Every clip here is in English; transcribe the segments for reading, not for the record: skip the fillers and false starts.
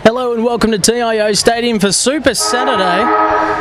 Hello and welcome to TIO Stadium for Super Saturday.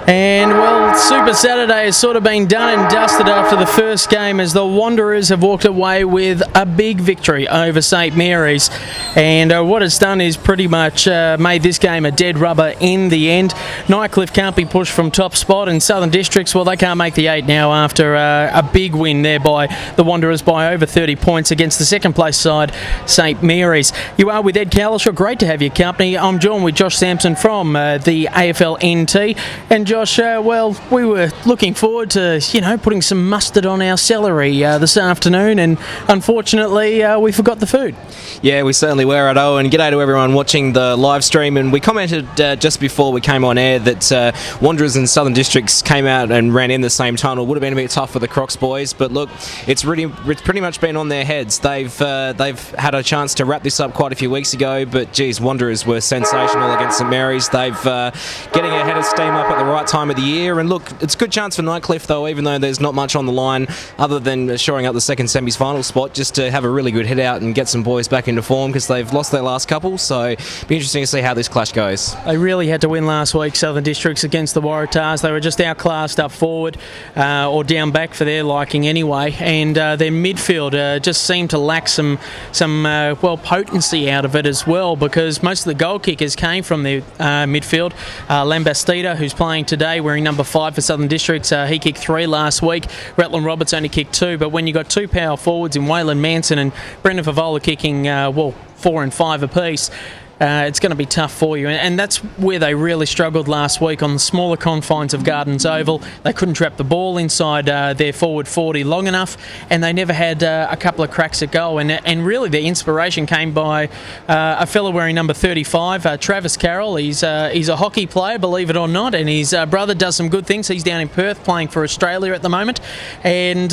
And, well, Super Saturday has sort of been done and dusted after the first game as the Wanderers have walked away with a big victory over St Mary's. And what it's done is pretty much made this game a dead rubber in the end. Nightcliff can't be pushed from top spot, and Southern Districts, well, they can't make the 8 now after a big win there by the Wanderers by over 30 points against the second place side, St Mary's. You are with Ed Cowlishaw. Great to have your company. I'm joined with Josh Sampson from the AFL NT. And Josh, well, we were looking forward to, putting some mustard on our celery this afternoon, and unfortunately we forgot the food. Yeah, we certainly were at and g'day to everyone watching the live stream. And we commented just before we came on air that Wanderers and Southern Districts came out and ran in the same tunnel. Would have been a bit tough for the Crocs boys, but look, it's pretty much been on their heads. They've had a chance to wrap this up quite a few weeks ago, but geez, Wanderers were sensational against St Mary's. They've getting ahead of steam up at the right time of the year, and look, it's a good chance for Nightcliff though, even though there's not much on the line other than shoring up the second semis final spot, just to have a really good hit out and get some boys back into form, because they've lost their last couple, so be interesting to see how this clash goes. They really had to win last week, Southern Districts, against the Waratahs. They were just outclassed up forward, or down back for their liking anyway, and their midfield just seemed to lack some potency out of it as well, because most of the goal kickers came from the midfield. Lambastida, who's playing today, wearing number 5 for Southern Districts, he kicked 3 last week. Retland Roberts only kicked 2, but when you got 2 power forwards in Waylon Manson and Brendan Favola kicking 4 and 5 apiece, it's going to be tough for you, and that's where they really struggled last week on the smaller confines of Gardens Oval. They couldn't trap the ball inside their forward 40 long enough, and they never had a couple of cracks at goal, and really their inspiration came by a fella wearing number 35, Travis Carroll. He's a hockey player, believe it or not, and his brother does some good things. He's down in Perth playing for Australia at the moment, and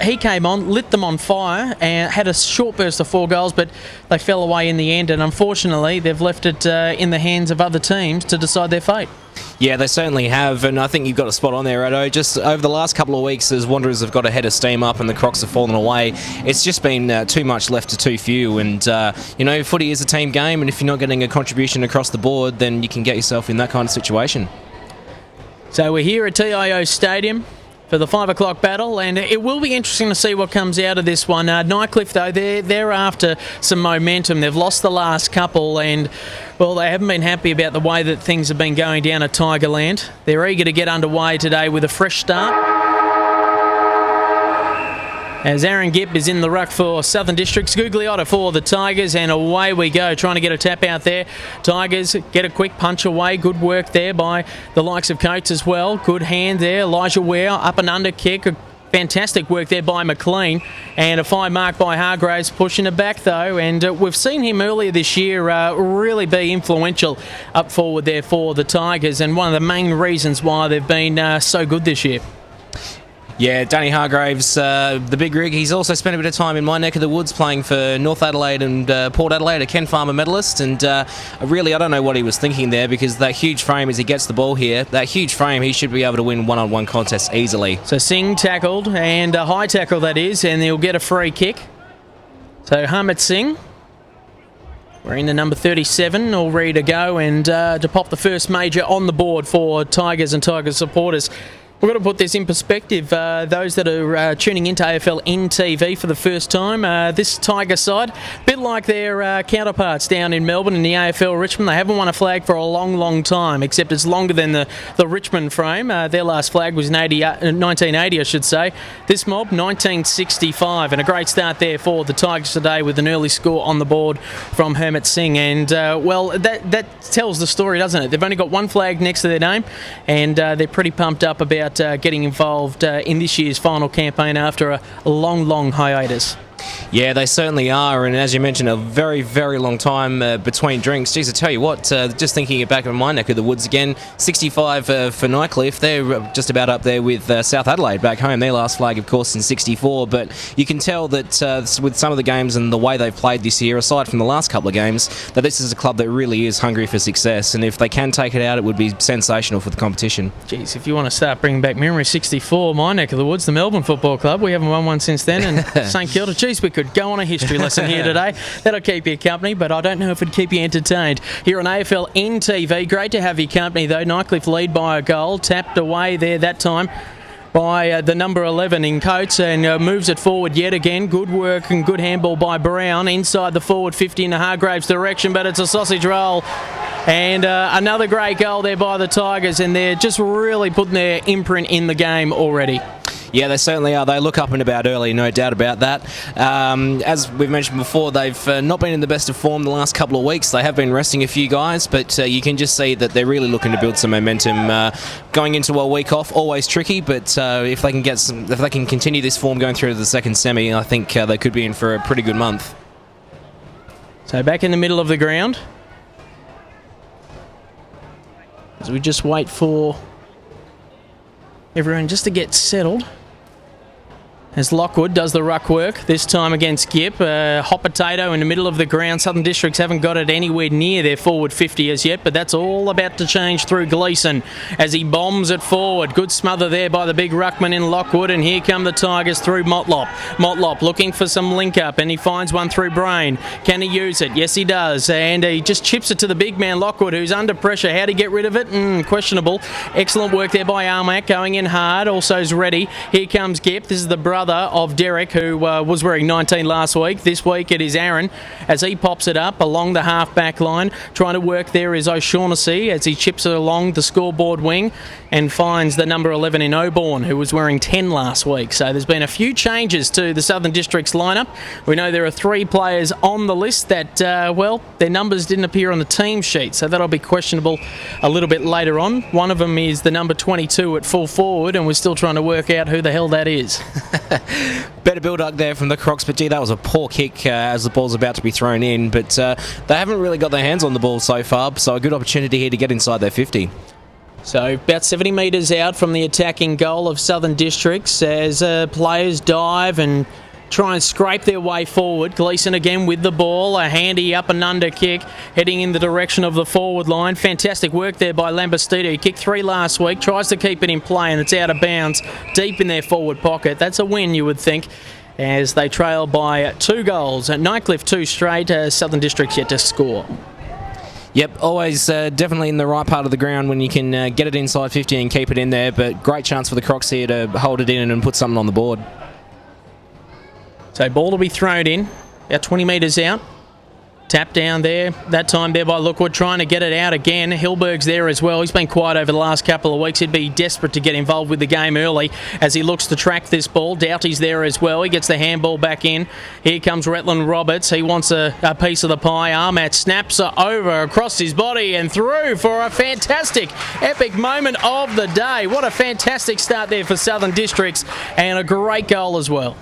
he came on, lit them on fire, and had a short burst of 4 goals, but they fell away in the end, and unfortunately they've left it in the hands of other teams to decide their fate. Yeah, they certainly have, and I think you've got a spot on there, Ado. Just over the last couple of weeks, as Wanderers have got a head of steam up and the Crocs have fallen away, it's just been too much left to too few. And, footy is a team game, and if you're not getting a contribution across the board, then you can get yourself in that kind of situation. So we're here at TIO Stadium for the 5 o'clock battle, and it will be interesting to see what comes out of this one. Nightcliff, though, they're after some momentum. They've lost the last couple, and, well, they haven't been happy about the way that things have been going down at Tigerland. They're eager to get underway today with a fresh start, as Aaron Gipp is in the ruck for Southern Districts, Gugliotta for the Tigers, and away we go, trying to get a tap out there. Tigers get a quick punch away. Good work there by the likes of Coates as well. Good hand there. Elijah Ware, up and under kick. Fantastic work there by McLean, and a fine mark by Hargraves, pushing it back though, and we've seen him earlier this year really be influential up forward there for the Tigers, and one of the main reasons why they've been so good this year. Yeah, Danny Hargraves, the big rig. He's also spent a bit of time in my neck of the woods playing for North Adelaide and Port Adelaide, a Ken Farmer medalist. And really, I don't know what he was thinking there, because that huge frame, as he gets the ball here, that huge frame, he should be able to win one-on-one contests easily. So Singh tackled, and a high tackle that is, and he'll get a free kick. So Harmit Singh, wearing the number 37, all ready to go, and to pop the first major on the board for Tigers and Tigers supporters. We're going to put this in perspective. Those that are tuning into AFL NTV for the first time, this Tiger side, a bit like their counterparts down in Melbourne in the AFL Richmond, they haven't won a flag for a long, long time, except it's longer than the Richmond frame. Their last flag was in 1980, I should say. This mob, 1965, and a great start there for the Tigers today with an early score on the board from Hermit Singh. And, that tells the story, doesn't it? They've only got one flag next to their name, and they're pretty pumped up about getting involved in this year's final campaign after a long, long hiatus. Yeah, they certainly are, and as you mentioned, a very, very long time between drinks. Geez, I tell you what, just thinking back in my neck of the woods again, 65 for Nightcliff. They're just about up there with South Adelaide back home. Their last flag, of course, in 64, but you can tell that with some of the games and the way they've played this year, aside from the last couple of games, that this is a club that really is hungry for success, and if they can take it out, it would be sensational for the competition. Geez, if you want to start bringing back memory, 64, my neck of the woods, the Melbourne Football Club, we haven't won one since then, and St Kilda, geez, Geez, we could go on a history lesson here today. That'll keep you company, but I don't know if it'd keep you entertained. Here on AFL NTV, great to have your company though. Nightcliff lead by a goal, tapped away there that time by the number 11 in Coates, and moves it forward yet again. Good work and good handball by Brown inside the forward 50 in the Hargraves direction, but it's a sausage roll. And another great goal there by the Tigers, and they're just really putting their imprint in the game already. Yeah, they certainly are. They look up and about early, no doubt about that. As we've mentioned before, they've not been in the best of form the last couple of weeks. They have been resting a few guys, but you can just see that they're really looking to build some momentum. Going into a week off, always tricky, but if they can continue this form going through to the second semi, I think they could be in for a pretty good month. So back in the middle of the ground, as we just wait for everyone just to get settled, as Lockwood does the ruck work, this time against Gipp. Hot potato in the middle of the ground. Southern Districts haven't got it anywhere near their forward 50 as yet, but that's all about to change through Gleeson as he bombs it forward. Good smother there by the big ruckman in Lockwood, and here come the Tigers through Motlop. Motlop looking for some link up, and he finds one through Brain. Can he use it? Yes, he does, and he just chips it to the big man Lockwood, who's under pressure. How'd he get rid of it? Questionable. Excellent work there by Armac, going in hard. Also is ready. Here comes Gipp. This is the brother of Derek, who was wearing 19 last week. This week it is Aaron as he pops it up along the half-back line. Trying to work there is O'Shaughnessy as he chips it along the scoreboard wing and finds the number 11 in Oborn, who was wearing 10 last week. So there's been a few changes to the Southern Districts lineup. We know there are 3 players on the list that, their numbers didn't appear on the team sheet, so that'll be questionable a little bit later on. One of them is the number 22 at full forward, and we're still trying to work out who the hell that is. Better build-up there from the Crocs, but gee, that was a poor kick as the ball's about to be thrown in. But they haven't really got their hands on the ball so far, so a good opportunity here to get inside their 50. So about 70 metres out from the attacking goal of Southern Districts as players dive and try and scrape their way forward. Gleeson again with the ball, a handy up and under kick, heading in the direction of the forward line. Fantastic work there by Lambastito. He kicked 3 last week, tries to keep it in play, and it's out of bounds deep in their forward pocket. That's a win, you would think, as they trail by 2 goals. At Nightcliff 2 straight, Southern Districts yet to score. Yep, always definitely in the right part of the ground when you can get it inside 50 and keep it in there, but great chance for the Crocs here to hold it in and put something on the board. So ball to be thrown in, about 20 metres out. Tap down there, that time there by Lookwood, trying to get it out again. Hilberg's there as well. He's been quiet over the last couple of weeks. He'd be desperate to get involved with the game early as he looks to track this ball. Doughty's there as well. He gets the handball back in. Here comes Retland Roberts. He wants a piece of the pie. Armat snaps her over across his body and through for a fantastic, epic moment of the day. What a fantastic start there for Southern Districts, and a great goal as well.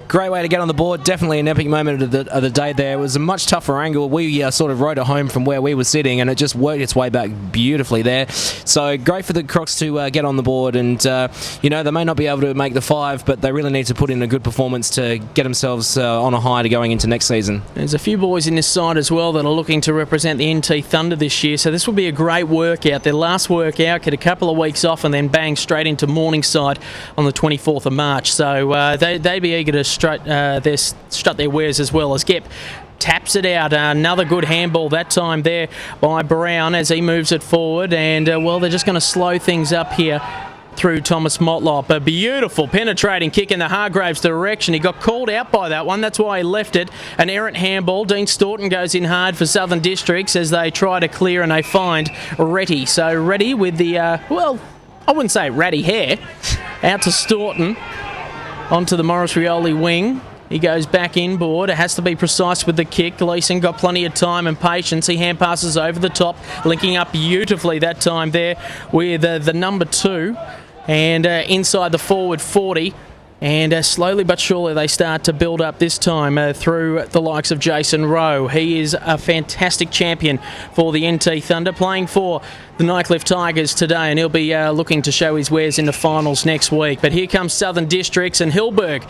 Great way to get on the board. Definitely an epic moment of the day there. It was a much tougher angle. We sort of rode it home from where we were sitting, and it just worked its way back beautifully there. So great for the Crocs to get on the board, and they may not be able to make the 5, but they really need to put in a good performance to get themselves on a high to going into next season. There's a few boys in this side as well that are looking to represent the NT Thunder this year, so this will be a great workout. Their last workout, get a couple of weeks off, and then bang straight into Morningside on the 24th of March. So they'd be eager to strut their wares as well as Gipp taps it out. Another good handball that time there by Brown as he moves it forward, and they're just going to slow things up here through Thomas Motlop. A beautiful penetrating kick in the Hargraves direction. He got called out by that one, that's why he left it. An errant handball. Dean Staunton goes in hard for Southern Districts as they try to clear, and they find Retty. So Retty with the I wouldn't say ratty hair, out to Staunton onto the Morris Rioli wing. He goes back inboard. It has to be precise with the kick. Gleeson got plenty of time and patience. He hand passes over the top, linking up beautifully that time there with the number 2. And inside the forward 40. And slowly but surely they start to build up this time through the likes of Jason Rowe. He is a fantastic champion for the NT Thunder, playing for the Nightcliff Tigers today, and he'll be looking to show his wares in the finals next week. But here comes Southern Districts, and Hilberg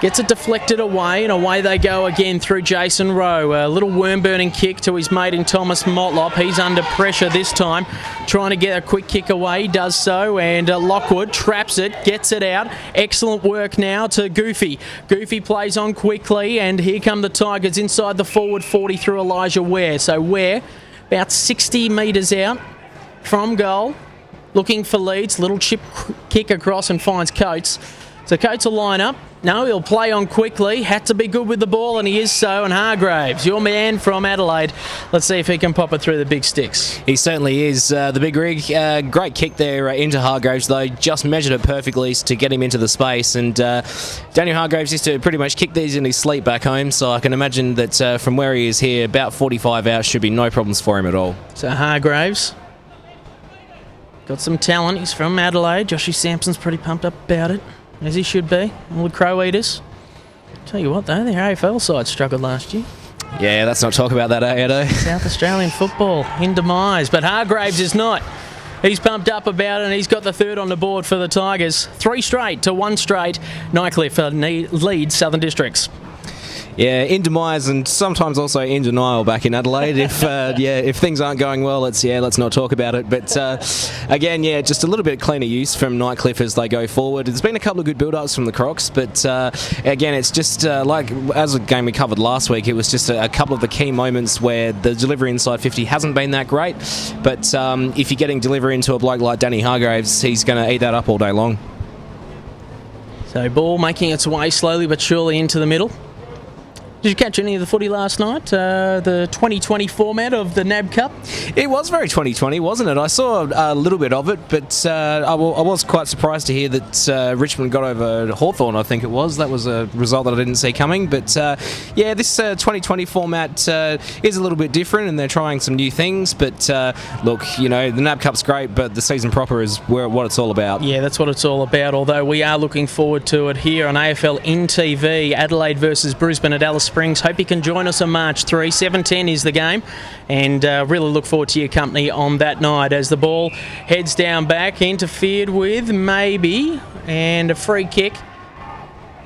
Gets it deflected away, and away they go again through Jason Rowe. A little worm-burning kick to his mate in Thomas Motlop. He's under pressure this time, trying to get a quick kick away. He does so, and Lockwood traps it, gets it out. Excellent work now to Goofy. Goofy plays on quickly, and here come the Tigers inside the forward 40 through Elijah Ware. So Ware, about 60 metres out from goal, looking for leads. Little chip kick across and finds Coates. So Coates will line up. No, he'll play on quickly. Had to be good with the ball, and he is so. And Hargraves, your man from Adelaide. Let's see if he can pop it through the big sticks. He certainly is. The big rig, great kick there into Hargraves, though. Just measured it perfectly to get him into the space. And Daniel Hargraves used to pretty much kick these in his sleep back home, so I can imagine that from where he is here, about 45 hours should be no problems for him at all. So Hargraves got some talent. He's from Adelaide. Joshy Sampson's pretty pumped up about it, as he should be. All the Crow Eaters. Tell you what, though, their AFL side struggled last year. Yeah, let's not talk about that, Edo. South Australian football in demise, but Hargraves is not. He's pumped up about it, and he's got the third on the board for the Tigers. 3 straight to 1 straight. Nightcliff leads Southern Districts. Yeah, in demise and sometimes also in denial back in Adelaide. If things aren't going well, let's not talk about it. But again, just a little bit cleaner use from Nightcliff as they go forward. There's been a couple of good build-ups from the Crocs, but again, it's just like as a game we covered last week, it was just a couple of the key moments where the delivery inside 50 hasn't been that great. But if you're getting delivery into a bloke like Danny Hargraves, he's going to eat that up all day long. So ball making its way slowly but surely into the middle. Did you catch any of the footy last night? The 2020 format of the NAB Cup? It was very 2020, wasn't it? I saw a little bit of it, but I was quite surprised to hear that Richmond got over Hawthorn, I think it was. That was a result that I didn't see coming. But this 2020 format is a little bit different, and they're trying some new things. But look, the NAB Cup's great, but the season proper is what it's all about. Yeah, that's what it's all about, although we are looking forward to it here on AFL NTV. Adelaide versus Brisbane at Alice Springs. Hope you can join us on March 3. 7:10 is the game, and really look forward to your company on that night as the ball heads down back, interfered with maybe, and a free kick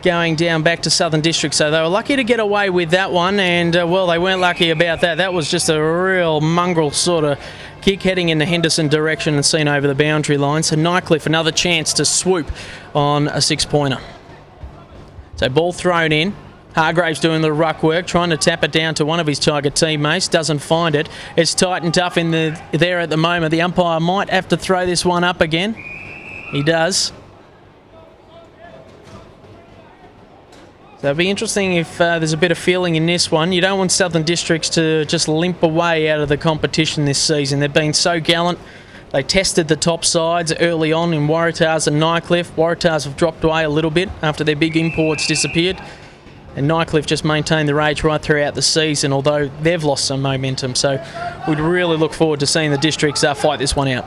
going down back to Southern District. So they were lucky to get away with that one, and they weren't lucky about that. That was just a real mongrel sort of kick heading in the Henderson direction and seen over the boundary line. So Nightcliff, another chance to swoop on a 6-pointer. So ball thrown in. Hargraves doing the ruck work, trying to tap it down to one of his Tiger teammates. Doesn't find it. It's tight and tough in there at the moment. The umpire might have to throw this one up again. He does. So it'll be interesting if there's a bit of feeling in this one. You don't want Southern Districts to just limp away out of the competition this season. They've been so gallant. They tested the top sides early on in Waratahs and Nightcliff. Waratahs have dropped away a little bit after their big imports disappeared. And Nightcliff just maintained the rage right throughout the season, although they've lost some momentum. So we'd really look forward to seeing the Districts fight this one out.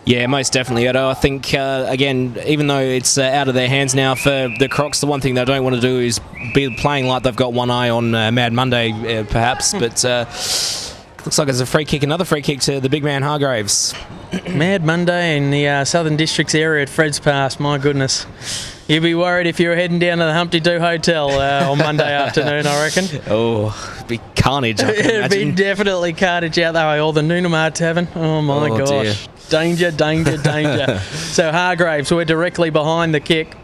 Yeah, most definitely, Edo. I think, again, even though it's out of their hands now for the Crocs, the one thing they don't want to do is be playing like they've got one eye on Mad Monday, perhaps. But looks like it's a free kick, another free kick to the big man Hargraves. Mad Monday in the Southern Districts area at Fred's Pass, my goodness. You'd be worried if you were heading down to the Humpty Doo Hotel on Monday afternoon, I reckon. Oh, it'd be carnage, I can It'd imagine. be definitely carnage out that way. All the Noonamar Tavern. Oh, my gosh. Dear. Danger, danger, danger. So Hargraves, we're directly behind the kick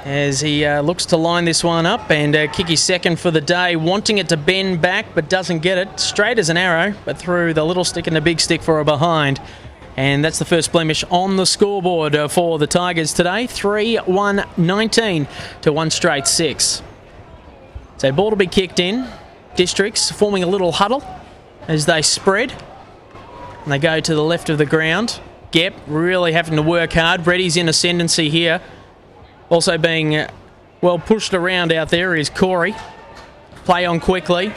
as he looks to line this one up and kick his second for the day, wanting it to bend back but doesn't get it. Straight as an arrow, but through the little stick and the big stick for a behind. And that's the first blemish on the scoreboard for the Tigers today. 3-1-19 to 1 straight 6. So ball to be kicked in. Districts forming a little huddle as they spread. And they go to the left of the ground. Gep really having to work hard. Reddy's in ascendancy here. Also being well pushed around out there is Corey. Play on quickly.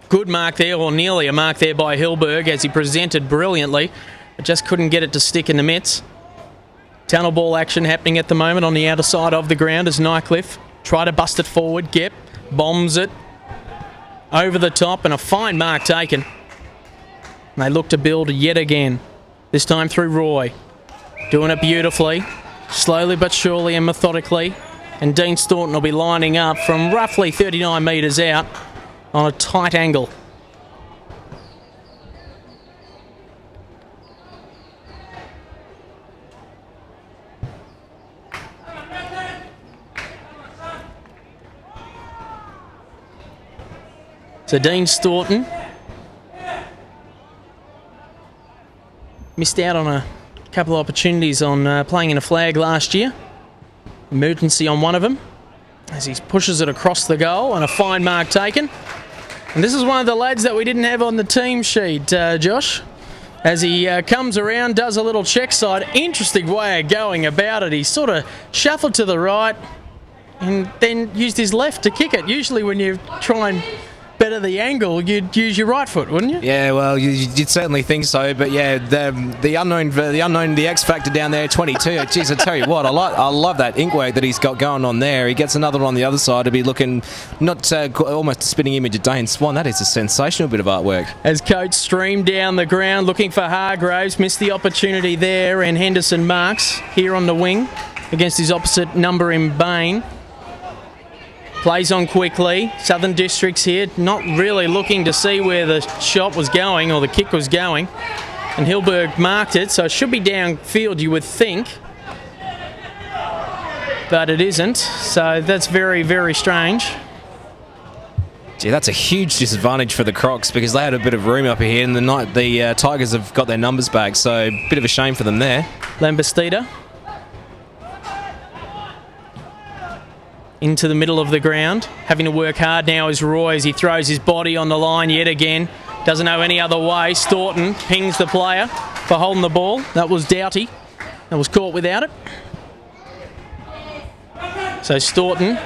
Good mark there, or nearly a mark there by Hilberg as he presented brilliantly, but just couldn't get it to stick in the mitts. Tunnel ball action happening at the moment on the outer side of the ground as Nightcliff try to bust it forward. Gep bombs it over the top and a fine mark taken. And they look to build yet again, this time through Roy. Doing it beautifully, slowly but surely and methodically. And Dean Staunton will be lining up from roughly 39 metres out on a tight angle. So Dean Staunton missed out on a couple of opportunities on playing in a flag last year. Emergency on one of them as he pushes it across the goal, and a fine mark taken. And this is one of the lads that we didn't have on the team sheet, Josh. As he comes around, does a little check side. Interesting way of going about it. He sort of shuffled to the right and then used his left to kick it. Usually when you try and better the angle, you'd use your right foot, wouldn't you? Yeah, well, you'd certainly think so. But yeah, the unknown, the X factor down there, 22. Jeez, I tell you what, I love that ink work that he's got going on there. He gets another one on the other side to be looking not almost a spitting image of Dane Swan. That is a sensational bit of artwork. As Coates streamed down the ground looking for Hargraves, missed the opportunity there, and Henderson marks here on the wing against his opposite number in Bain. Plays on quickly. Southern Districts here, not really looking to see where the shot was going or the kick was going. And Hilberg marked it, so it should be downfield, you would think. But it isn't, so that's very, very strange. Gee, that's a huge disadvantage for the Crocs because they had a bit of room up here, and the Tigers have got their numbers back, so a bit of a shame for them there. Lambastida into the middle of the ground. Having to work hard now is Roy as he throws his body on the line yet again. Doesn't know any other way. Staunton pings the player for holding the ball. That was Doughty. That was caught without it. So Staunton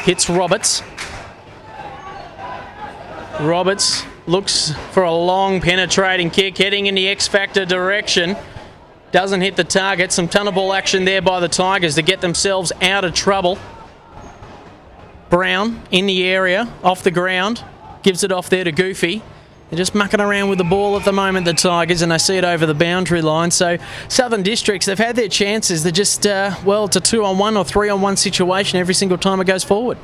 hits Roberts. Roberts looks for a long penetrating kick heading in the X Factor direction. Doesn't hit the target. Some tunnel ball action there by the Tigers to get themselves out of trouble. Brown in the area, off the ground, gives it off there to Goofy. They're just mucking around with the ball at the moment, the Tigers, and they see it over the boundary line. So Southern Districts, they've had their chances. They're just, well, it's a 2-on-1 or 3-on-1 situation every single time it goes forward.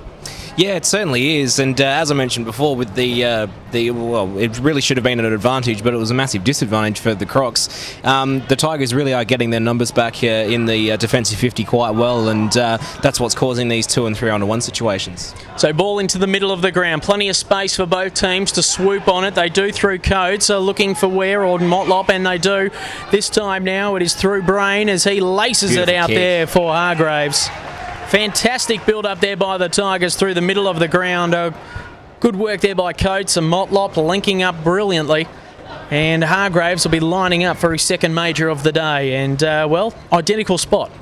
Yeah, it certainly is, and as I mentioned before, with well, it really should have been an advantage, but it was a massive disadvantage for the Crocs. The Tigers really are getting their numbers back here in the defensive 50 quite well, and that's what's causing these 2- and 3-on-1 situations. So ball into the middle of the ground, plenty of space for both teams to swoop on it. They do through Codes, so looking for Ware or Motlop, and they do. This time now it is through Brain as he laces Beautiful it out kick. There for Hargraves. Fantastic build-up there by the Tigers through the middle of the ground. Good work there by Coates and Motlop linking up brilliantly. And Hargraves will be lining up for his second major of the day. And, well, identical spot.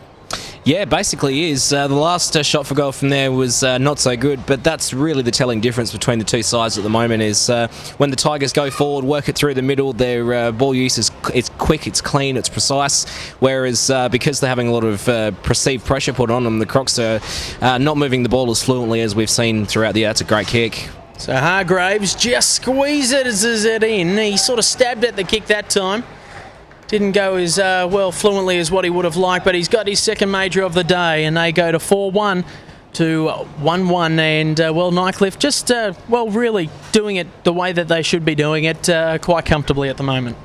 Yeah, basically is. The last shot for goal from there was not so good, but that's really the telling difference between the two sides at the moment is when the Tigers go forward, work it through the middle, their ball use is it's quick, it's clean, it's precise, whereas because they're having a lot of perceived pressure put on them, the Crocs are not moving the ball as fluently as we've seen throughout the year. It's a great kick. So Hargraves just squeezes it in. He sort of stabbed at the kick that time. Didn't go as well fluently as what he would have liked, but he's got his second major of the day, and they go to 4-1 to 1-1. And, well, Nightcliff just, well, really doing it the way that they should be doing it quite comfortably at the moment.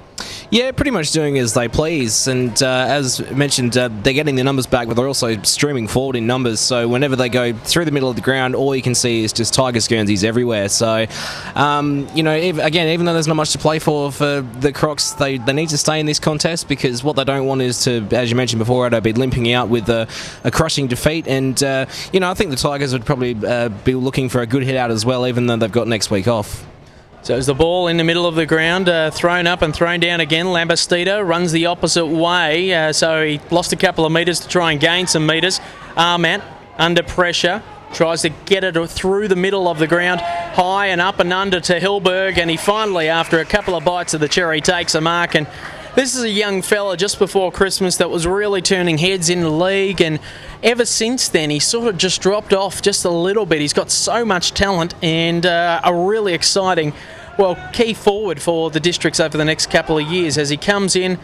Yeah, pretty much doing as they please, and as mentioned, they're getting their numbers back, but they're also streaming forward in numbers, so whenever they go through the middle of the ground, all you can see is just Tigers Guernseys everywhere. So, you know, again, even though there's not much to play for the Crocs, they need to stay in this contest, because what they don't want is to, as you mentioned before, be limping out with a crushing defeat, and, you know, I think the Tigers would probably be looking for a good hit out as well, even though they've got next week off. So as the ball in the middle of the ground, thrown up and thrown down again, Lambastida runs the opposite way, so he lost a couple of metres to try and gain some metres. Armat, under pressure, tries to get it through the middle of the ground, high and up and under to Hilberg, and he finally, after a couple of bites of the cherry, takes a mark. And this is a young fella just before Christmas that was really turning heads in the league, and ever since then he's sort of just dropped off just a little bit. He's got so much talent and a really exciting, well, key forward for the Districts over the next couple of years as he comes in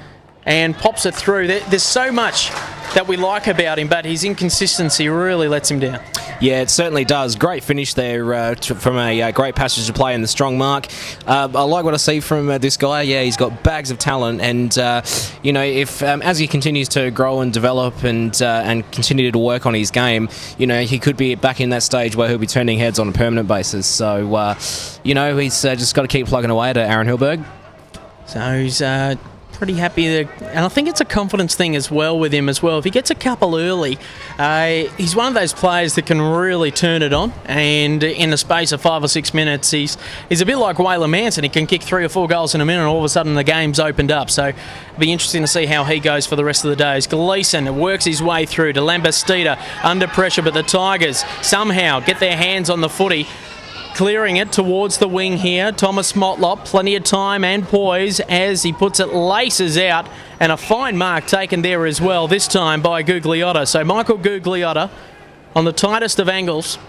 and pops it through. There's so much that we like about him, but his inconsistency really lets him down. Yeah, it certainly does. Great finish there from a great passage to play in the strong mark. I like what I see from this guy. Yeah, he's got bags of talent, and if as he continues to grow and develop and continue to work on his game, he could be back in that stage where he'll be turning heads on a permanent basis. So, he's just got to keep plugging away to Aaron Hilberg. So he's pretty happy there, and I think it's a confidence thing as well with him as well. If he gets a couple early, he's one of those players that can really turn it on, and in the space of 5 or 6 minutes, he's a bit like Waylon Manson. He can kick 3 or 4 goals in a minute, and all of a sudden the game's opened up. So it'll be interesting to see how he goes for the rest of the day. As Gleeson works his way through to Lambastida under pressure, but the Tigers somehow get their hands on the footy, clearing it towards the wing here. Thomas Motlop, plenty of time and poise as he puts it, laces out, and a fine mark taken there as well, this time by Gugliotta. So Michael Gugliotta on the tightest of angles,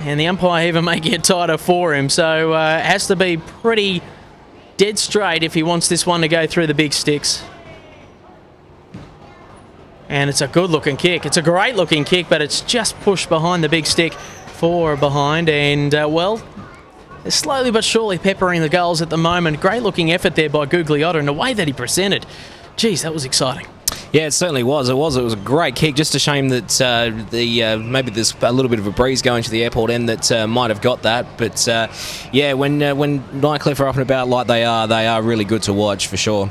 and the umpire even may get tighter for him, so it has to be pretty dead straight if he wants this one to go through the big sticks. And it's a good looking kick. It's a great looking kick, but it's just pushed behind the big stick. 4 behind, and they're slowly but surely peppering the goals at the moment. Great looking effort there by Gugliotta, and the way that he presented, geez, that was exciting. Yeah, it certainly was. It was a great kick. Just a shame that maybe there's a little bit of a breeze going to the airport end that might have got that. But when Nightcliff are up and about like they are really good to watch for sure.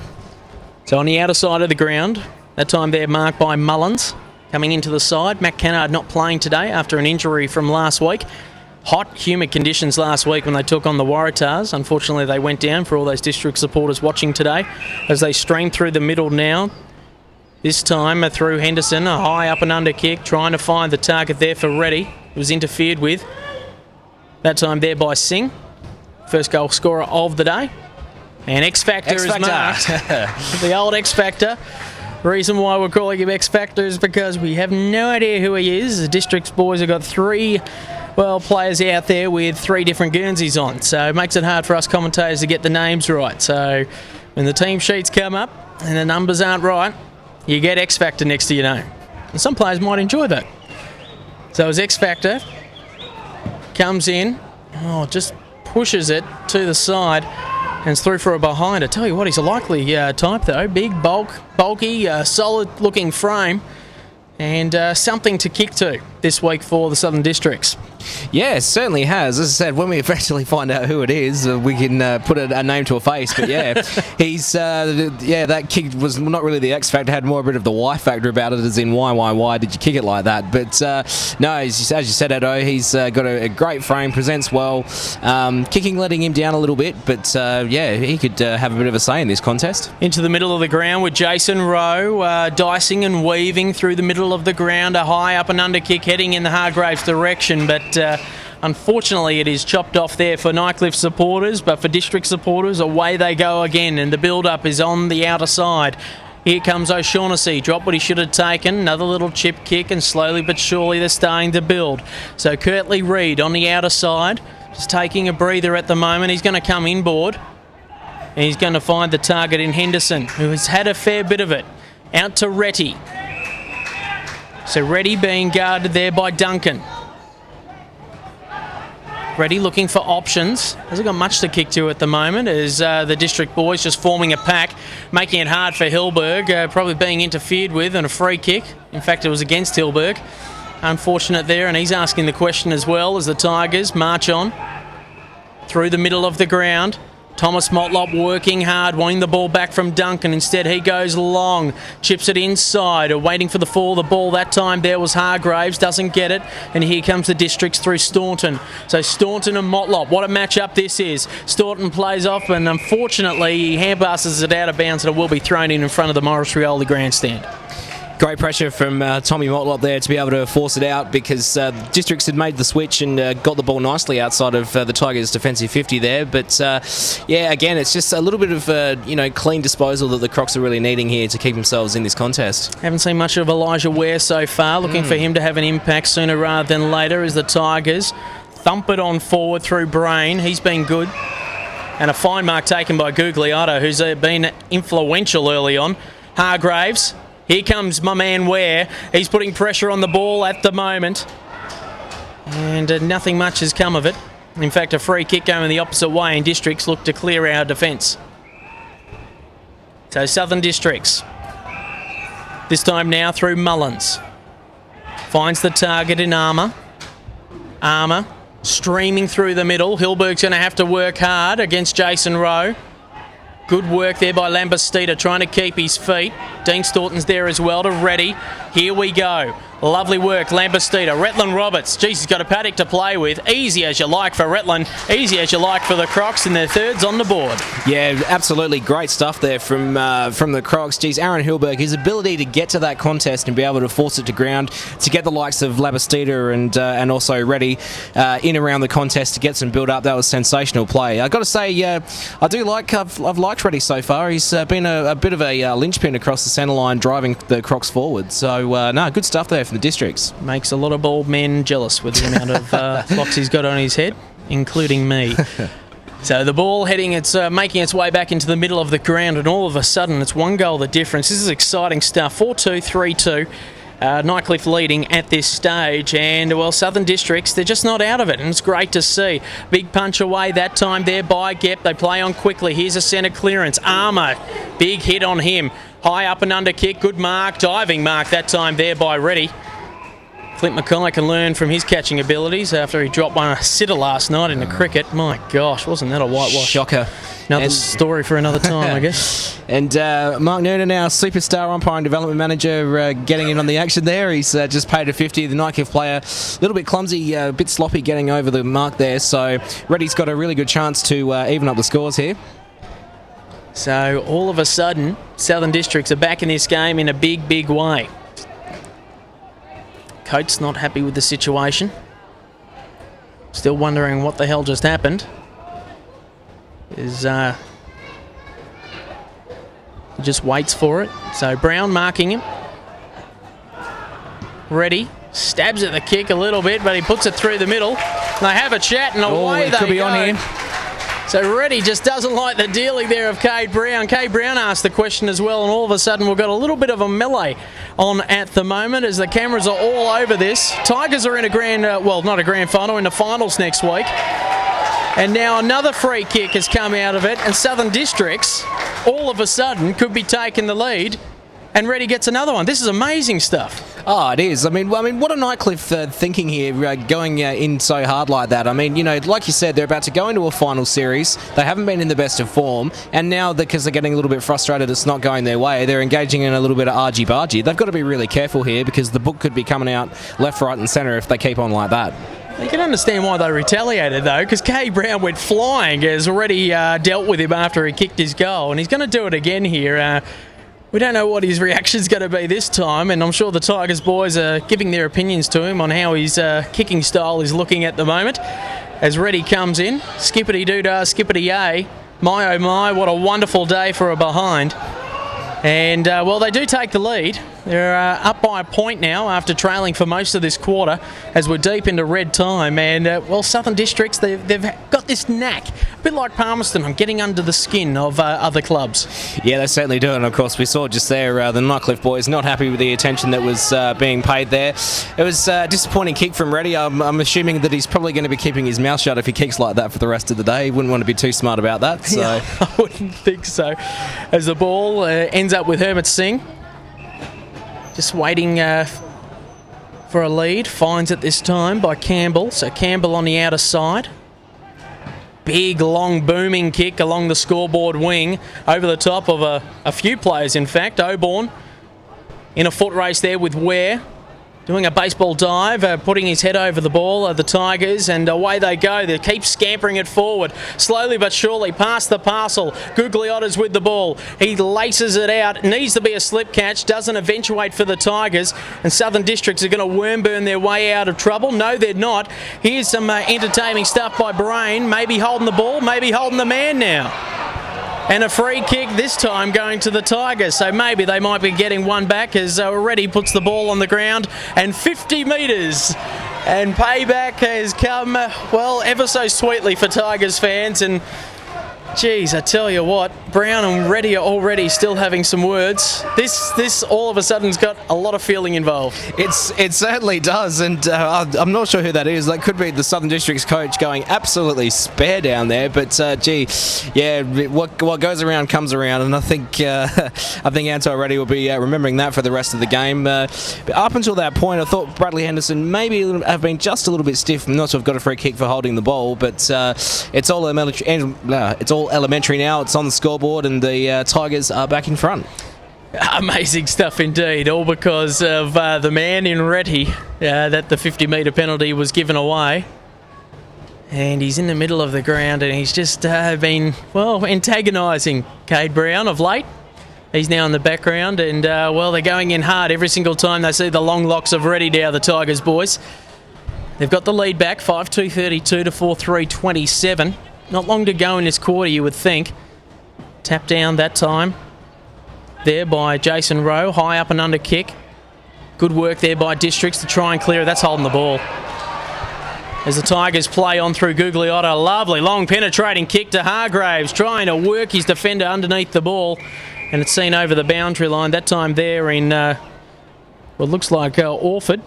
So on the outer side of the ground, that time they're marked by Mullins. Coming into the side, Matt Kennard not playing today after an injury from last week. Hot, humid conditions last week when they took on the Waratahs. Unfortunately, they went down for all those district supporters watching today as they stream through the middle now. This time through Henderson, a high up and under kick, trying to find the target there for Reddy. It was interfered with. That time there by Singh, first goal scorer of the day. And X-Factor is marked. The old X-Factor. Reason why we're calling him X-Factor is because we have no idea who he is. The District's boys have got 3 players out there with 3 different Guernseys on, so it makes it hard for us commentators to get the names right. So when the team sheets come up and the numbers aren't right, you get X-Factor next to your name. And some players might enjoy that. So as X-Factor comes in, just pushes it to the side, and it's through for a behind. I tell you what, he's a likely type though. Big, bulky, solid-looking frame, and something to kick to this week for the Southern Districts. Yeah, it certainly has. As I said, when we eventually find out who it is, we can put a name to a face. But yeah, he's that kick was not really the X factor. Had more a bit of the Y factor about it, as in why did you kick it like that? But no, as you said, Edo, he's got a great frame, presents well. Kicking letting him down a little bit, but he could have a bit of a say in this contest. Into the middle of the ground with Jason Rowe, dicing and weaving through the middle of the ground. A high up and under kick heading in the Hargraves direction, but unfortunately it is chopped off there for Nightcliff supporters, but for District supporters, away they go again, and the build-up is on the outer side. Here comes O'Shaughnessy, dropped what he should have taken, another little chip kick, and slowly but surely they're starting to build. So Curtly Reid on the outer side, just taking a breather at the moment. He's going to come inboard, and he's going to find the target in Henderson, who has had a fair bit of it. Out to Retty. So Reddy being guarded there by Duncan. Reddy looking for options. Hasn't got much to kick to at the moment as the District boys just forming a pack, making it hard for Hilberg, probably being interfered with and a free kick. In fact, it was against Hilberg. Unfortunate there, and he's asking the question as well as the Tigers march on through the middle of the ground. Thomas Motlop working hard, wanting the ball back from Duncan. Instead, he goes long, chips it inside, waiting for the fall of the ball. That time there was Hargraves, doesn't get it, and here comes the Districts through Staunton. So Staunton and Motlop, what a matchup this is. Staunton plays off, and unfortunately, he hand passes it out of bounds, and it will be thrown in front of the Morris Rioli grandstand. Great pressure from Tommy Motlop there to be able to force it out, because Districts had made the switch and got the ball nicely outside of the Tigers' defensive 50 there. But again, it's just a little bit of clean disposal that the Crocs are really needing here to keep themselves in this contest. Haven't seen much of Elijah Ware so far. Looking for him to have an impact sooner rather than later as the Tigers thump it on forward through Brain. He's been good. And a fine mark taken by Gugliotta, who's been influential early on. Hargraves. Here comes my man Ware. He's putting pressure on the ball at the moment. And nothing much has come of it. In fact, a free kick going the opposite way, and Districts look to clear our defence. So Southern Districts, this time now through Mullins. Finds the target in Armour. Armour streaming through the middle. Hilberg's going to have to work hard against Jason Rowe. Good work there by Lambastida, trying to keep his feet. Dean Staunton's there as well to ready. Here we go. Lovely work, Lambastida. Retland Roberts. Geez, he's got a paddock to play with. Easy as you like for Retland. Easy as you like for the Crocs, and their thirds on the board. Yeah, absolutely great stuff there from the Crocs. Geez, Aaron Hilberg, his ability to get to that contest and be able to force it to ground, to get the likes of Lambastida and also Reddy in around the contest to get some build up, that was sensational play. I've got to say, I do like, I've liked Reddy so far. He's been a bit of a linchpin across the centre line, driving the Crocs forward. So, no, good stuff there for the Districts. Makes a lot of bald men jealous with the amount of locks he's got on his head, including me. So the ball making its way back into the middle of the ground, and all of a sudden it's one goal the difference. This is exciting stuff. 4-2, 3-2. Nightcliff leading at this stage, and well, Southern Districts, they're just not out of it, and it's great to see. Big punch away that time there by Gep. They play on quickly. Here's a centre clearance. Armour, big hit on him. High up and under kick, good mark, diving mark that time there by Reddy. Clint Mackay can learn from his catching abilities after he dropped one a sitter last night in the cricket. My gosh, wasn't that a whitewash? Shocker. Another story for another time, I guess. And Mark Noonan, our superstar umpire and development manager, getting in on the action there. He's just paid a 50. The Nightcliff player, a little bit clumsy, a bit sloppy getting over the mark there. So Reddy's got a really good chance to even up the scores here. So all of a sudden, Southern Districts are back in this game in a big, big way. Coates not happy with the situation. Still wondering what the hell just happened. He just waits for it. So Brown marking him. Reddy stabs at the kick a little bit, but he puts it through the middle. They have a chat, and away they could be go. On here. So Reddy just doesn't like the dealing there of Cade Brown. Cade Brown asked the question as well, and all of a sudden we've got a little bit of a melee on at the moment as the cameras are all over this. Tigers are in not a grand final, in the finals next week. And now another free kick has come out of it, and Southern Districts all of a sudden could be taking the lead, and Reddy gets another one. This is amazing stuff. Oh, it is. I mean, what a Nightcliff thinking here, going in so hard like that. I mean, like you said, they're about to go into a final series. They haven't been in the best of form, and now because they're getting a little bit frustrated it's not going their way, they're engaging in a little bit of argy-bargy. They've got to be really careful here because the book could be coming out left, right and centre if they keep on like that. You can understand why they retaliated, though, because Cade Brown went flying, has already dealt with him after he kicked his goal, and he's going to do it again here. We don't know what his reaction's going to be this time, and I'm sure the Tigers boys are giving their opinions to him on how his kicking style is looking at the moment. As Reddy comes in, skippity-doo-dah, skippity-yay. My oh my, what a wonderful day for a behind. And, well, they do take the lead. They're up by a point now after trailing for most of this quarter as we're deep into red time. And, well, Southern Districts, they've got this knack, a bit like Palmerston, on getting under the skin of other clubs. Yeah, they certainly do. And, of course, we saw just there the Nightcliff boys not happy with the attention that was being paid there. It was a disappointing kick from Reddy. I'm assuming that he's probably going to be keeping his mouth shut if he kicks like that for the rest of the day. He wouldn't want to be too smart about that. So yeah, I wouldn't think so. As the ball ends up with Hermit Singh. Just waiting for a lead. Finds it this time by Campbell. So Campbell on the outer side. Big, long, booming kick along the scoreboard wing. Over the top of a few players, in fact. Oborn in a foot race there with Ware. Doing a baseball dive, putting his head over the ball, the Tigers, and away they go. They keep scampering it forward, slowly but surely, past the parcel. Gugliotta's with the ball. He laces it out. Needs to be a slip catch, doesn't eventuate for the Tigers, and Southern Districts are going to worm burn their way out of trouble. No, they're not. Here's some entertaining stuff by Brain. Maybe holding the ball, maybe holding the man now. And a free kick this time going to the Tigers. So maybe they might be getting one back as Reddy puts the ball on the ground. And 50 metres. And payback has come, well, ever so sweetly for Tigers fans. And Geez, I tell you what, Brown and Reddy are already still having some words. This all of a sudden's got a lot of feeling involved. It certainly does, and I'm not sure who that is. That could be the Southern District's coach going absolutely spare down there. But what goes around comes around, and I think Anto Reddy will be remembering that for the rest of the game. But up until that point, I thought Bradley Henderson maybe have been just a little bit stiff, not to have got a free kick for holding the ball. But it's all elementary now. It's on the scoreboard, and the Tigers are back in front. Amazing stuff indeed, all because of the man in Reddy that the 50-metre penalty was given away. And he's in the middle of the ground, and he's just been, antagonising Cade Brown of late. He's now in the background, and, they're going in hard every single time they see the long locks of Reddy now, the Tigers boys. They've got the lead back, 5-2-32 to 4-3-27. Not long to go in this quarter, you would think. Tap down that time. There by Jason Rowe. High up and under kick. Good work there by Districts to try and clear it. That's holding the ball. As the Tigers play on through Gugliotta. Lovely long penetrating kick to Hargraves. Trying to work his defender underneath the ball. And it's seen over the boundary line. That time there in what looks like Orford.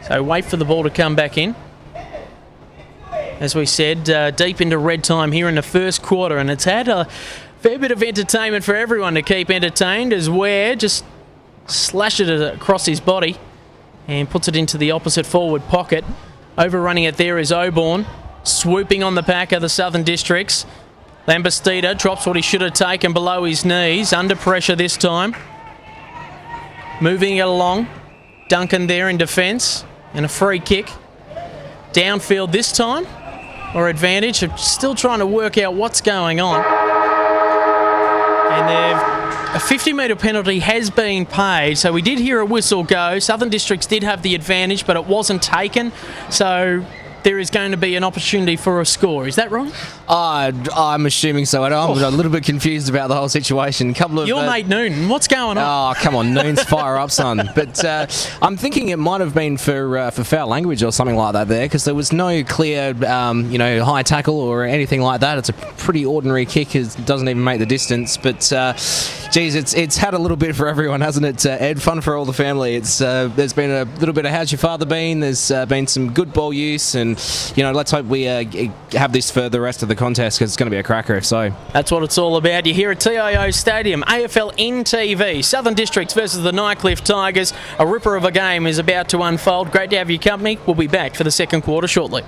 So wait for the ball to come back in. As we said, deep into red time here in the first quarter, and it's had a fair bit of entertainment for everyone to keep entertained as Ware just slashes it across his body and puts it into the opposite forward pocket. Overrunning it there is Auburn, swooping on the pack of the Southern Districts. Lambastida drops what he should have taken below his knees, under pressure this time. Moving it along, Duncan there in defence. And a free kick. Downfield this time, or advantage. They're still trying to work out what's going on. And a 50-metre penalty has been paid, so we did hear a whistle go. Southern Districts did have the advantage, but it wasn't taken. So there is going to be an opportunity for a score. Is that right? I'm assuming so. I'm a little bit confused about the whole situation. Your mate Noonan, what's going on? Oh, come on, Noon's fire up, son. But I'm thinking it might have been for foul language or something like that there, because there was no clear, high tackle or anything like that. It's a pretty ordinary kick. It doesn't even make the distance. But, geez, it's had a little bit for everyone, hasn't it, Ed? Fun for all the family. There's been a little bit of how's your father been? There's been some good ball use, and let's hope we have this for the rest of the contest, because it's going to be a cracker if so. That's what it's all about. You're here at TIO Stadium, AFL NTV, Southern Districts versus the Nightcliff Tigers. A ripper of a game is about to unfold. Great to have your company. We'll be back for the second quarter shortly.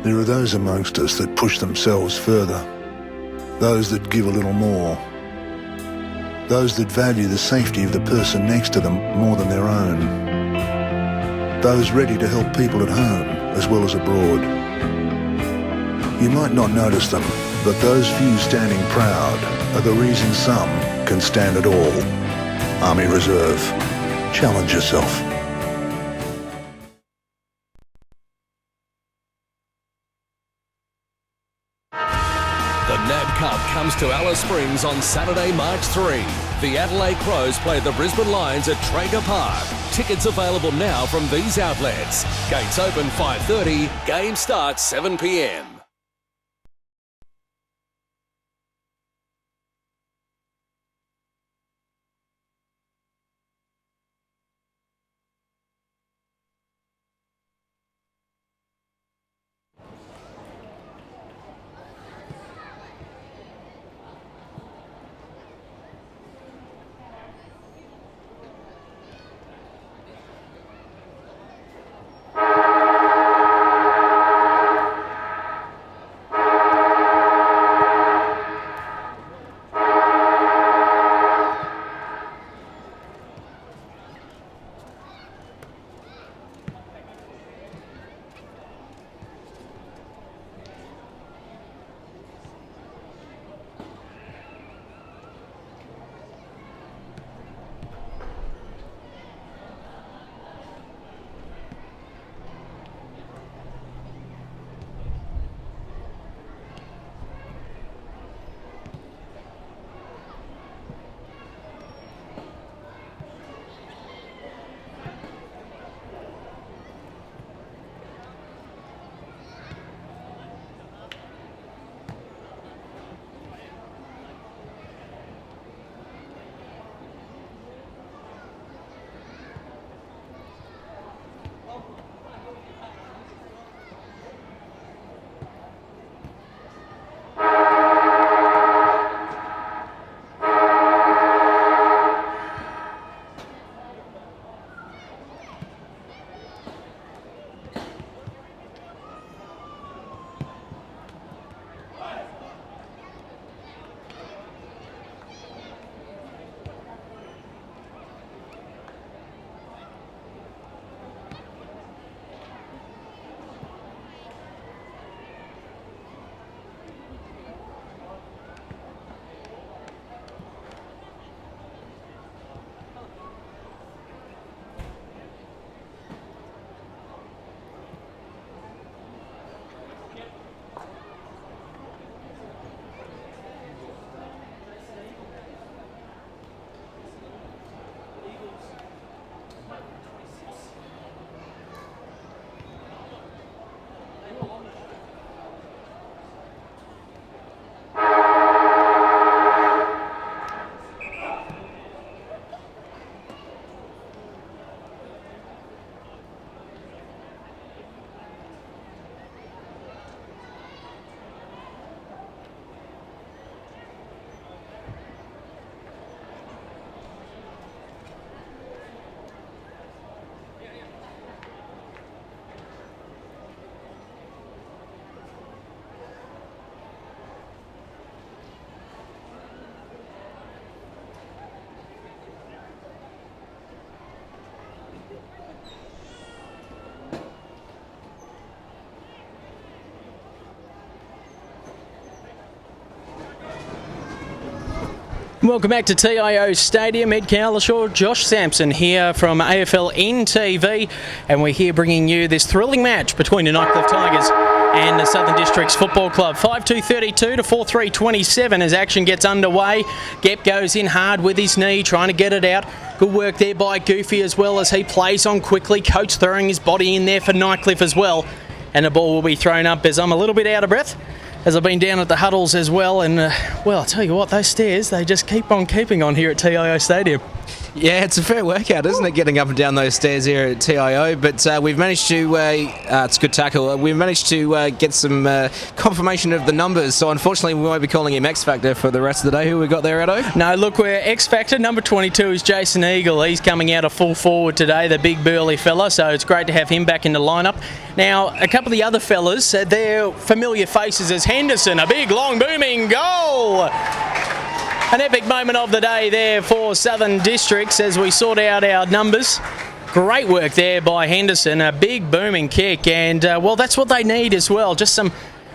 There are those amongst us that push themselves further, those that give a little more, those that value the safety of the person next to them more than their own, those ready to help people at home as well as abroad. You might not notice them, but those few standing proud are the reason some can stand at all. Army Reserve. Challenge yourself. The NAB Cup comes to Alice Springs on Saturday, March 3. The Adelaide Crows play the Brisbane Lions at Traeger Park. Tickets available now from these outlets. Gates open 5:30, game starts 7 p.m. Welcome back to TIO Stadium. Ed Cowlishaw, Josh Sampson here from AFL NTV, and we're here bringing you this thrilling match between the Nightcliff Tigers and the Southern Districts Football Club. 5-2-32 to 4-3-27 as action gets underway. Gep goes in hard with his knee, trying to get it out. Good work there by Goofy as well as he plays on quickly. Coach throwing his body in there for Nightcliff as well. And the ball will be thrown up as I'm a little bit out of breath, as I've been down at the huddles as well. And, well, I'll tell you what, those stairs, they just keep on keeping on here at TIO Stadium. Yeah, it's a fair workout, isn't it, getting up and down those stairs here at TIO? But we've managed to, it's a good tackle, we've managed to get some confirmation of the numbers. So unfortunately, we won't be calling him X Factor for the rest of the day. Who we got there, Edo? No, look, we're X Factor. Number 22 is Jason Eagle. He's coming out of full forward today, the big burly fella. So it's great to have him back in the lineup. Now, a couple of the other fellas, they're familiar faces as Henderson. A big, long, booming goal. An epic moment of the day there for Southern Districts as we sort out our numbers. Great work there by Henderson, a big booming kick, and well, that's what they need as well. Just some,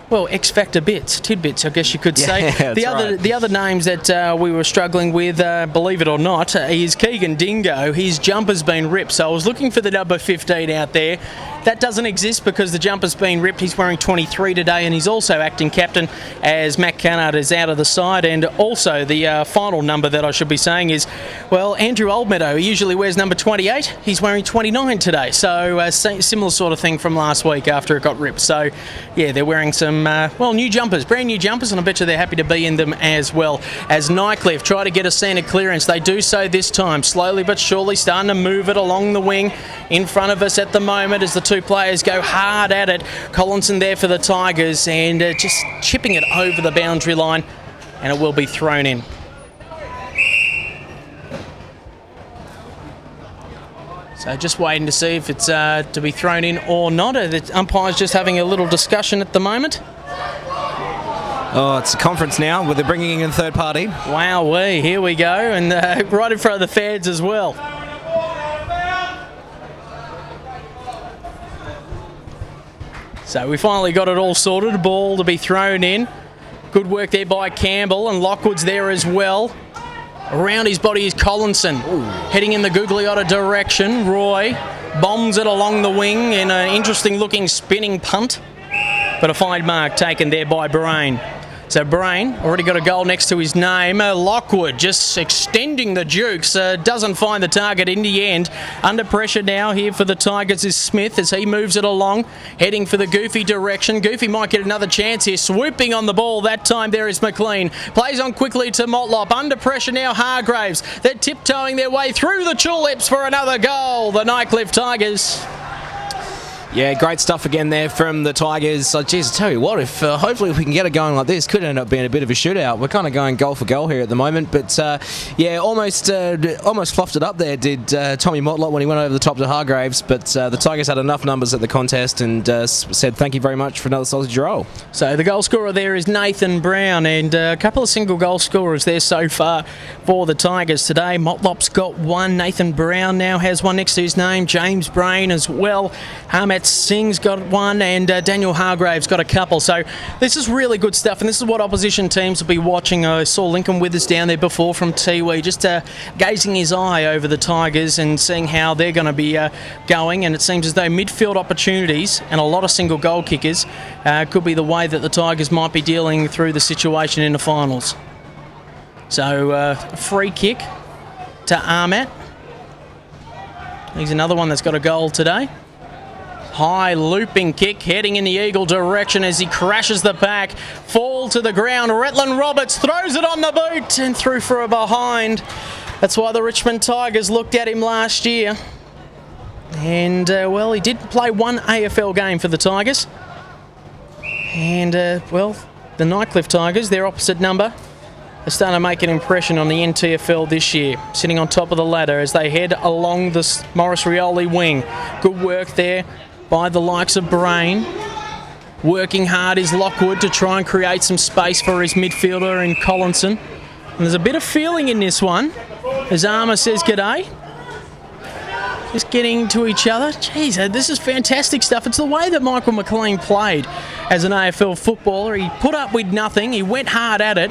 well, X Factor tidbits, I guess you could say. The other names that we were struggling with, believe it or not, is Keegan Dingo. His jumper's been ripped, so I was looking for the number 15 out there. That doesn't exist because the jumper's been ripped. He's wearing 23 today, and he's also acting captain as Matt Cannard is out of the side. And also the final number that I should be saying is, well, Andrew Oldmeadow. He usually wears number 28. He's wearing 29 today. So similar sort of thing from last week after it got ripped. So, yeah, they're wearing some, well, new jumpers, brand new jumpers, and I bet you they're happy to be in them as well. As Nightcliff try to get a centre clearance, they do so this time, slowly but surely starting to move it along the wing in front of us at the moment as the two players go hard at it. Collinson there for the Tigers and just chipping it over the boundary line, and it will be thrown in. So just waiting to see if it's to be thrown in or not. The umpire's just having a little discussion at the moment. Oh, it's a conference now where they're bringing in a third party. Wowee, here we go, and right in front of the fans as well. So we finally got it all sorted, the ball to be thrown in. Good work there by Campbell, and Lockwood's there as well. Around his body is Collinson. Ooh. Heading in the Gugliotta direction. Roy bombs it along the wing in an interesting looking spinning punt. But a fine mark taken there by Brain. So Brain already got a goal next to his name. Lockwood just extending the jukes. Doesn't find the target in the end. Under pressure now here for the Tigers is Smith as he moves it along. Heading for the Goofy direction. Goofy might get another chance here. Swooping on the ball. That time there is McLean. Plays on quickly to Motlop. Under pressure now Hargraves. They're tiptoeing their way through the tulips for another goal. The Nightcliff Tigers. Yeah, great stuff again there from the Tigers. So, geez, I tell you what, if hopefully if we can get it going like this, could end up being a bit of a shootout. We're kind of going goal for goal here at the moment, but yeah, almost fluffed it up there, did Tommy Motlop when he went over the top to Hargraves, but the Tigers had enough numbers at the contest and said thank you very much for another sausage roll. So the goal scorer there is Nathan Brown, and a couple of single goal scorers there so far for the Tigers today. Motlop's got one, Nathan Brown now has one next to his name, James Brain as well. Harmat Singh's got one, and Daniel Hargraves got a couple. So this is really good stuff, and this is what opposition teams will be watching. I saw Lincoln Withers down there before from Tiwi, just gazing his eye over the Tigers and seeing how they're going to be going, and it seems as though midfield opportunities and a lot of single goal kickers could be the way that the Tigers might be dealing through the situation in the finals. So a free kick to Armat. He's another one that's got a goal today. High looping kick heading in the Eagle direction as he crashes the pack. Fall to the ground. Retland Roberts throws it on the boot and through for a behind. That's why the Richmond Tigers looked at him last year. And, well, he did play one AFL game for the Tigers. And, well, the Nightcliff Tigers, their opposite number, are starting to make an impression on the NTFL this year, sitting on top of the ladder as they head along the Morris Rioli wing. Good work there by the likes of Brain. Working hard is Lockwood to try and create some space for his midfielder in Collinson. And there's a bit of feeling in this one as Armour says g'day. Just getting to each other. Jeez, this is fantastic stuff. It's the way that Michael McLean played as an AFL footballer. He put up with nothing. He went hard at it.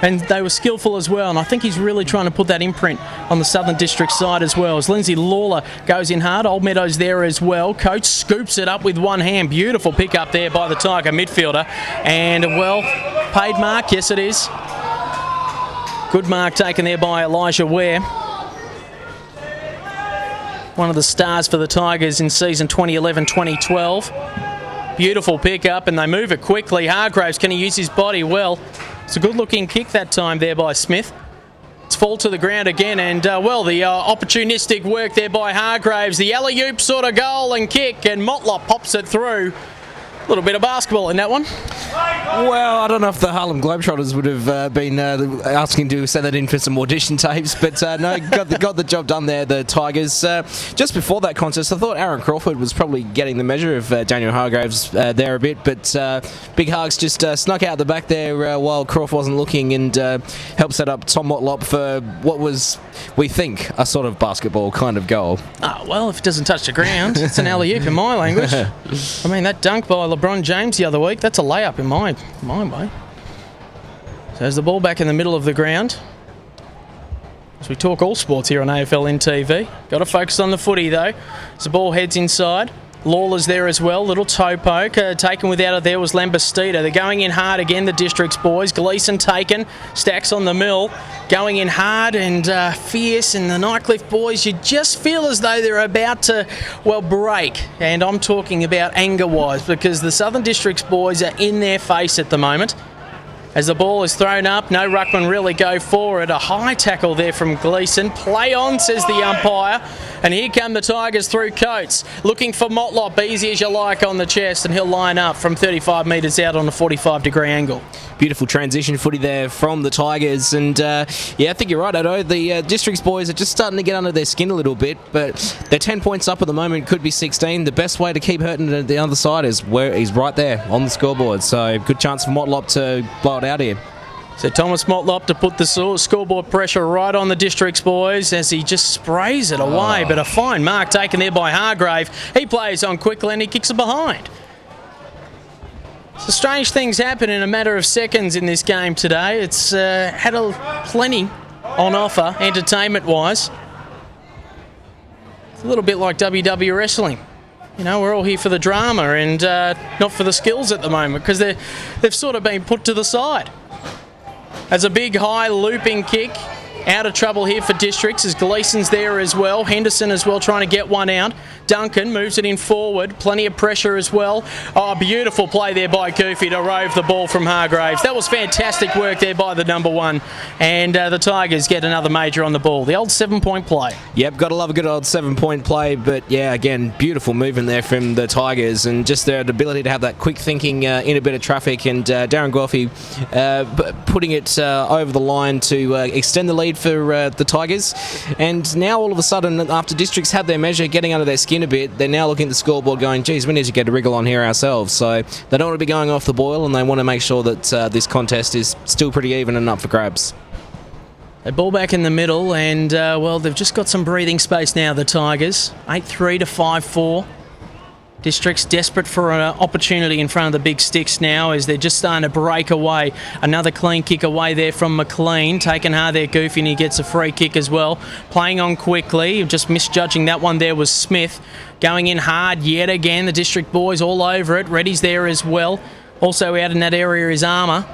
And they were skillful as well, and I think he's really trying to put that imprint on the Southern District side as well. As Lindsay Lawler goes in hard, Old Meadows there as well. Coates scoops it up with one hand. Beautiful pick up there by the Tiger midfielder. And, well, paid mark, yes it is. Good mark taken there by Elijah Ware. One of the stars for the Tigers in season 2011-2012. Beautiful pick up, and they move it quickly. Hargraves, can he use his body? Well, it's a good-looking kick that time there by Smith. It's fall to the ground again, and, well, the opportunistic work there by Hargraves. The alley-oop sort of goal and kick, and Motlop pops it through. A little bit of basketball in that one. Well, I don't know if the Harlem Globetrotters would have been asking to send that in for some audition tapes, but no, got the job done there, the Tigers. Just before that contest, I thought Aaron Crawford was probably getting the measure of Daniel Hargraves there a bit, but Big Hugs just snuck out the back there while Crawford wasn't looking and helped set up Tom Motlop for what was, we think, a sort of basketball kind of goal. Oh, well, if it doesn't touch the ground, it's an alley-oop in my language. I mean, that dunk by LeBron James the other week, that's a layup in my way. So there's the ball back in the middle of the ground. As we talk all sports here on AFL NTV. Got to focus on the footy, though. As the ball heads inside. Lawler's there as well. Little toe poke. Taken without it there was Lambastida. They're going in hard again, the Districts boys. Gleeson taken. Stacks on the mill. Going in hard and fierce. And the Nightcliff boys, you just feel as though they're about to, well, break. And I'm talking about anger-wise, because the Southern Districts boys are in their face at the moment. As the ball is thrown up, no ruckman really go forward. A high tackle there from Gleeson. Play on, says the umpire. And here come the Tigers through Coates. Looking for Motlop, easy as you like on the chest, and he'll line up from 35 metres out on a 45-degree angle. Beautiful transition footy there from the Tigers, and yeah, I think you're right, Addo. The Districts boys are just starting to get under their skin a little bit, but they're 10 points up at the moment, could be 16. The best way to keep hurting the other side is where he's right there on the scoreboard, so good chance for Motlop to blow it out here. So Thomas Motlop to put the scoreboard pressure right on the Districts boys as he just sprays it away, but a fine mark taken there by Hargrave. He plays on quickly and he kicks it behind. So strange things happen in a matter of seconds in this game today. It's had plenty on offer, entertainment-wise. It's a little bit like WW wrestling. You know, we're all here for the drama and not for the skills at the moment, because they've sort of been put to the side. As a big high looping kick, out of trouble here for Districts as Gleeson's there as well. Henderson as well trying to get one out. Duncan moves it in forward. Plenty of pressure as well. Oh, beautiful play there by Goofy to rove the ball from Hargraves. That was fantastic work there by the number one. And the Tigers get another major on the ball. The old 7-point play. Yep, got to love a good old 7-point play. But yeah, again, beautiful movement there from the Tigers and just their ability to have that quick thinking in a bit of traffic. And Darren Guelphy putting it over the line to extend the lead for the Tigers. And now all of a sudden, after Districts had their measure, getting under their skin a bit, they're now looking at the scoreboard going, geez, we need to get a wriggle on here ourselves. So they don't want to be going off the boil, and they want to make sure that this contest is still pretty even and up for grabs. They ball back in the middle, and well, they've just got some breathing space now, the Tigers. 8-3 to 5-4. Districts desperate for an opportunity in front of the big sticks now as they're just starting to break away. Another clean kick away there from McLean. Taken hard there, Goofy, and he gets a free kick as well. Playing on quickly, just misjudging that one there was Smith. Going in hard yet again, the District boys all over it. Reddy's there as well. Also out in that area is Armour.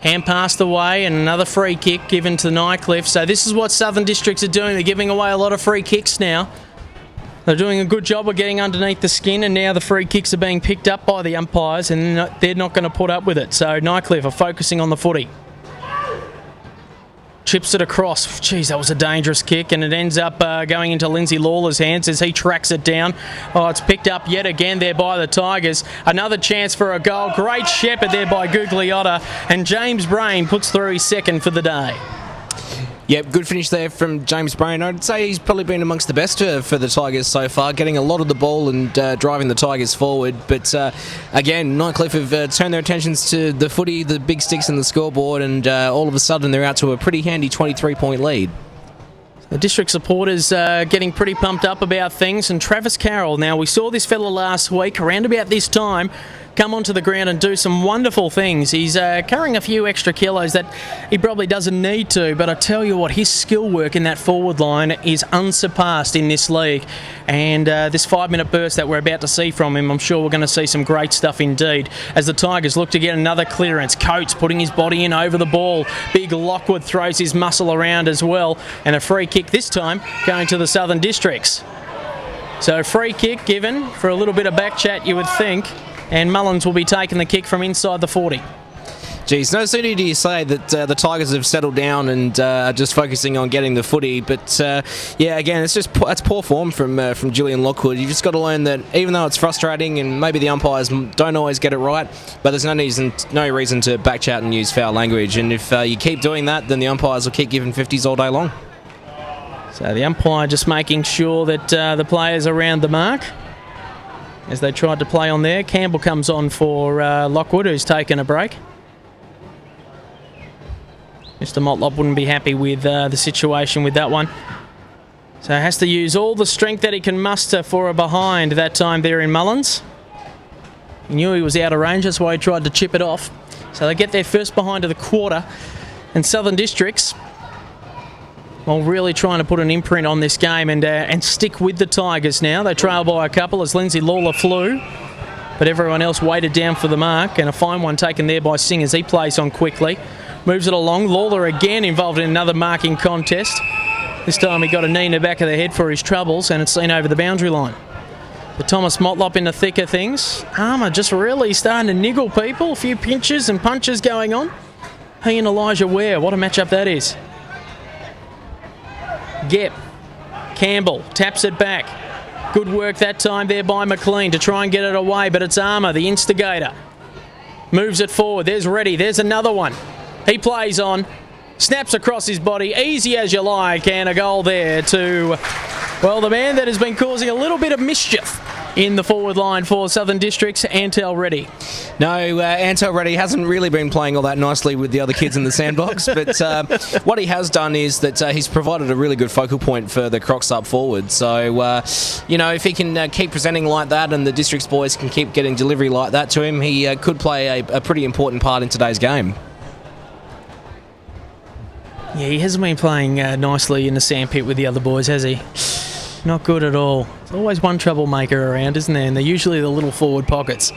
Hand passed away and another free kick given to Nightcliff. So this is what Southern Districts are doing. They're giving away a lot of free kicks now. They're doing a good job of getting underneath the skin, and now the free kicks are being picked up by the umpires, and they're not going to put up with it. So Nightcliff are focusing on the footy. Chips it across. Jeez, that was a dangerous kick, and it ends up going into Lindsay Lawler's hands as he tracks it down. Oh, it's picked up yet again there by the Tigers. Another chance for a goal. Great shepherd there by Gugliotta, and James Brain puts through his second for the day. Yep, good finish there from James Brain. I'd say he's probably been amongst the best for the Tigers so far, getting a lot of the ball and driving the Tigers forward. But again, Nightcliff have turned their attentions to the footy, the big sticks and the scoreboard, and all of a sudden they're out to a pretty handy 23-point lead. The District supporters getting pretty pumped up about things, and Travis Carroll. Now, we saw this fella last week, around about this time, come onto the ground and do some wonderful things. He's carrying a few extra kilos that he probably doesn't need to, but I tell you what, his skill work in that forward line is unsurpassed in this league. And this 5-minute burst that we're about to see from him, I'm sure we're going to see some great stuff indeed. As the Tigers look to get another clearance, Coates putting his body in over the ball. Big Lockwood throws his muscle around as well. And a free kick this time going to the Southern Districts. So free kick given for a little bit of back chat, you would think. And Mullins will be taking the kick from inside the 40. Geez, no sooner do you say that the Tigers have settled down and are just focusing on getting the footy, but yeah, again, that's poor form from Julian Lockwood. You've just got to learn that even though it's frustrating and maybe the umpires don't always get it right, but there's no reason to backchat and use foul language. And if you keep doing that, then the umpires will keep giving 50s all day long. So the umpire just making sure that the players are around the mark as they tried to play on there. Campbell comes on for Lockwood, who's taken a break. Mr. Motlop wouldn't be happy with the situation with that one. So has to use all the strength that he can muster for a behind that time there in Mullins. He knew he was out of range, that's why he tried to chip it off. So they get their first behind of the quarter. And Southern Districts, well, really trying to put an imprint on this game and stick with the Tigers now. They trail by a couple as Lindsay Lawler flew, but everyone else waited down for the mark, and a fine one taken there by Singh as he plays on quickly. Moves it along. Lawler again involved in another marking contest. This time he got a knee in the back of the head for his troubles, and it's seen over the boundary line. But Thomas Motlop in the thick of things. Armour just really starting to niggle people. A few pinches and punches going on. He and Elijah Ware, what a matchup that is. Gep. Campbell taps it back. Good work that time there by McLean to try and get it away, but it's Armour, the instigator. Moves it forward. There's Reddy. There's another one. He plays on, snaps across his body, easy as you like, and a goal there to, well, the man that has been causing a little bit of mischief in the forward line for Southern Districts, Antel Reddy. No, Antel Reddy hasn't really been playing all that nicely with the other kids in the sandbox, but what he has done is that he's provided a really good focal point for the Crocs up forward. So, you know, if he can keep presenting like that and the Districts boys can keep getting delivery like that to him, he could play a pretty important part in today's game. Yeah, he hasn't been playing nicely in the sandpit with the other boys, has he? Not good at all. There's always one troublemaker around, isn't there? And they're usually the little forward pockets.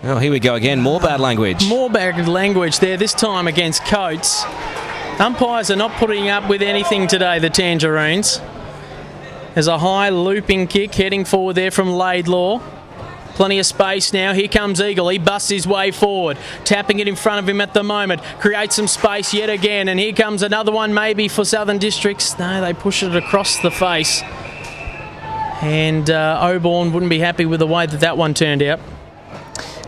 Oh, here we go again. More bad language. More bad language there, this time against Coates. Umpires are not putting up with anything today, the Tangerines. There's a high looping kick heading forward there from Laidlaw. Plenty of space now. Here comes Eagle. He busts his way forward. Tapping it in front of him at the moment. Creates some space yet again. And here comes another one maybe for Southern Districts. No, they push it across the face. And Oborn wouldn't be happy with the way that one turned out.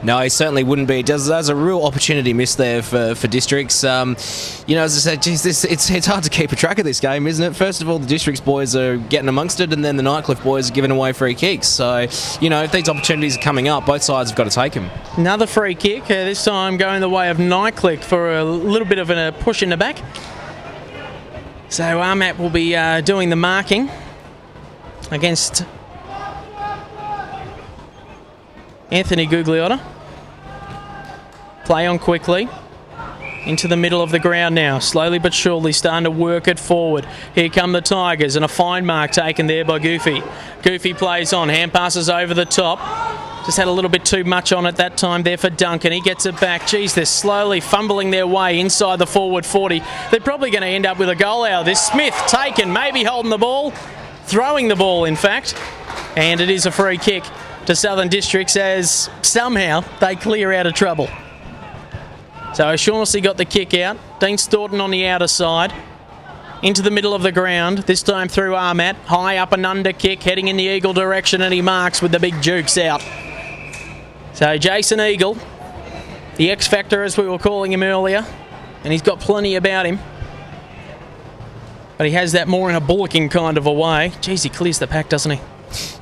No, he certainly wouldn't be. There's a real opportunity missed there for Districts. You know, as I said, geez, it's hard to keep a track of this game, isn't it? First of all, the Districts boys are getting amongst it, and then the Nightcliff boys are giving away free kicks. So, you know, if these opportunities are coming up, both sides have got to take them. Another free kick, this time going the way of Nightcliff for a little bit of a push in the back. So Armat will be doing the marking against Anthony Gugliotta. Play on quickly. Into the middle of the ground now. Slowly but surely starting to work it forward. Here come the Tigers and a fine mark taken there by Goofy. Goofy plays on. Hand passes over the top. Just had a little bit too much on it that time there for Duncan. He gets it back. Geez, they're slowly fumbling their way inside the forward 40. They're probably going to end up with a goal out of this. Smith taken, maybe holding the ball. Throwing the ball, in fact. And it is a free kick to Southern Districts as somehow they clear out of trouble. So O'Shaughnessy got the kick out. Dean Staunton on the outer side. Into the middle of the ground. This time through Armat. High up and under kick. Heading in the Eagle direction and he marks with the big jukes out. So Jason Eagle. The X Factor as we were calling him earlier. And he's got plenty about him. But he has that more in a bullocking kind of a way. Geez, he clears the pack, doesn't he?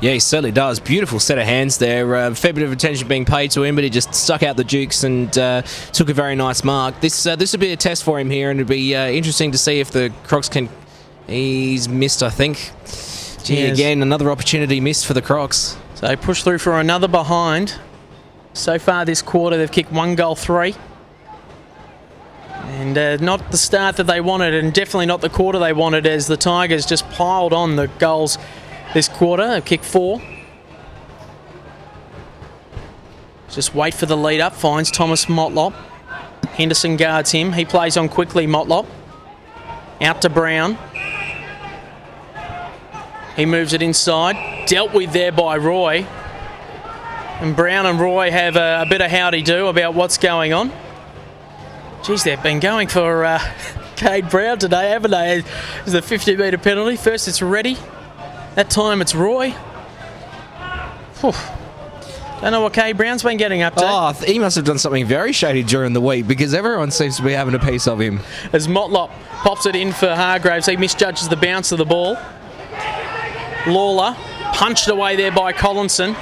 Yeah, he certainly does. Beautiful set of hands there. A fair bit of attention being paid to him, but he just stuck out the jukes and took a very nice mark. This would be a test for him here, and it'd be interesting to see if the Crocs can... He's missed, I think. Gee, again, another opportunity missed for the Crocs. So they push through for another behind. So far this quarter, they've kicked 1 goal 3. And not the start that they wanted, and definitely not the quarter they wanted, as the Tigers just piled on the goals this quarter. They've kicked 4. Just wait for the lead up, finds Thomas Motlop. Henderson guards him. He plays on quickly, Motlop. Out to Brown. He moves it inside. Dealt with there by Roy. And Brown and Roy have a bit of howdy-do about what's going on. Geez, they've been going for Cade Brown today, haven't they? It's the 50-metre penalty. First it's Reddy. That time it's Roy. Whew. Don't know what Cade Brown's been getting up to. Oh, he must have done something very shady during the week, because everyone seems to be having a piece of him. As Motlop pops it in for Hargraves, he misjudges the bounce of the ball. Lawler punched away there by Collinson.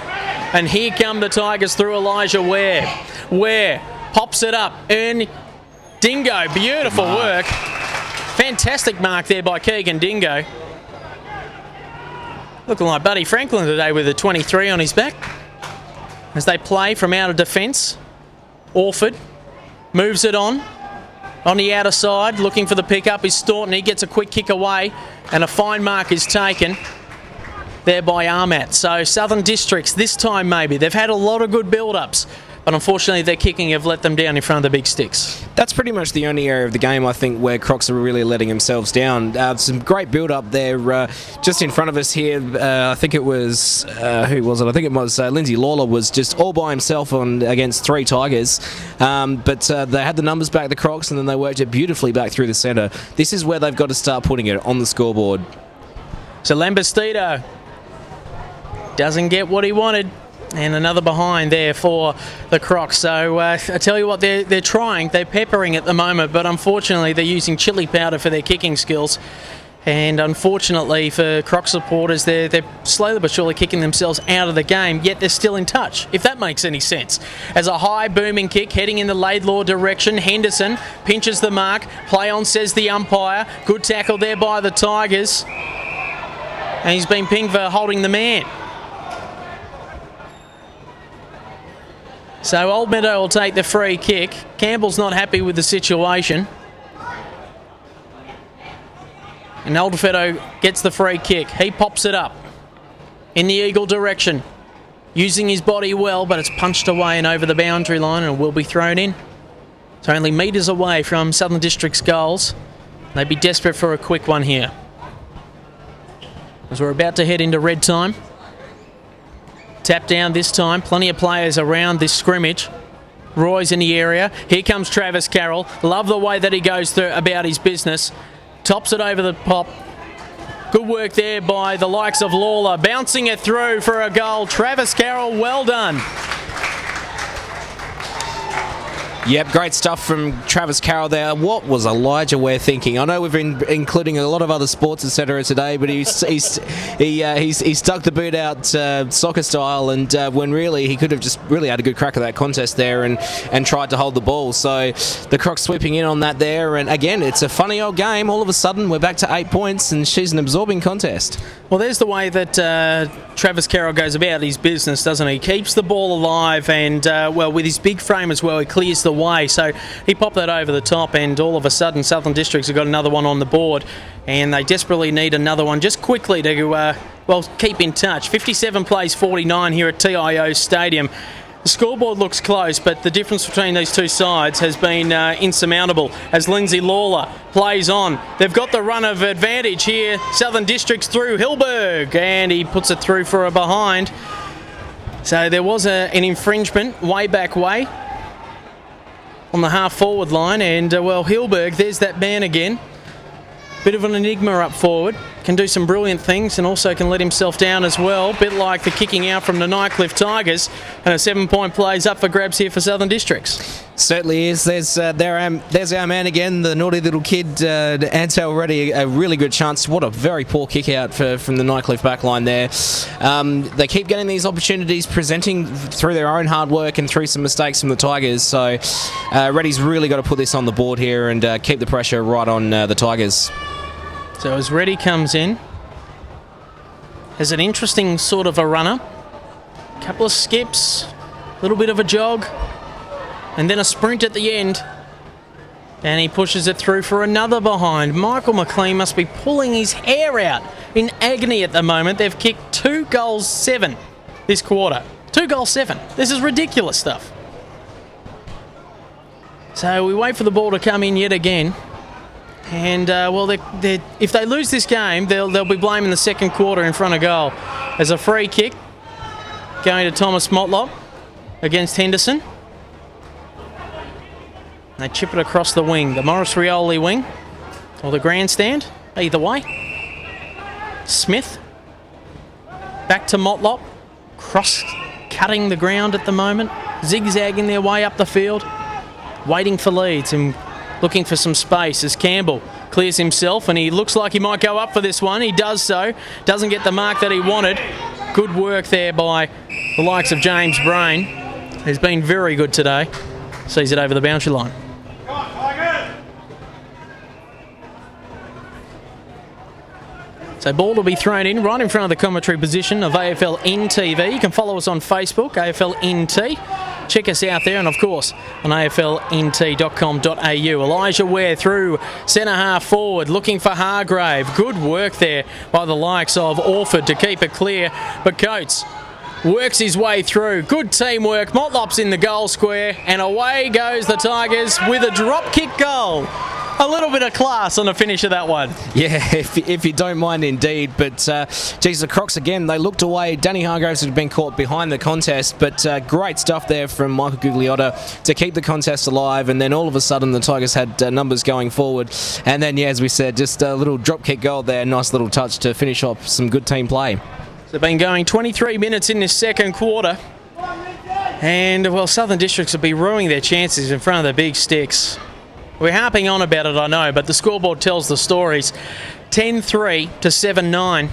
And here come the Tigers through Elijah Ware. Ware pops it up. Dingo, beautiful work. Fantastic mark there by Keegan Dingo. Looking like Buddy Franklin today with a 23 on his back. As they play from out of defence. Orford moves it on the outer side, looking for the pick-up is Staunton. He gets a quick kick away, and a fine mark is taken there by Armat. So Southern Districts, this time maybe. They've had a lot of good build-ups, but unfortunately their kicking have let them down in front of the big sticks. That's pretty much the only area of the game, I think, where Crocs are really letting themselves down. Some great build-up there. Just in front of us here, I think it was... who was it? I think it was Lindsay Lawler was just all by himself against 3 Tigers. But they had the numbers back, the Crocs, and then they worked it beautifully back through the centre. This is where they've got to start putting it on the scoreboard. So Lambastito doesn't get what he wanted, and another behind there for the Crocs. So I tell you what, they're trying, they're peppering at the moment, but unfortunately they're using chili powder for their kicking skills. And unfortunately for Croc supporters, they're slowly but surely kicking themselves out of the game, yet they're still in touch, if that makes any sense. As a high booming kick heading in the Laidlaw direction, Henderson pinches the mark, play on says the umpire, good tackle there by the Tigers, and he's been pinged for holding the man. So Old Meadow will take the free kick. Campbell's not happy with the situation. And Old Meadow gets the free kick. He pops it up in the Eagle direction, using his body well, but it's punched away and over the boundary line and will be thrown in. It's only metres away from Southern District's goals. They'd be desperate for a quick one here, as we're about to head into red time. Tap down this time. Plenty of players around this scrimmage. Roy's in the area. Here comes Travis Carroll. Love the way that he goes through about his business. Tops it over the pop. Good work there by the likes of Lawler. Bouncing it through for a goal. Travis Carroll, well done. Yep, great stuff from Travis Carroll there. What was Elijah Ware thinking? I know we've been including a lot of other sports, etc. today, but he stuck the boot out soccer style, and when really he could have just really had a good crack at that contest there and tried to hold the ball. So the Crocs sweeping in on that there, and again, it's a funny old game. All of a sudden, we're back to 8 points, and she's an absorbing contest. Well, there's the way that Travis Carroll goes about his business, doesn't he? Keeps the ball alive, and well, with his big frame as well, he clears the way. So he popped that over the top, and all of a sudden Southern Districts have got another one on the board, and they desperately need another one just quickly to well, keep in touch. 57 plays 49 here at TIO Stadium. The scoreboard looks close, but the difference between these two sides has been insurmountable as Lindsay Lawler plays on. They've got the run of advantage here. Southern Districts through Hilberg, and he puts it through for a behind. So there was an infringement way back way on the half-forward line, and, well, Hilberg, there's that man again. Bit of an enigma up forward. Can do some brilliant things and also can let himself down as well. Bit like the kicking out from the Nightcliff Tigers. And a 7-point play's up for grabs here for Southern Districts. Certainly is. There's our man again, the naughty little kid, Ansel, already a really good chance. What a very poor kick out from the Nightcliff backline there. They keep getting these opportunities, presenting through their own hard work and through some mistakes from the Tigers. So Reddy's really got to put this on the board here and keep the pressure right on the Tigers. So as Reddy comes in, has an interesting sort of a runner. Couple of skips, a little bit of a jog, and then a sprint at the end. And he pushes it through for another behind. Michael McLean must be pulling his hair out in agony at the moment. They've kicked 2 goals 7 this quarter. 2 goals 7. This is ridiculous stuff. So we wait for the ball to come in yet again. And, if they lose this game, they'll be blaming the second quarter in front of goal. As a free kick going to Thomas Motlop against Henderson. They chip it across the wing, the Morris Rioli wing, or the grandstand, either way. Smith, back to Motlop, cross-cutting the ground at the moment, zigzagging their way up the field, waiting for leads and looking for some space as Campbell clears himself, and he looks like he might go up for this one. He does so, doesn't get the mark that he wanted. Good work there by the likes of James Brain, who's been very good today. Sees it over the boundary line. So ball will be thrown in right in front of the commentary position of AFL NTV. You can follow us on Facebook, AFL NT. Check us out there, and of course on aflnt.com.au. Elijah Ware through centre half forward, looking for Hargrave. Good work there by the likes of Orford to keep it clear, but Coates works his way through. Good teamwork. Motlop's in the goal square, and away goes the Tigers with a drop kick goal. A little bit of class on the finish of that one. Yeah, if you don't mind indeed. But, geez, the Crocs again, they looked away. Danny Hargraves had been caught behind the contest, but great stuff there from Michael Gugliotta to keep the contest alive. And then all of a sudden the Tigers had numbers going forward. And then, yeah, as we said, just a little drop kick goal there. Nice little touch to finish off some good team play. They've been going 23 minutes in this second quarter. And, well, Southern Districts will be ruining their chances in front of the big sticks. We're harping on about it, I know, but the scoreboard tells the stories. 10-3 to 7-9.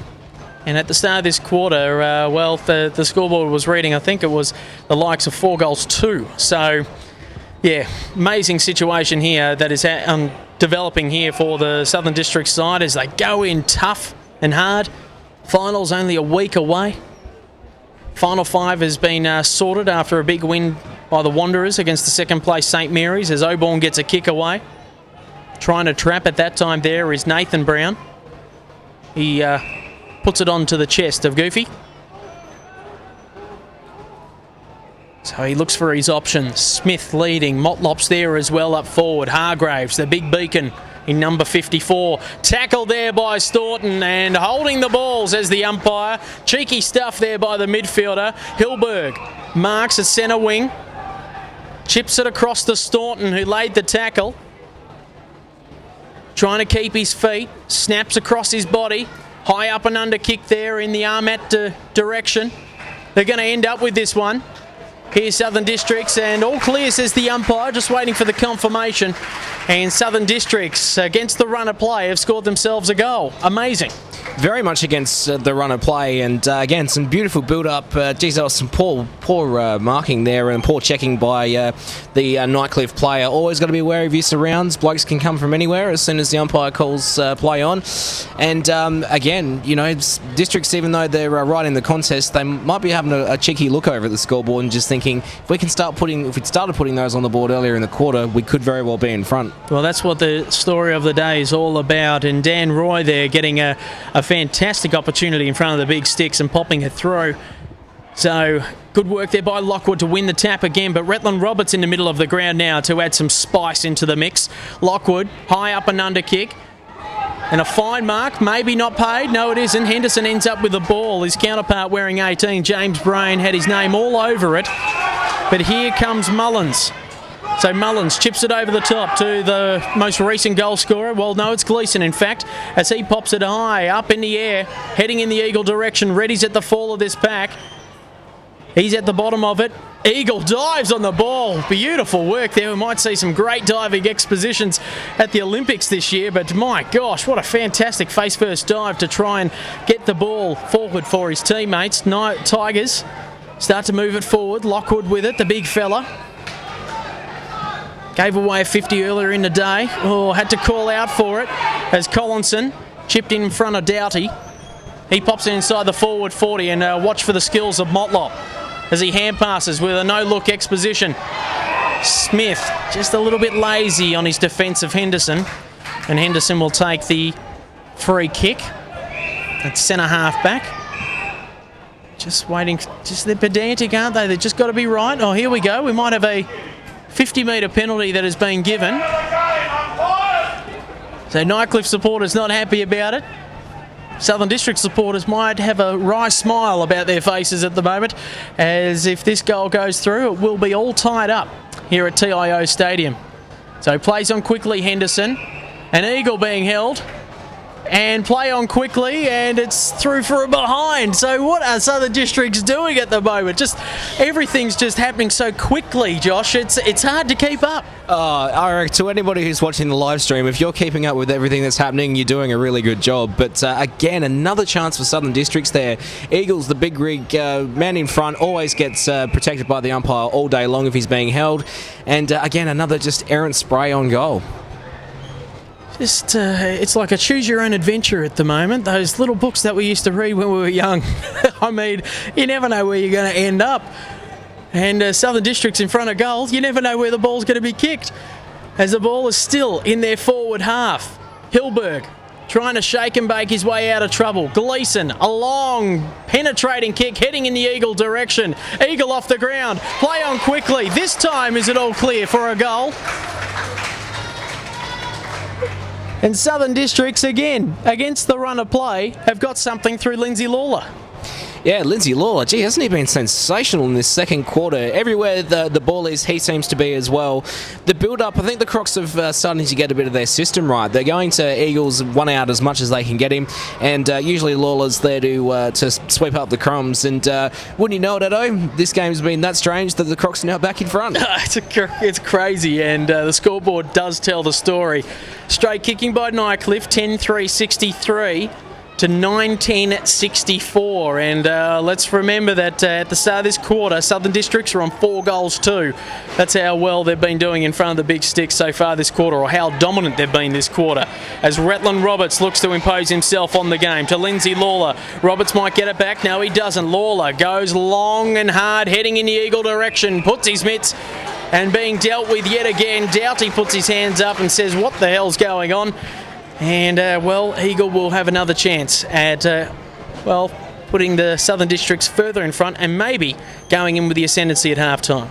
And at the start of this quarter, the scoreboard was reading, I think it was the likes of 4 goals 2. So, yeah, amazing situation here that is developing here for the Southern District side as they go in tough and hard. Finals only a week away. Final 5 has been sorted after a big win by the Wanderers against the second place St Mary's as Oborne gets a kick away. Trying to trap at that time there is Nathan Brown. He puts it onto the chest of Goofy. So he looks for his options. Smith leading. Motlop's there as well up forward. Hargraves, the big beacon in number 54. Tackled there by Staunton and holding the balls as the umpire. Cheeky stuff there by the midfielder. Hilberg marks at centre wing. Chips it across to Staunton, who laid the tackle. Trying to keep his feet. Snaps across his body. High up and under kick there in the Armat direction. They're going to end up with this one. Here's Southern Districts, and all clear, says the umpire, just waiting for the confirmation. And Southern Districts, against the run of play, have scored themselves a goal. Amazing. Very much against the run of play, and again, some beautiful build-up. Geez, there was some poor marking there and poor checking by the Nightcliff player. Always got to be wary of your surrounds. Blokes can come from anywhere as soon as the umpire calls play on. And again, you know, Districts, even though they're right in the contest, they might be having a cheeky look over at the scoreboard and just thinking, if we started putting those on the board earlier in the quarter, we could very well be in front. Well, that's what the story of the day is all about. And Dan Roy there getting a fantastic opportunity in front of the big sticks and popping it through. So good work there by Lockwood to win the tap again, but Retland Roberts in the middle of the ground now to add some spice into the mix. Lockwood, high up and under kick. And a fine mark, maybe not paid. No, it isn't. Henderson ends up with the ball. His counterpart wearing 18, James Brain, had his name all over it. But here comes Mullins. So Mullins chips it over the top to the most recent goal scorer. Well, no, it's Gleeson, in fact, as he pops it high, up in the air, heading in the Eagle direction. Reddy's at the fall of this pack. He's at the bottom of it. Eagle dives on the ball. Beautiful work there. We might see some great diving expositions at the Olympics this year, but my gosh, what a fantastic face-first dive to try and get the ball forward for his teammates. Tigers start to move it forward. Lockwood with it, the big fella. Gave away a 50 earlier in the day. Oh, had to call out for it as Collinson chipped in front of Doughty. He pops it inside the forward 40, and watch for the skills of Motlop as he hand passes with a no-look exposition. Smith just a little bit lazy on his defence of Henderson, and Henderson will take the free kick at centre half back. Just waiting, just they're pedantic, aren't they? They've just got to be right. Oh, here we go. We might have a 50-metre penalty that has been given. So Nightcliff supporters not happy about it. Southern District supporters might have a wry smile about their faces at the moment, as if this goal goes through, it will be all tied up here at TIO Stadium. So plays on quickly, Henderson. An eagle being held. And play on quickly, and it's through for a behind. So what are Southern Districts doing at the moment? Just everything's just happening so quickly, Josh. It's hard to keep up. I reckon to anybody who's watching the live stream, if you're keeping up with everything that's happening, you're doing a really good job. But again, another chance for Southern Districts there. Eagles, the big rig man in front, always gets protected by the umpire all day long if he's being held. And again, another just errant spray on goal. Just, it's like a choose-your-own-adventure at the moment. Those little books that we used to read when we were young. I mean, you never know where you're going to end up. And Southern District's in front of goal. You never know where the ball's going to be kicked. As the ball is still in their forward half. Hilberg trying to shake and bake his way out of trouble. Gleeson, a long, penetrating kick heading in the Eagle direction. Eagle off the ground. Play on quickly. This time, is it all clear for a goal? And Southern Districts, again, against the run of play, have got something through Lindsay Lawler. Yeah, Lindsay Lawler, gee, hasn't he been sensational in this second quarter? Everywhere the ball is, he seems to be as well. The build-up, I think the Crocs have starting to get a bit of their system right. They're going to Eagles one out as much as they can get him, and usually Lawler's there to sweep up the crumbs. And wouldn't you know it, Edo? This game's been that strange that the Crocs are now back in front. It's crazy, and the scoreboard does tell the story. Straight kicking by Nightcliff, 10-3-63. To 19-64, and let's remember that at the start of this quarter, Southern Districts are on 4 goals too. That's how well they've been doing in front of the big sticks so far this quarter, or how dominant they've been this quarter. As Retland Roberts looks to impose himself on the game to Lindsay Lawler. Roberts might get it back. No, he doesn't. Lawler goes long and hard, heading in the Eagle direction, puts his mitts, and being dealt with yet again. Doughty puts his hands up and says, what the hell's going on? And, well, Eagle will have another chance at, putting the Southern Districts further in front and maybe going in with the ascendancy at halftime.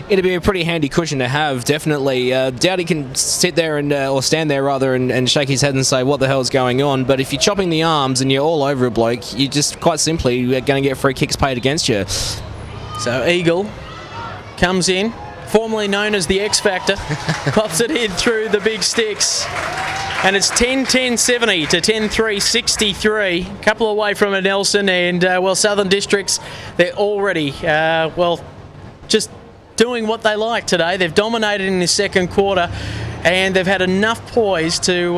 It'd be a pretty handy cushion to have, definitely. Doughty can sit there or stand there rather and shake his head and say, what the hell's going on? But if you're chopping the arms and you're all over a bloke, you just quite simply going to get free kicks paid against you. So Eagle comes in, formerly known as the X Factor, pops it in through the big sticks. And it's 10-10-70 to 10-3-63. A couple away from a Nelson, and, Southern Districts, they're already, just doing what they like today. They've dominated in the second quarter, and they've had enough poise to,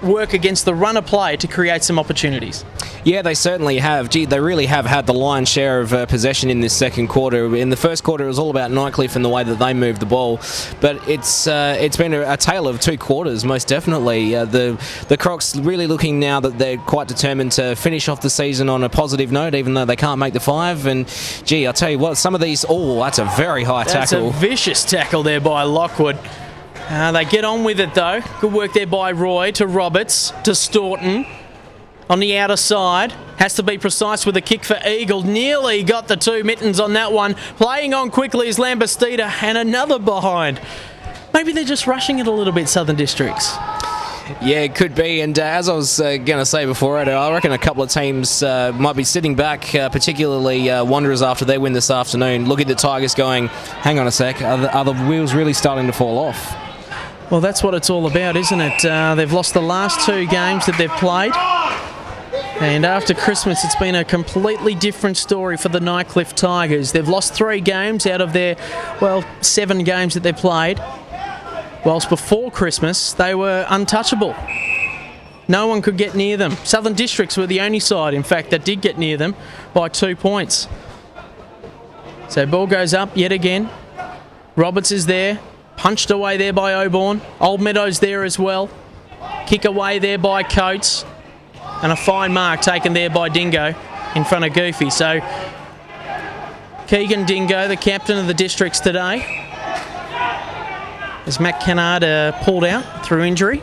work against the run of play to create some opportunities. Yeah, they certainly have. Gee, they really have had the lion's share of possession in this second quarter. In the first quarter, it was all about Nightcliff and the way that they moved the ball. But it's been a tale of 2 quarters, most definitely. The Crocs really looking now that they're quite determined to finish off the season on a positive note, even though they can't make the 5. And, gee, I'll tell you what, some of these... Oh, that's a very high tackle. That's a vicious tackle there by Lockwood. They get on with it, though. Good work there by Roy to Roberts to Staunton. On the outer side, has to be precise with a kick for Eagle. Nearly got the 2 mittens on that one. Playing on quickly is Lambastida, and another behind. Maybe they're just rushing it a little bit, Southern Districts. Yeah, it could be, and as I was going to say before, I reckon a couple of teams might be sitting back, particularly Wanderers after their win this afternoon, looking at the Tigers going, hang on a sec, are the wheels really starting to fall off? Well, that's what it's all about, isn't it? They've lost the last 2 games that they've played. And after Christmas, it's been a completely different story for the Nightcliff Tigers. They've lost 3 games out of their, 7 games that they played. Whilst before Christmas, they were untouchable. No one could get near them. Southern Districts were the only side, in fact, that did get near them by 2 points. So ball goes up yet again. Roberts is there. Punched away there by Auburn. Old Meadows there as well. Kick away there by Coates. and a fine mark taken there by Dingo in front of Goofy. So Keegan Dingo, the captain of the districts today, as Matt Kennard pulled out through injury.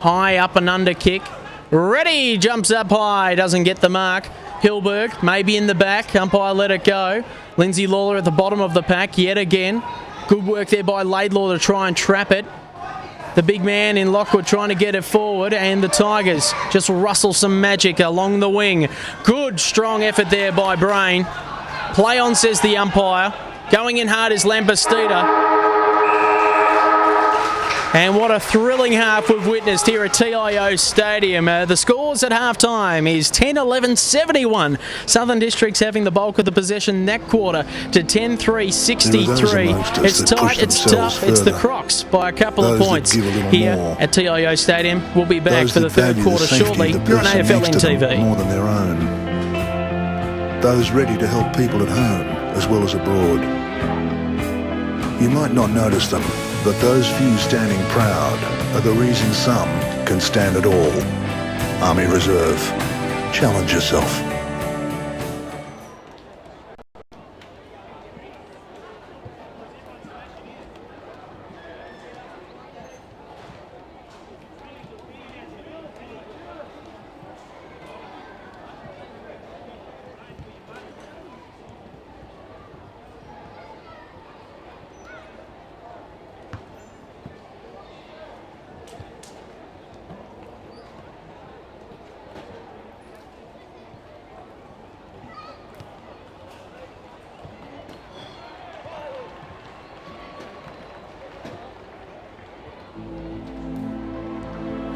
High up and under kick. Ready, jumps up high, doesn't get the mark. Hilberg, maybe in the back, umpire let it go. Lindsay Lawler at the bottom of the pack yet again. Good work there by Laidlaw to try and trap it. The big man in Lockwood trying to get it forward, and the Tigers just rustle some magic along the wing. Good, strong effort there by Brain. Play on, says the umpire. Going in hard is Lampastita. And what a thrilling half we've witnessed here at TIO Stadium. The scores at half-time is 10-11-71. Southern Districts having the bulk of the possession that quarter to 10-3-63. It's tight, it's tough, it's the Crocs by a couple of points here at TIO Stadium. We'll be back for the third quarter shortly. You're on AFL NTV. More than their own. Those ready to help people at home as well as abroad. You might not notice them, but those few standing proud are the reason some can stand at all. Army Reserve, challenge yourself.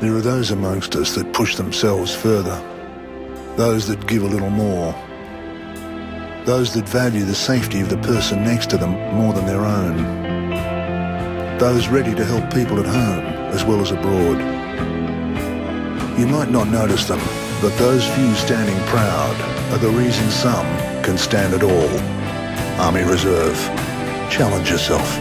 There are those amongst us that push themselves further, those that give a little more, those that value the safety of the person next to them more than their own, those ready to help people at home as well as abroad. You might not notice them, but those few standing proud are the reason some can stand at all. Army Reserve, challenge yourself.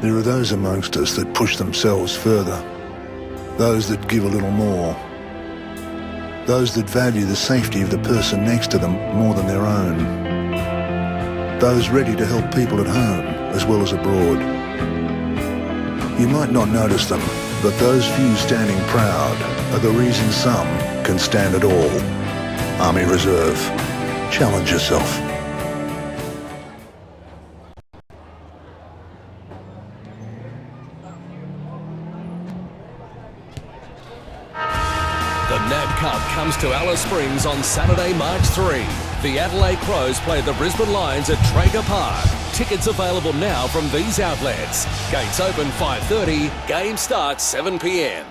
There are those amongst us that push themselves further, those that give a little more, those that value the safety of the person next to them more than their own, those ready to help people at home as well as abroad. You might not notice them, but those few standing proud are the reason some can stand at all. Army Reserve, challenge yourself. The NAB Cup comes to Alice Springs on Saturday, March 3. The Adelaide Crows play the Brisbane Lions at Traeger Park. Tickets available now from these outlets. Gates open 5:30, game starts 7 p.m.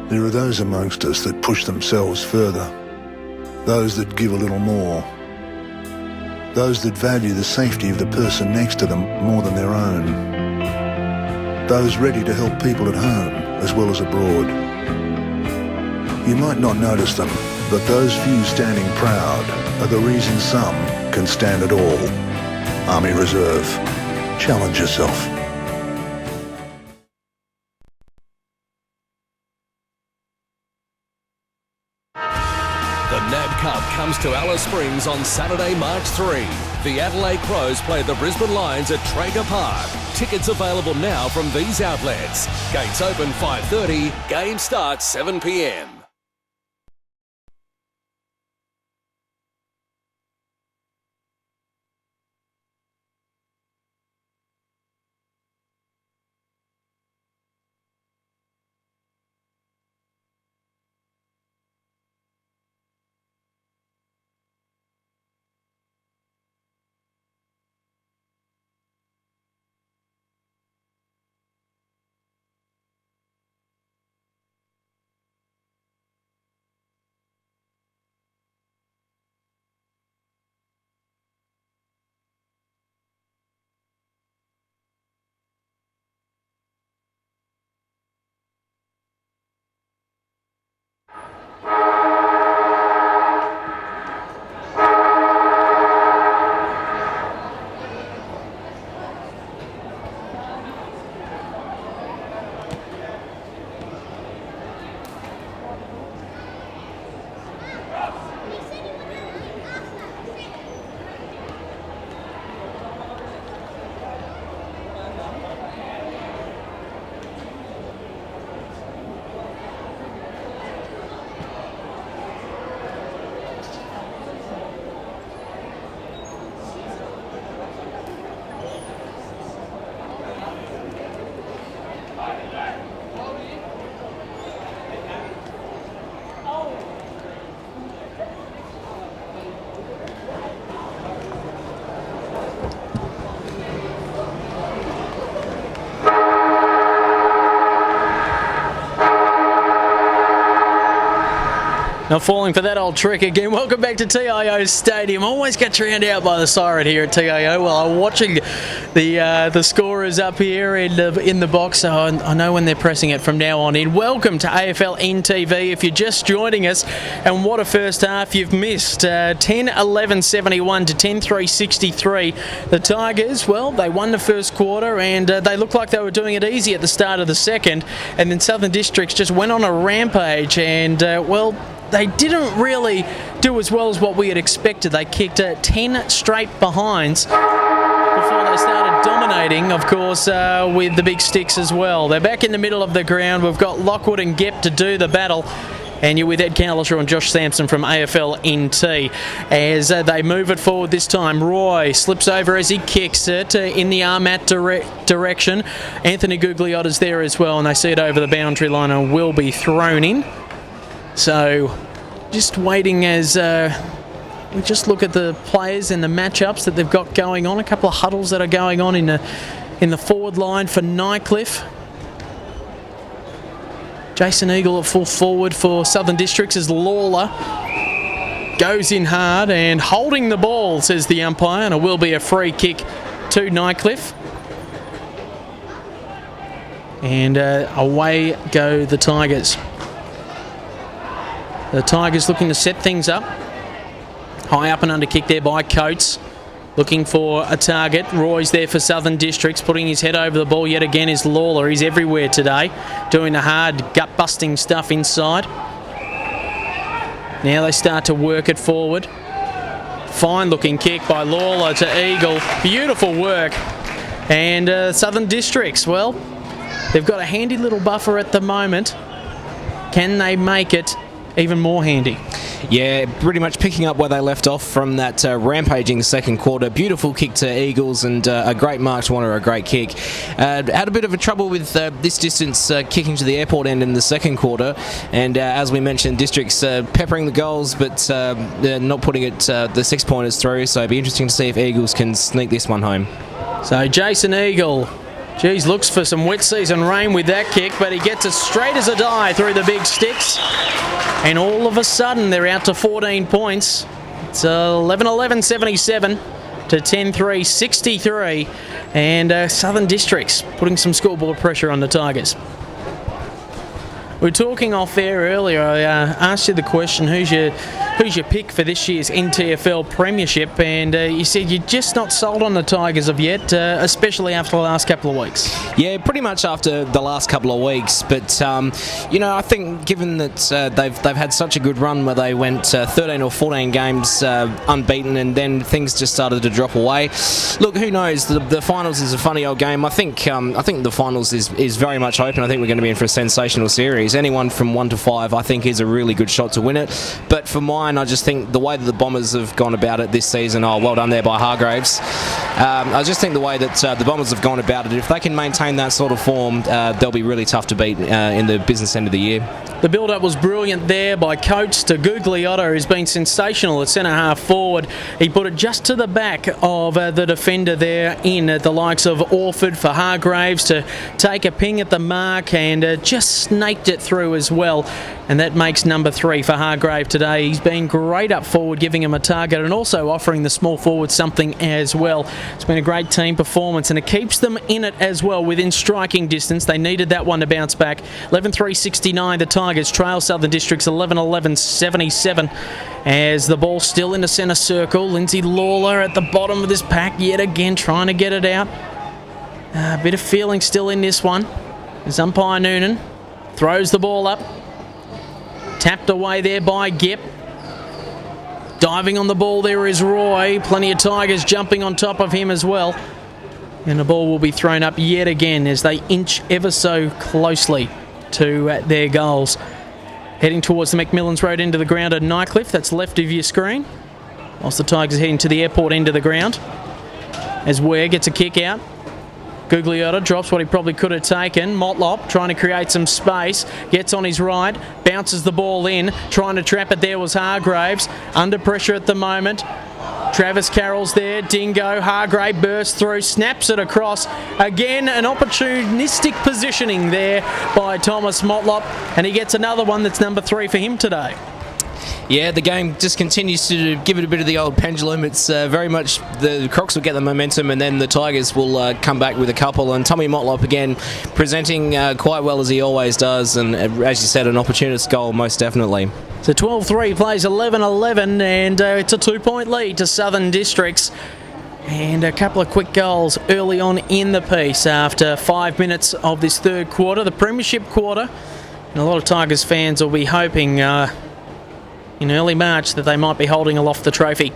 There are those amongst us that push themselves further, those that give a little more, those that value the safety of the person next to them more than their own, those ready to help people at home as well as abroad. You might not notice them, but those few standing proud are the reason some can stand at all. Army Reserve, challenge yourself. The NAB Cup comes to Alice Springs on Saturday, March 3. The Adelaide Crows play the Brisbane Lions at Traeger Park. Tickets available now from these outlets. Gates open 5:30, game starts 7 p.m. Not falling for that old trick again. Welcome back to TIO Stadium. Always get drowned out by the siren here at TIO while I'm watching the scorers up here in the box, so I know when they're pressing it from now on in. Welcome to AFL NTV. If you're just joining us, and what a first half you've missed. 10-11-71 to 10-3-63. The Tigers, well, they won the first quarter and they looked like they were doing it easy at the start of the second, and then Southern Districts just went on a rampage and, well, they didn't really do as well as what we had expected. They kicked 10 straight behinds before they started dominating, of course, with the big sticks as well. They're back in the middle of the ground. We've got Lockwood and Gep to do the battle. And you're with Ed Cowlishaw and Josh Sampson from AFL NT. As they move it forward this time, Roy slips over as he kicks it in the Armat direction. Anthony Gugliotta's there as well, and they see it over the boundary line and will be thrown in. So, just waiting as we just look at the players and the matchups that they've got going on. A couple of huddles that are going on in the forward line for Nightcliff. Jason Eagle at full forward for Southern Districts as Lawler goes in hard and holding the ball, says the umpire, and it will be a free kick to Nightcliff. And away go the Tigers. The Tigers looking to set things up. High up and under kick there by Coates. Looking for a target. Roy's there for Southern Districts. Putting his head over the ball yet again is Lawler. He's everywhere today. Doing the hard gut-busting stuff inside. Now they start to work it forward. Fine looking kick by Lawler to Eagle. Beautiful work. And Southern Districts, well, they've got a handy little buffer at the moment. Can they make it even more handy? Yeah, pretty much picking up where they left off from that rampaging second quarter. Beautiful kick to Eagles and a great mark to Warner, a great kick. Had a bit of a trouble with this distance kicking to the airport end in the second quarter, and as we mentioned, Districts peppering the goals but not putting it the 6 pointers through, so it'd be interesting to see if Eagles can sneak this one home. So Jason Eagle, geez, looks for some wet season rain with that kick, but he gets it straight as a die through the big sticks. And all of a sudden, they're out to 14 points. It's 11-11-77 to 10-3-63. And Southern Districts putting some scoreboard pressure on the Tigers. We were talking off air earlier. I asked you the question, who's your pick for this year's NTFL Premiership? And you said you're just not sold on the Tigers of yet, especially after the last couple of weeks. Yeah, pretty much after the last couple of weeks. But, you know, I think given that they've had such a good run where they went 13 or 14 games unbeaten and then things just started to drop away. Look, who knows? The finals is a funny old game. I think the finals is very much open. I think we're going to be in for a sensational series. Anyone from 1 to 5, I think, is a really good shot to win it. But for mine, I just think the way that the Bombers have gone about it this season, well done there by Hargraves. I just think the way that the Bombers have gone about it, if they can maintain that sort of form, they'll be really tough to beat in the business end of the year. The build-up was brilliant there by Coates to Gugliotta, who's been sensational at centre-half forward. He put it just to the back of the defender there in the likes of Orford for Hargraves to take a ping at the mark and just snaked it through as well. And that makes number 3 for Hargrave today. He's been great up forward, giving him a target and also offering the small forward something as well. It's been a great team performance and it keeps them in it as well within striking distance. They needed that one to bounce back. 11-3-69, the Tigers trail Southern Districts 11-11-77 as the ball still in the centre circle. Lindsay Lawler at the bottom of this pack yet again trying to get it out. A bit of feeling still in this one as umpire Noonan throws the ball up. Tapped away there by Gep. Diving on the ball there is Roy. Plenty of Tigers jumping on top of him as well. And the ball will be thrown up yet again as they inch ever so closely to their goals. Heading towards the McMillan's Road end of the ground at Nightcliff. That's left of your screen. Whilst the Tigers heading to the airport end of the ground. As Ware gets a kick out. Gugliotta drops what he probably could have taken. Motlop trying to create some space. Gets on his right. Bounces the ball in. Trying to trap it there was Hargraves. Under pressure at the moment. Travis Carroll's there. Dingo. Hargrave bursts through. Snaps it across. Again, an opportunistic positioning there by Thomas Motlop. And he gets another one that's number 3 for him today. Yeah, the game just continues to give it a bit of the old pendulum. It's very much the Crocs will get the momentum, and then the Tigers will come back with a couple. And Tommy Motlop again presenting quite well as he always does, and as you said, an opportunist goal most definitely. So 12-3 plays 11-11, and it's a 2-point lead to Southern Districts. And a couple of quick goals early on in the piece after 5 minutes of this third quarter, the premiership quarter. And a lot of Tigers fans will be hoping in early March that they might be holding aloft the trophy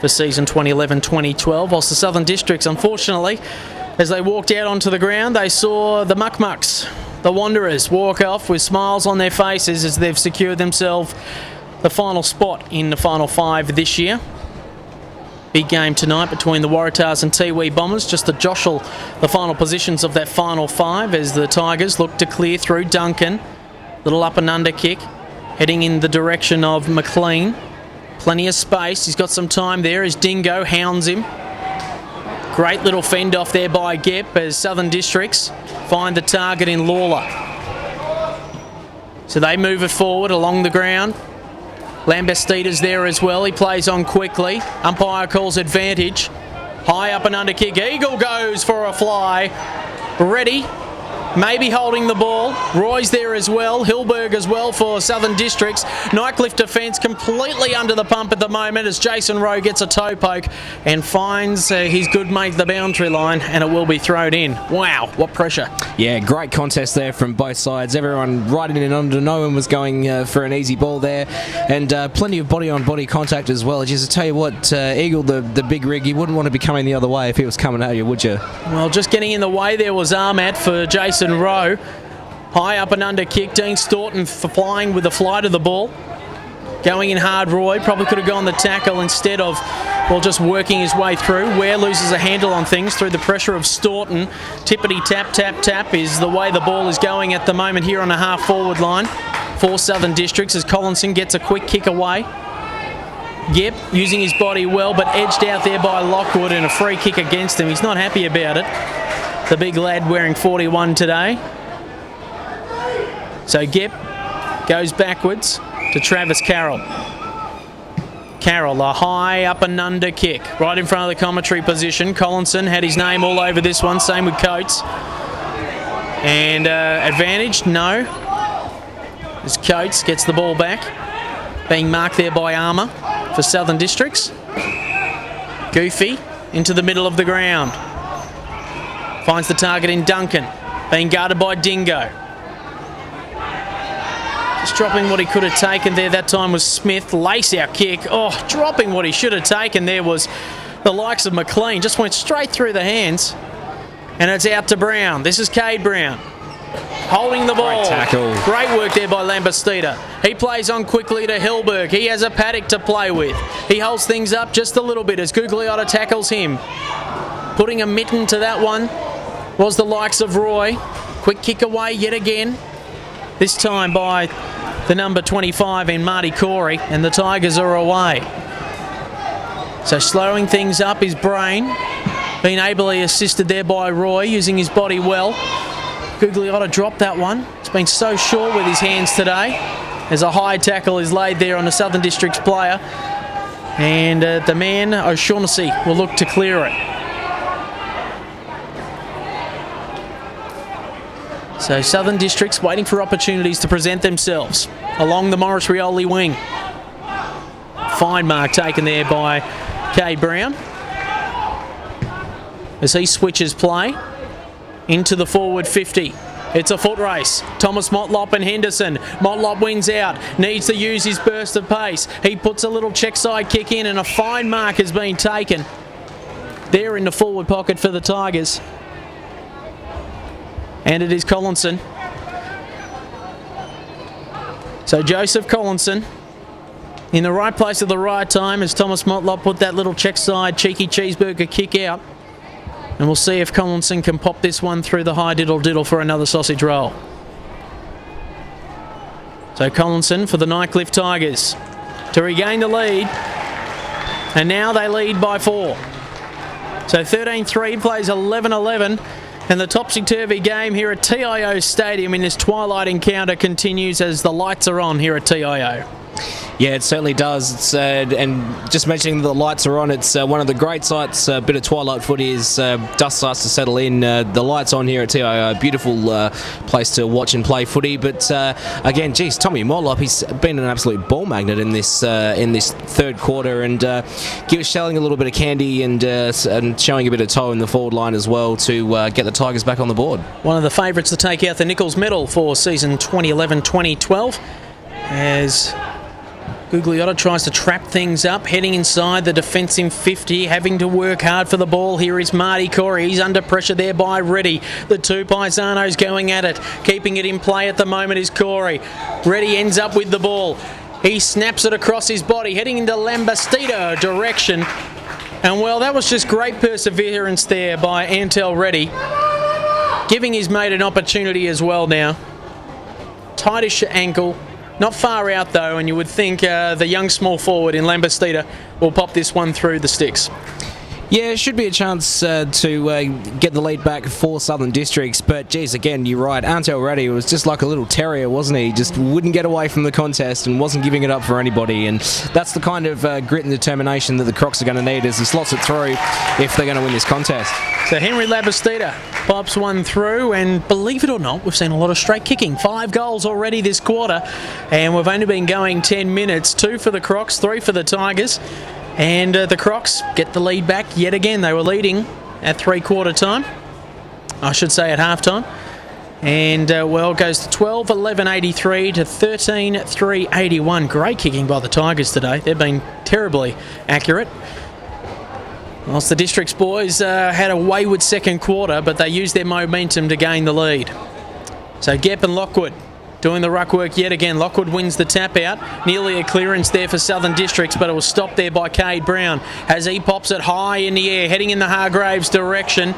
for season 2011-2012. Whilst the Southern Districts, unfortunately, as they walked out onto the ground, they saw the Muck-Mucks, the Wanderers, walk off with smiles on their faces as they've secured themselves the final spot in the final five this year. Big game tonight between the Waratahs and Tiwi Bombers, just to jostle the final positions of that final five as the Tigers look to clear through Duncan. Little up and under kick, heading in the direction of McLean. Plenty of space, he's got some time there as Dingo hounds him. Great little fend off there by Gep as Southern Districts find the target in Lawler. So they move it forward along the ground. Lambestita's there as well. He plays on quickly. Umpire calls advantage. High up and under kick. Eagle goes for a fly. Ready. Maybe holding the ball. Roy's there as well. Hilberg as well for Southern Districts. Nightcliff defence completely under the pump at the moment as Jason Rowe gets a toe poke and finds his good mate the boundary line, and it will be thrown in. Wow, what pressure. Yeah, great contest there from both sides. Everyone right in and under. No one was going for an easy ball there. And plenty of body-on-body contact as well. Just to tell you what, Eagle, the big rig, you wouldn't want to be coming the other way if he was coming at you, would you? Well, just getting in the way there was Ahmad for Jason Rowe. High up and under kick. Dean Staunton flying with the flight of the ball. Going in hard, Roy. Probably could have gone the tackle instead of, well, just working his way through. Ware loses a handle on things through the pressure of Staunton. Tippity tap, tap, tap is the way the ball is going at the moment here on the half-forward line for Southern Districts as Collinson gets a quick kick away. Yep, using his body well, but edged out there by Lockwood and a free kick against him. He's not happy about it. The big lad wearing 41 today. So Gep goes backwards to Travis Carroll. Carroll, a high up and under kick. Right in front of the commentary position. Collinson had his name all over this one. Same with Coates. And advantage? No. As Coates gets the ball back. Being marked there by Armour for Southern Districts. Goofy into the middle of the ground. Finds the target in Duncan. Being guarded by Dingo. Just dropping what he could have taken there. That time was Smith. Lace-out kick. Oh, dropping what he should have taken there was the likes of McLean. Just went straight through the hands. And it's out to Brown. This is Cade Brown. Holding the ball. Great tackle. Great work there by Lambestita. He plays on quickly to Hilberg. He has a paddock to play with. He holds things up just a little bit as Gugliotta tackles him. Putting a mitten to that one was the likes of Roy. Quick kick away yet again. This time by the number 25 in Marty Corey, and the Tigers are away. So slowing things up is Brain. Being ably assisted there by Roy, using his body well. Gugliotta dropped that one. He's been so sure with his hands today as a high tackle is laid there on the Southern Districts player. And the man, O'Shaughnessy, will look to clear it. So Southern Districts waiting for opportunities to present themselves along the Morris Rioli wing. Fine mark taken there by Cade Brown as he switches play into the forward 50. It's a foot race. Thomas Motlop and Henderson. Motlop wins out. Needs to use his burst of pace. He puts a little check side kick in and a fine mark has been taken there in the forward pocket for the Tigers. And it is Collinson. So Joseph Collinson in the right place at the right time as Thomas Motlop put that little check side cheeky cheeseburger kick out. And we'll see if Collinson can pop this one through the high diddle-diddle for another sausage roll. So Collinson for the Nightcliff Tigers to regain the lead. And now they lead by 4. So 13-3 plays 11-11. And the topsy-turvy game here at TIO Stadium in this twilight encounter continues as the lights are on here at TIO. Yeah, it certainly does. It's, and just mentioning the lights are on, it's one of the great sights. A bit of twilight footy as dust starts to settle in. The lights on here at TIO, a beautiful place to watch and play footy. But again, geez, Tommy Motlop, he's been an absolute ball magnet in this third quarter, and shelling a little bit of candy and showing a bit of toe in the forward line as well to get the Tigers back on the board. One of the favourites to take out the Nichols medal for season 2011-2012 as Gugliotta tries to trap things up, heading inside the defensive 50, having to work hard for the ball. Here is Marty Corey. He's under pressure there by Reddy. The two Paisanos going at it. Keeping it in play at the moment is Corey. Reddy ends up with the ball. He snaps it across his body, heading into Lambastito direction. And well, that was just great perseverance there by Antel Reddy, giving his mate an opportunity as well now. Tightish ankle. Not far out though, and you would think the young small forward in Lambastida will pop this one through the sticks. Yeah, it should be a chance to get the lead back for Southern Districts, but geez, again, you're right. Antel Reddy was just like a little terrier, wasn't he? Just wouldn't get away from the contest and wasn't giving it up for anybody, and that's the kind of grit and determination that the Crocs are going to need as he slots it through if they're going to win this contest. So Henry Labastida pops one through, and believe it or not, we've seen a lot of straight kicking. 5 goals already this quarter, and we've only been going 10 minutes. 2 for the Crocs, 3 for the Tigers. And the Crocs get the lead back yet again. They were leading at three-quarter time. I should say at half-time. And, well, it goes to 12-11-83 to 13-3-81. Great kicking by the Tigers today. They've been terribly accurate. Whilst the Districts boys had a wayward second quarter, but they used their momentum to gain the lead. So Gepp and Lockwood doing the ruck work yet again. Lockwood wins the tap out. Nearly a clearance there for Southern Districts, but it was stopped there by Cade Brown as he pops it high in the air, heading in the Hargraves direction.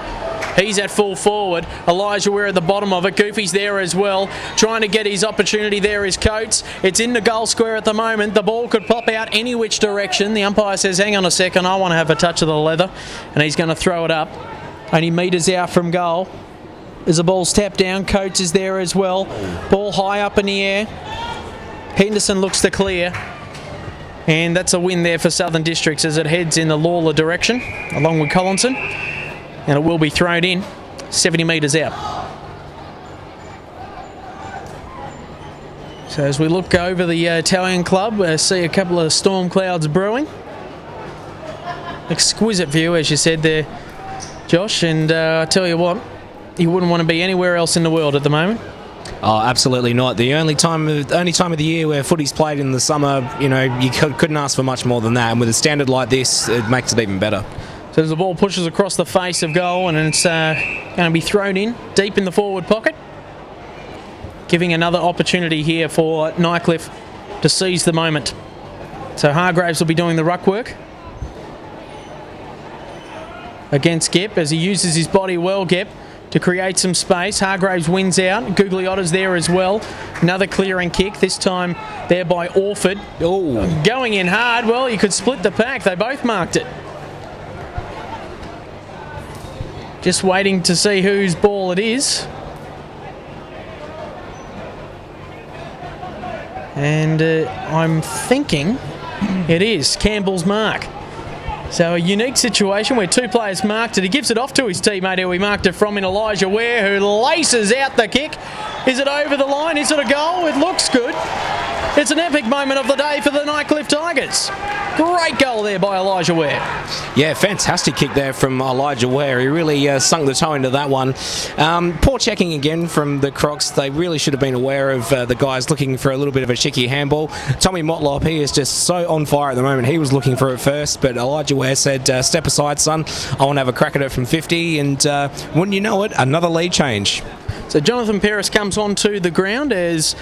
He's at full forward. Elijah Ware at the bottom of it. Goofy's there as well, trying to get his opportunity. There is Coates. It's in the goal square at the moment. The ball could pop out any which direction. The umpire says, hang on a second, I want to have a touch of the leather. And he's going to throw it up. Only metres out from goal. As the ball's tapped down, Coates is there as well. Ball high up in the air. Henderson looks to clear. And that's a win there for Southern Districts as it heads in the Lawler direction, along with Collinson. And it will be thrown in, 70 metres out. So as we look over the Italian club, we see a couple of storm clouds brewing. Exquisite view, as you said there, Josh. And I tell you what, you wouldn't want to be anywhere else in the world at the moment. Oh, absolutely not. The only time of the year where footy's played in the summer, you know, you couldn't ask for much more than that. And with a standard like this, it makes it even better. So as the ball pushes across the face of goal, and it's going to be thrown in deep in the forward pocket, giving another opportunity here for Nightcliff to seize the moment. So Hargraves will be doing the ruck work against Gepp as he uses his body well, Gepp, to create some space. Hargraves wins out. Gugliotta's there as well. Another clearing kick, this time there by Orford. Oh, going in hard. Well, you could split the pack. They both marked it. Just waiting to see whose ball it is. And I'm thinking it is Campbell's mark. So a unique situation where 2 players marked it. He gives it off to his teammate who he marked it from in Elijah Ware, who laces out the kick. Is it over the line? Is it a goal? It looks good. It's an epic moment of the day for the Nightcliff Tigers. Great goal there by Elijah Ware. Yeah, fantastic kick there from Elijah Ware. He really sunk the toe into that one. Poor checking again from the Crocs. They really should have been aware of the guys looking for a little bit of a cheeky handball. Tommy Motlop, he is just so on fire at the moment. He was looking for it first, but Elijah Ware said, step aside, son. I want to have a crack at it from 50, and wouldn't you know it, another lead change. So Jonathan Paris comes onto the ground as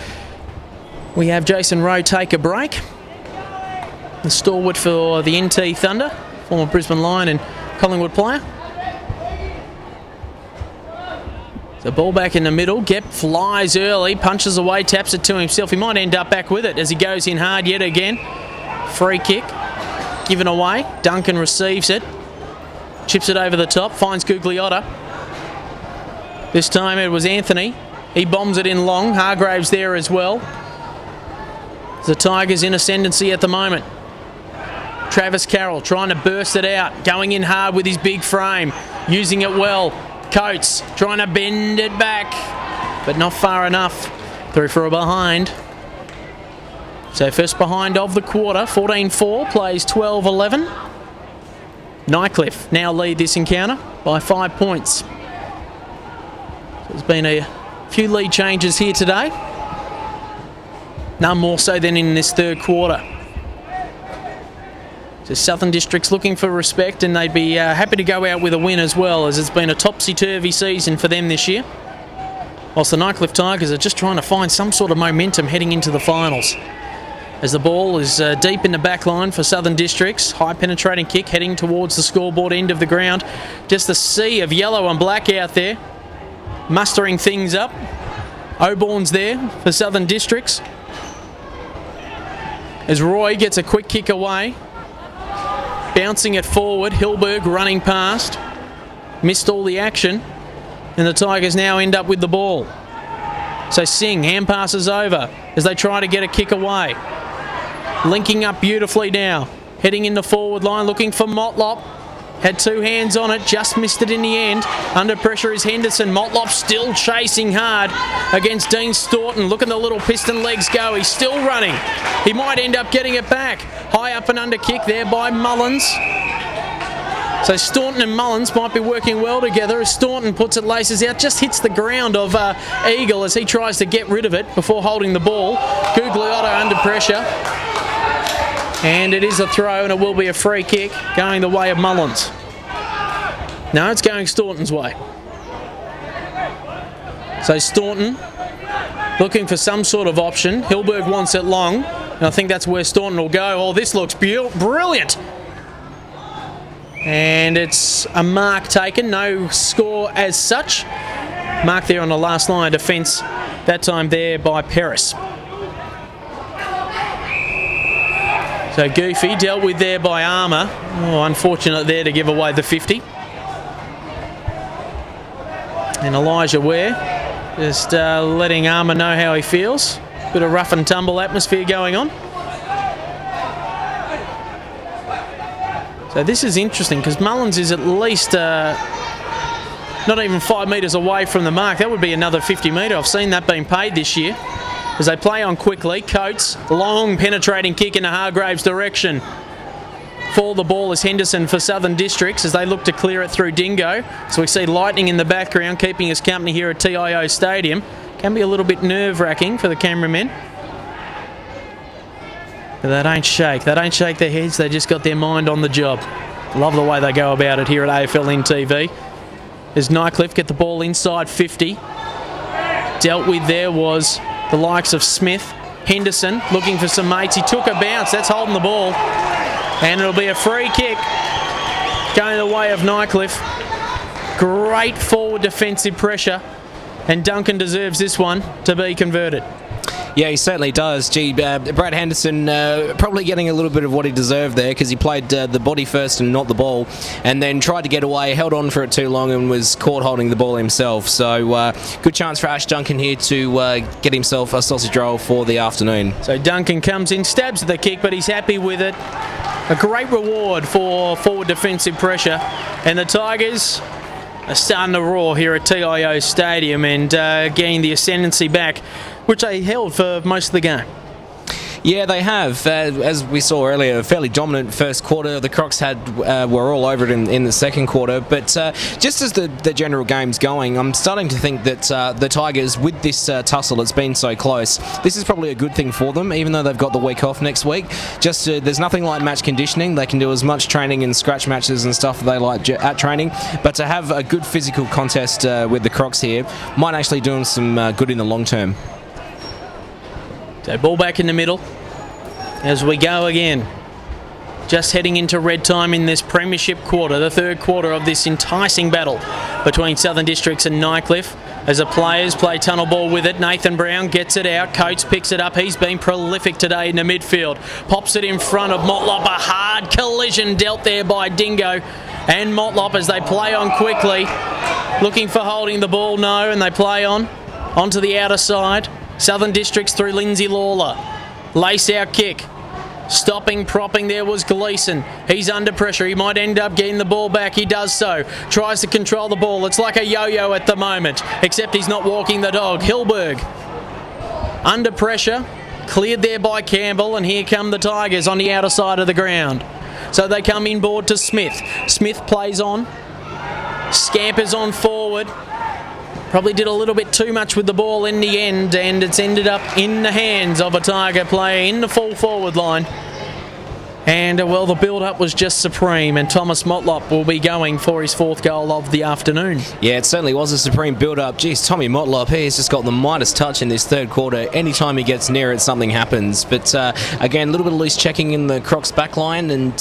we have Jason Rowe take a break. The stalwart for the NT Thunder, former Brisbane Lion and Collingwood player. The ball back in the middle. Gepp flies early, punches away, taps it to himself. He might end up back with it as he goes in hard yet again. Free kick given away. Duncan receives it. Chips it over the top, finds Gugliotta. This time it was Anthony. He bombs it in long. Hargraves there as well. The Tigers in ascendancy at the moment. Travis Carroll trying to burst it out, going in hard with his big frame, using it well. Coates trying to bend it back, but not far enough. Through for a behind. So first behind of the quarter, 14-4, plays 12-11. Nightcliff now lead this encounter by 5 points. There's been a few lead changes here today. None more so than in this third quarter. So Southern District's looking for respect, and they'd be happy to go out with a win as well, as it's been a topsy-turvy season for them this year. Whilst the Nightcliff Tigers are just trying to find some sort of momentum heading into the finals. As the ball is deep in the back line for Southern Districts. High penetrating kick heading towards the scoreboard end of the ground. Just a sea of yellow and black out there, mustering things up. Oborn's there for Southern Districts. As Roy gets a quick kick away. Bouncing it forward, Hilberg running past. Missed all the action. And the Tigers now end up with the ball. So Singh hand passes over as they try to get a kick away. Linking up beautifully now. Heading in the forward line, looking for Motlop. Had two hands on it, just missed it in the end. Under pressure is Henderson. Motlop still chasing hard against Dean Staunton. Look at the little piston legs go. He's still running. He might end up getting it back. High up and under kick there by Mullins. So Staunton and Mullins might be working well together as Staunton puts it laces out, just hits the ground of Eagle as he tries to get rid of it before holding the ball. Gugliotta under pressure. And it is a throw, and it will be a free kick going the way of Mullins. No, it's going Staunton's way. So Staunton looking for some sort of option. Hilberg wants it long, and I think that's where Staunton will go. Oh, this looks brilliant. And it's a mark taken, no score as such. Mark there on the last line of defence, that time there by Paris. So Goofy dealt with there by Armour. Oh, unfortunate there to give away the 50. And Elijah Ware just letting Armour know how he feels. Bit of rough and tumble atmosphere going on. So this is interesting because Mullins is at least not even 5 metres away from the mark. That would be another 50 metre. I've seen that being paid this year. As they play on quickly, Coates, long penetrating kick in the Hargraves direction. For the ball is Henderson for Southern Districts as they look to clear it through Dingo. So we see lightning in the background keeping us company here at TIO Stadium. Can be a little bit nerve-wracking for the cameramen. But they don't shake their heads, they just got their mind on the job. Love the way they go about it here at AFL NTV. As Nightcliff get the ball inside 50. Dealt with there was the likes of Smith. Henderson looking for some mates. He took a bounce. That's holding the ball. And it'll be a free kick going the way of Nightcliff. Great forward defensive pressure. And Duncan deserves this one to be converted. Yeah, he certainly does. Gee, Brad Henderson probably getting a little bit of what he deserved there because he played the body first and not the ball, and then tried to get away, held on for it too long and was caught holding the ball himself. So good chance for Ash Duncan here to get himself a sausage roll for the afternoon. So Duncan comes in, stabs at the kick, but he's happy with it. A great reward for forward defensive pressure. And the Tigers are starting to roar here at TIO Stadium and getting the ascendancy back, which they held for most of the game. Yeah, they have. As we saw earlier, a fairly dominant first quarter. The Crocs were all over it in the second quarter. But just as the general game's going, I'm starting to think that the Tigers, with this tussle, it's been so close, this is probably a good thing for them, even though they've got the week off next week. Just there's nothing like match conditioning. They can do as much training and scratch matches and stuff they like at training. But to have a good physical contest with the Crocs here might actually do them some good in the long term. So ball back in the middle as we go again. Just heading into red time in this premiership quarter, the third quarter of this enticing battle between Southern Districts and Nightcliff. As the players play tunnel ball with it, Nathan Brown gets it out. Coates picks it up. He's been prolific today in the midfield. Pops it in front of Motlop. A hard collision dealt there by Dingo and Motlop as they play on quickly. Looking for holding the ball, no, and they play on onto the outer side. Southern Districts through Lindsay Lawler. Lace out kick. Stopping, propping there was Gleeson. He's under pressure. He might end up getting the ball back. He does so. Tries to control the ball. It's like a yo-yo at the moment, except he's not walking the dog. Hilberg under pressure. Cleared there by Campbell, and here come the Tigers on the outer side of the ground. So they come inboard to Smith. Smith plays on. Scampers on forward. Probably did a little bit too much with the ball in the end, and it's ended up in the hands of a Tiger player in the full forward line. And, well, the build-up was just supreme, and Thomas Motlop will be going for his 4th goal of the afternoon. Yeah, it certainly was a supreme build-up. Geez, Tommy Motlop, he's just got the Midas touch in this third quarter. Anytime he gets near it, something happens. But, again, a little bit of loose checking in the Crocs backline, and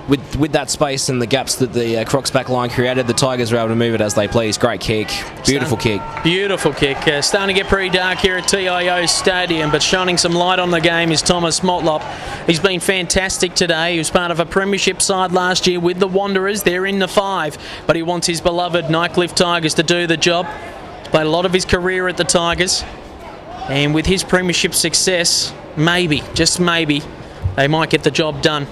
with that space and the gaps that the Crocs backline created, the Tigers were able to move it as they please. Great kick. Beautiful kick. Beautiful kick. Starting to get pretty dark here at TIO Stadium, but shining some light on the game is Thomas Motlop. He's been fantastic today. He was part of a premiership side last year with the Wanderers. They're in the 5, but he wants his beloved Nightcliff Tigers to do the job. He's played a lot of his career at the Tigers, and with his premiership success, maybe, just maybe, they might get the job done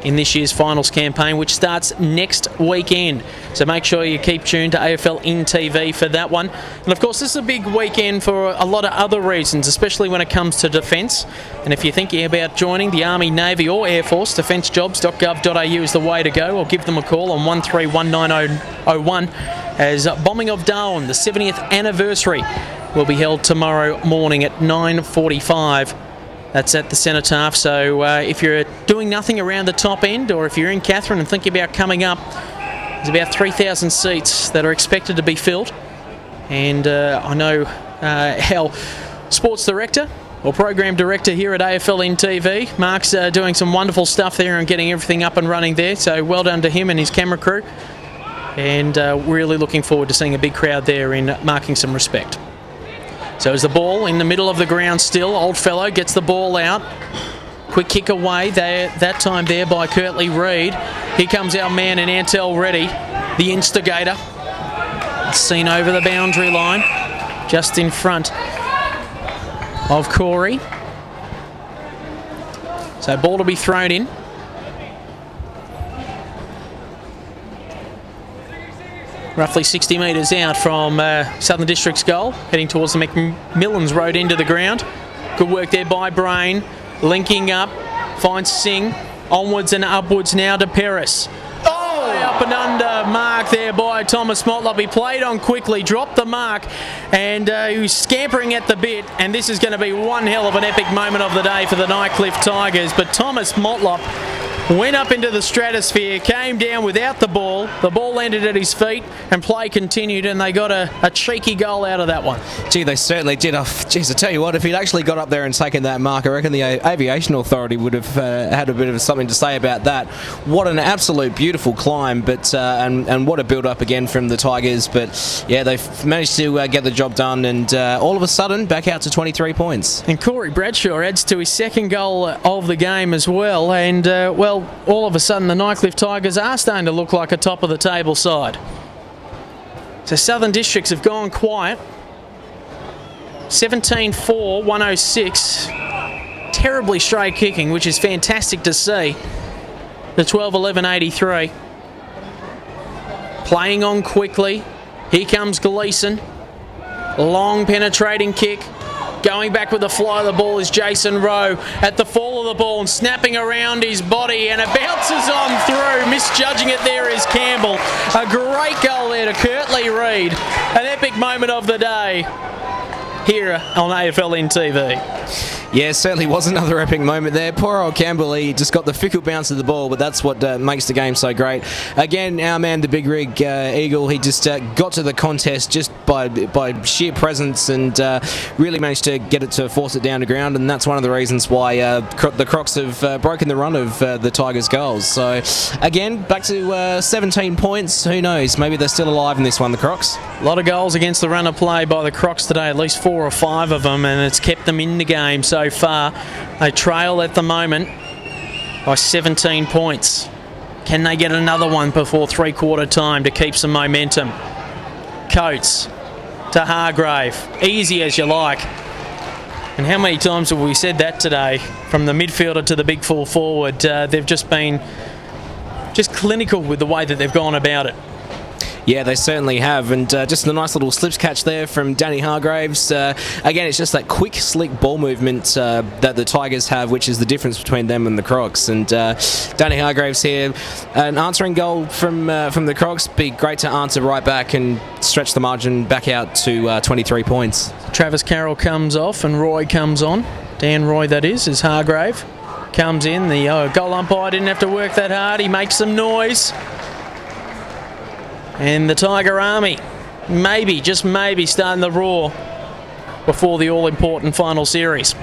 in this year's finals campaign, which starts next weekend. So make sure you keep tuned to AFL NTV for that one. And of course, this is a big weekend for a lot of other reasons, especially when it comes to defence. And if you're thinking about joining the Army, Navy or Air Force, defencejobs.gov.au is the way to go, or give them a call on 131901 as bombing of Darwin, the 70th anniversary, will be held tomorrow morning at 9:45. That's at the Cenotaph. So if you're doing nothing around the top end, or if you're in Catherine and thinking about coming up, there's about 3,000 seats that are expected to be filled. And I know our sports director or program director here at AFL NTV, Mark's doing some wonderful stuff there and getting everything up and running there. So well done to him and his camera crew. And really looking forward to seeing a big crowd there in marking some respect. So as the ball in the middle of the ground still, Oldfellow gets the ball out. Quick kick away there, that time there by Curtly Reid. Here comes our man in Antel Reddy, the instigator. Seen over the boundary line, just in front of Corey. So ball to be thrown in. Roughly 60 metres out from Southern District's goal, heading towards the McMillans Road into the ground. Good work there by Brain, linking up, finds Singh, onwards and upwards now to Peris. Oh, up and under mark there by Thomas Motlop. He played on quickly, dropped the mark, and he was scampering at the bit, and this is going to be one hell of an epic moment of the day for the Nightcliff Tigers. But Thomas Motlop went up into the stratosphere, came down without the ball landed at his feet, and play continued, and they got a cheeky goal out of that one. Gee, they certainly did. Geez, I tell you what, if he'd actually got up there and taken that mark, I reckon the Aviation Authority would have had a bit of something to say about that. What an absolute beautiful climb, but and what a build-up again from the Tigers. But yeah, they've managed to get the job done, and all of a sudden, back out to 23 points. And Corey Bradshaw adds to his 2nd goal of the game as well, and well, all of a sudden the Nightcliff Tigers are starting to look like a top of the table side. So Southern Districts have gone quiet. 17-4, 106. Terribly straight kicking, which is fantastic to see. The 12-11-83. Playing on quickly. Here comes Gleeson. Long penetrating kick. Going back with the fly of the ball is Jason Rowe at the fall of the ball and snapping around his body, and it bounces on through. Misjudging it there is Campbell. A great goal there to Curtly Reid. An epic moment of the day here on AFL NTV. Yeah, certainly was another epic moment there. Poor old Campbell, he just got the fickle bounce of the ball, but that's what makes the game so great. Again, our man, the big rig Eagle, he just got to the contest just by sheer presence, and really managed to get it to force it down to ground, and that's one of the reasons why the Crocs have broken the run of the Tigers' goals. So again, back to 17 points. Who knows? Maybe they're still alive in this one, the Crocs. A lot of goals against the run of play by the Crocs today, at least 4 or 5 of them, and it's kept them in the game so far. They trail at the moment by 17 points. Can they get another one before 3/4 time to keep some momentum? Coates to Hargrave. Easy as you like. And how many times have we said that today? From the midfielder to the big full forward, they've just been clinical with the way that they've gone about it. Yeah, they certainly have, and just a nice little slips catch there from Danny Hargraves. Again, it's just that quick, slick ball movement that the Tigers have, which is the difference between them and the Crocs. And Danny Hargraves here, an answering goal from the Crocs. Be great to answer right back and stretch the margin back out to 23 points. Travis Carroll comes off and Roy comes on. Dan Roy, that is Hargrave. Comes in, the goal umpire didn't have to work that hard. He makes some noise. And the Tiger Army, maybe, just maybe, starting the roar before the all-important final series.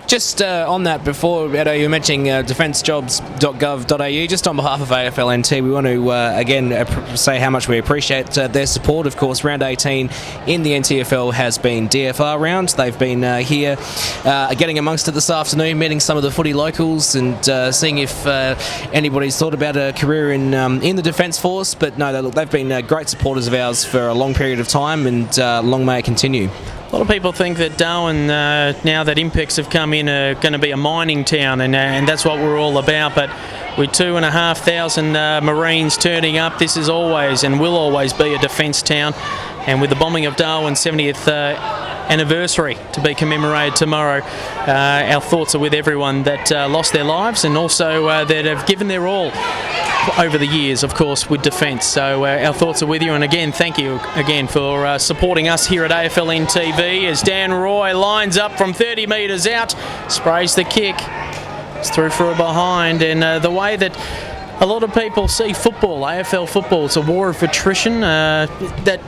Just on that, before Edo, you were mentioning defencejobs.gov.au, just on behalf of AFLNT, we want to again say how much we appreciate their support. Of course, round 18 in the NTFL has been DFR round. They've been here getting amongst it this afternoon, meeting some of the footy locals and seeing if anybody's thought about a career in the Defence Force. But no, they've been great supporters of ours for a long period of time, and long may it continue. A lot of people think that Darwin, now that Impex have come in, are going to be a mining town, and that's what we're all about. But with 2,500 Marines turning up, this is always and will always be a defence town. And with the bombing of Darwin's 70th anniversary to be commemorated tomorrow, our thoughts are with everyone that lost their lives and also that have given their all over the years, of course, with defence. So our thoughts are with you, and again, thank you again for supporting us here at AFLN TV as Dan Roy lines up from 30 metres out, sprays the kick, it's through for a behind, and the way that a lot of people see football, AFL football, it's a war of attrition, that,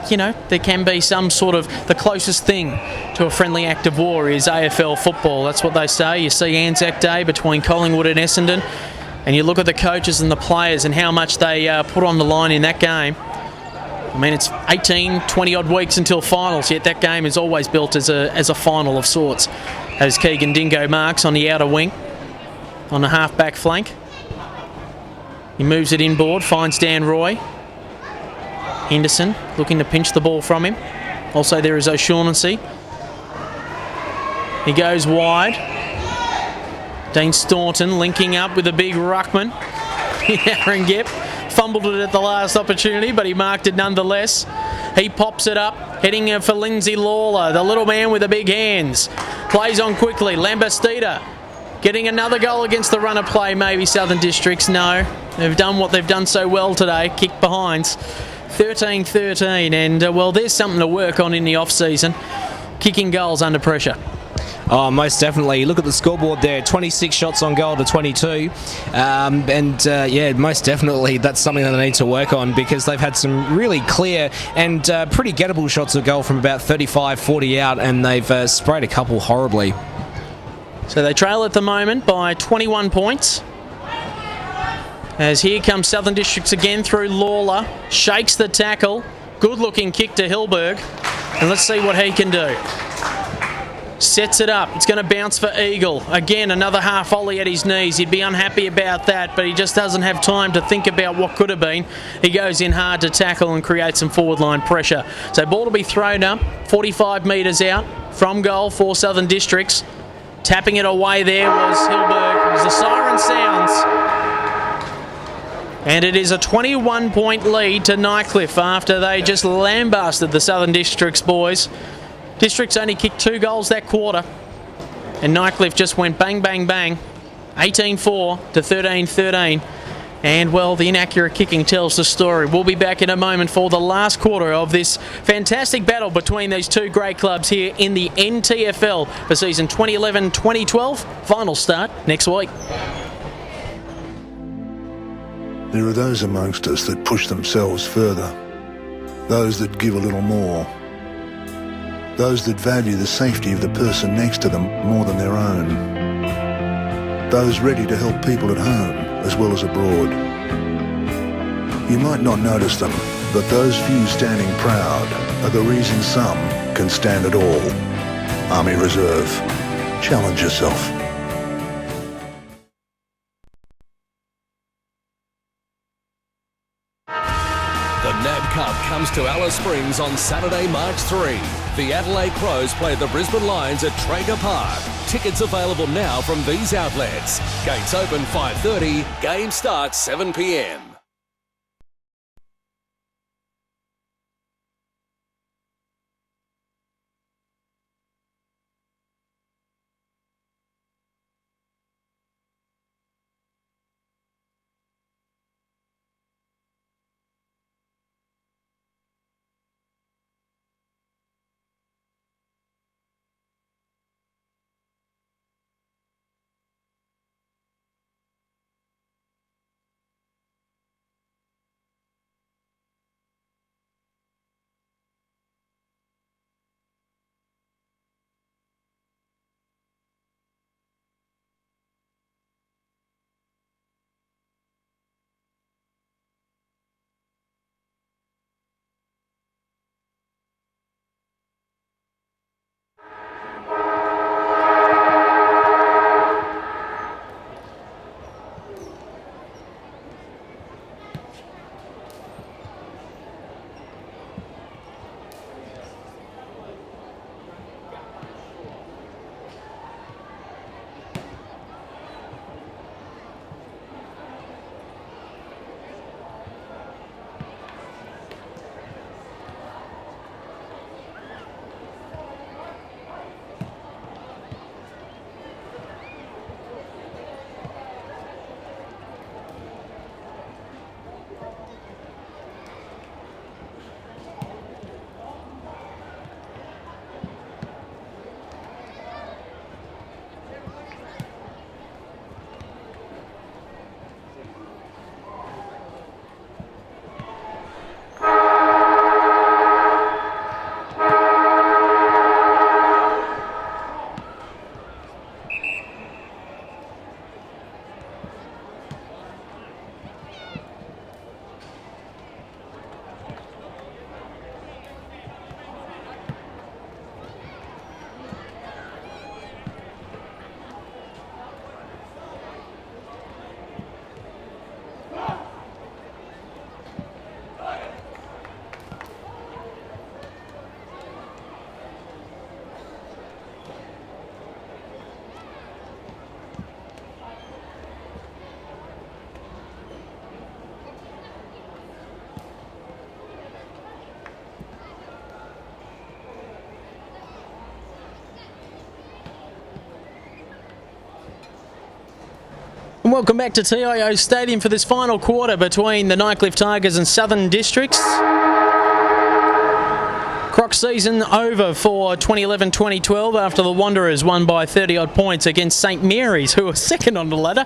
you know, there can be some sort of, the closest thing to a friendly act of war is AFL football. That's what they say. You see Anzac Day between Collingwood and Essendon, and you look at the coaches and the players and how much they put on the line in that game. I mean, it's 18, 20 odd weeks until finals, yet that game is always built as a final of sorts. As Keegan Dingo marks on the outer wing, on the half-back flank. He moves it inboard, finds Dan Roy. Henderson looking to pinch the ball from him. Also there is O'Shaughnessy. He goes wide. Dean Staunton linking up with a big ruckman. Aaron Gipp fumbled it at the last opportunity, but he marked it nonetheless. He pops it up, heading for Lindsay Lawler, the little man with the big hands. Plays on quickly. Lambastida getting another goal against the run of play, maybe Southern Districts. No, they've done what they've done so well today, kick behinds. 13-13, and well, there's something to work on in the off-season. Kicking goals under pressure. Oh, most definitely. Look at the scoreboard there, 26 shots on goal to 22. Yeah, most definitely that's something that they need to work on, because they've had some really clear and pretty gettable shots of goal from about 35, 40 out, and they've sprayed a couple horribly. So they trail at the moment by 21 points. As here comes Southern Districts again through Lawler. Shakes the tackle. Good looking kick to Hilberg. And let's see what he can do. Sets it up. It's going to bounce for Eagle. Again, another half volley at his knees. He'd be unhappy about that, but he just doesn't have time to think about what could have been. He goes in hard to tackle and create some forward line pressure. So ball to be thrown up, 45 metres out from goal for Southern Districts. Tapping it away there was Hilberg. As the siren sounds. And it is a 21-point lead to Nightcliff after they just lambasted the Southern Districts boys. Districts only kicked 2 goals that quarter. And Nightcliff just went bang, bang, bang. 18-4 to 13-13. And, well, the inaccurate kicking tells the story. We'll be back in a moment for the last quarter of this fantastic battle between these two great clubs here in the NTFL for season 2011-2012. Final start next week. There are those amongst us that push themselves further, those that give a little more, those that value the safety of the person next to them more than their own, those ready to help people at home as well as abroad. You might not notice them, but those few standing proud are the reason some can stand at all. Army Reserve. Challenge yourself. The NAB Cup comes to Alice Springs on Saturday, March 3. The Adelaide Crows play the Brisbane Lions at Traeger Park. Tickets available now from these outlets. Gates open 5:30, game starts 7 p.m. And welcome back to TIO Stadium for this final quarter between the Nightcliff Tigers and Southern Districts. Croc season over for 2011-2012 after the Wanderers won by 30-odd points against St Mary's, who are second on the ladder.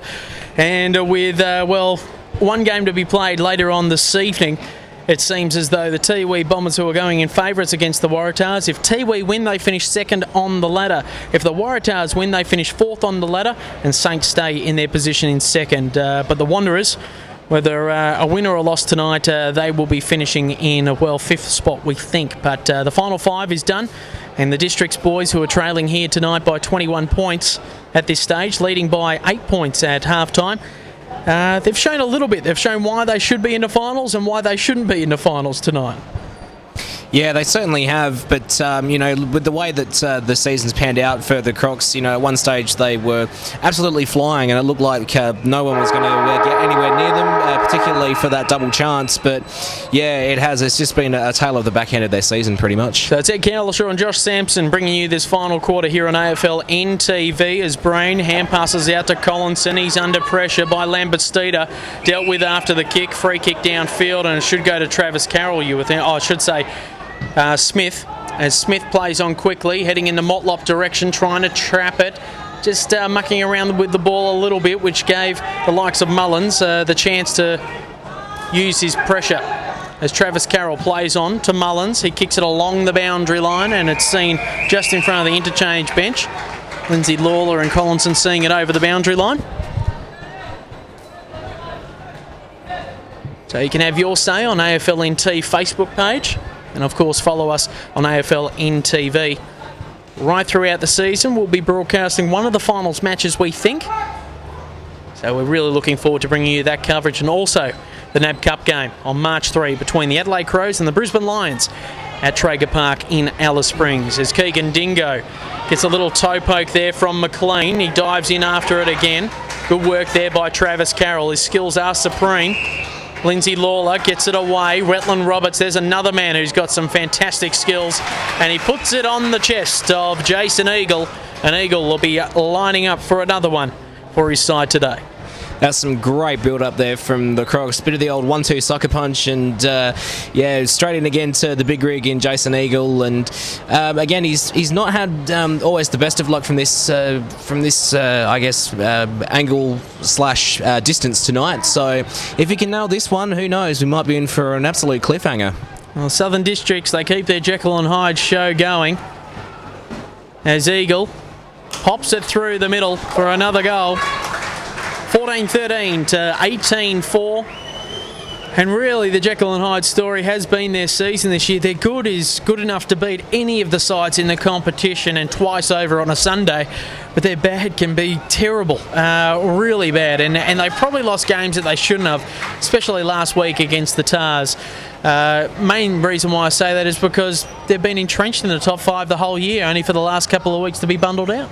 And with, one game to be played later on this evening, it seems as though the Tiwi Bombers, who are going in favourites against the Waratahs, if Tiwi win, they finish second on the ladder. If the Waratahs win, they finish fourth on the ladder, and Saints stay in their position in second. But the Wanderers, whether a win or a loss tonight, they will be finishing in a, fifth spot, we think. But the final five is done, and the Districts boys, who are trailing here tonight by 21 points at this stage, leading by 8 points at half-time. They've shown a little bit. They've shown why they should be in the finals and why they shouldn't be in the finals tonight. Yeah, they certainly have, but, with the way that the season's panned out for the Crocs, at one stage they were absolutely flying and it looked like no one was going to get anywhere near them, particularly for that double chance, but yeah, it's just been a tale of the back end of their season pretty much. So it's Ed Cowlishaw and Josh Sampson bringing you this final quarter here on AFL NTV as Brain hand passes out to Collinson. He's under pressure by Lambertsteeder, dealt with after the kick, free kick downfield, and it should go to Travis Carroll, you would think. I should say Smith, as Smith plays on quickly, heading in the Motlop direction, trying to trap it, just mucking around with the ball a little bit, which gave the likes of Mullins the chance to use his pressure. As Travis Carroll plays on to Mullins, he kicks it along the boundary line, and it's seen just in front of the interchange bench. Lindsay Lawler and Collinson seeing it over the boundary line. So you can have your say on AFL NT Facebook page. And of course, follow us on AFL NTV. Right throughout the season, we'll be broadcasting one of the finals matches, we think. So we're really looking forward to bringing you that coverage. And also, the NAB Cup game on March 3 between the Adelaide Crows and the Brisbane Lions at Traeger Park in Alice Springs. As Keegan Dingo gets a little toe poke there from McLean. He dives in after it again. Good work there by Travis Carroll. His skills are supreme. Lindsay Lawler gets it away. Retland Roberts, there's another man who's got some fantastic skills, and he puts it on the chest of Jason Eagle, and Eagle will be lining up for another one for his side today. That's some great build-up there from the Crocs. Bit of the old 1-2 sucker punch, and straight in again to the big rig in Jason Eagle. And again, he's not had always the best of luck from this angle slash distance tonight. So if he can nail this one, who knows? We might be in for an absolute cliffhanger. Well, Southern Districts, they keep their Jekyll and Hyde show going as Eagle pops it through the middle for another goal. 14-13 to 18-4. And really, the Jekyll and Hyde story has been their season this year. Their good is good enough to beat any of the sides in the competition, and twice over on a Sunday. But their bad can be terrible, really bad. And they've probably lost games that they shouldn't have, especially last week against the Tars. Main reason why I say that is because they've been entrenched in the top 5 the whole year, only for the last couple of weeks to be bundled out.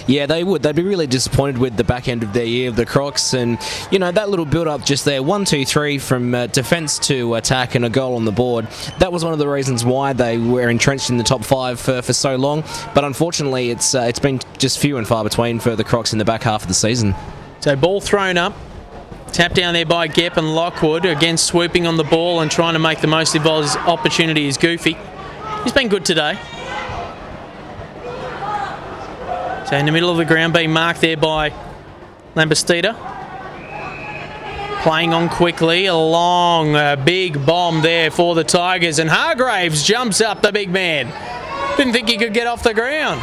Yeah, they would. They'd be really disappointed with the back end of their year, the Crocs. And, you know, that little build-up just there, 1-2-3 from defence to attack and a goal on the board. That was one of the reasons why they were entrenched in the top 5 for so long. But unfortunately, it's been just few and far between for the Crocs in the back half of the season. So ball thrown up. Tap down there by Gepp and Lockwood. Again, swooping on the ball and trying to make the most of his opportunity is Goofy. He's been good today. So in the middle of the ground, being marked there by Lambastida. Playing on quickly, a long, big bomb there for the Tigers, and Hargraves jumps up, the big man. Didn't think he could get off the ground.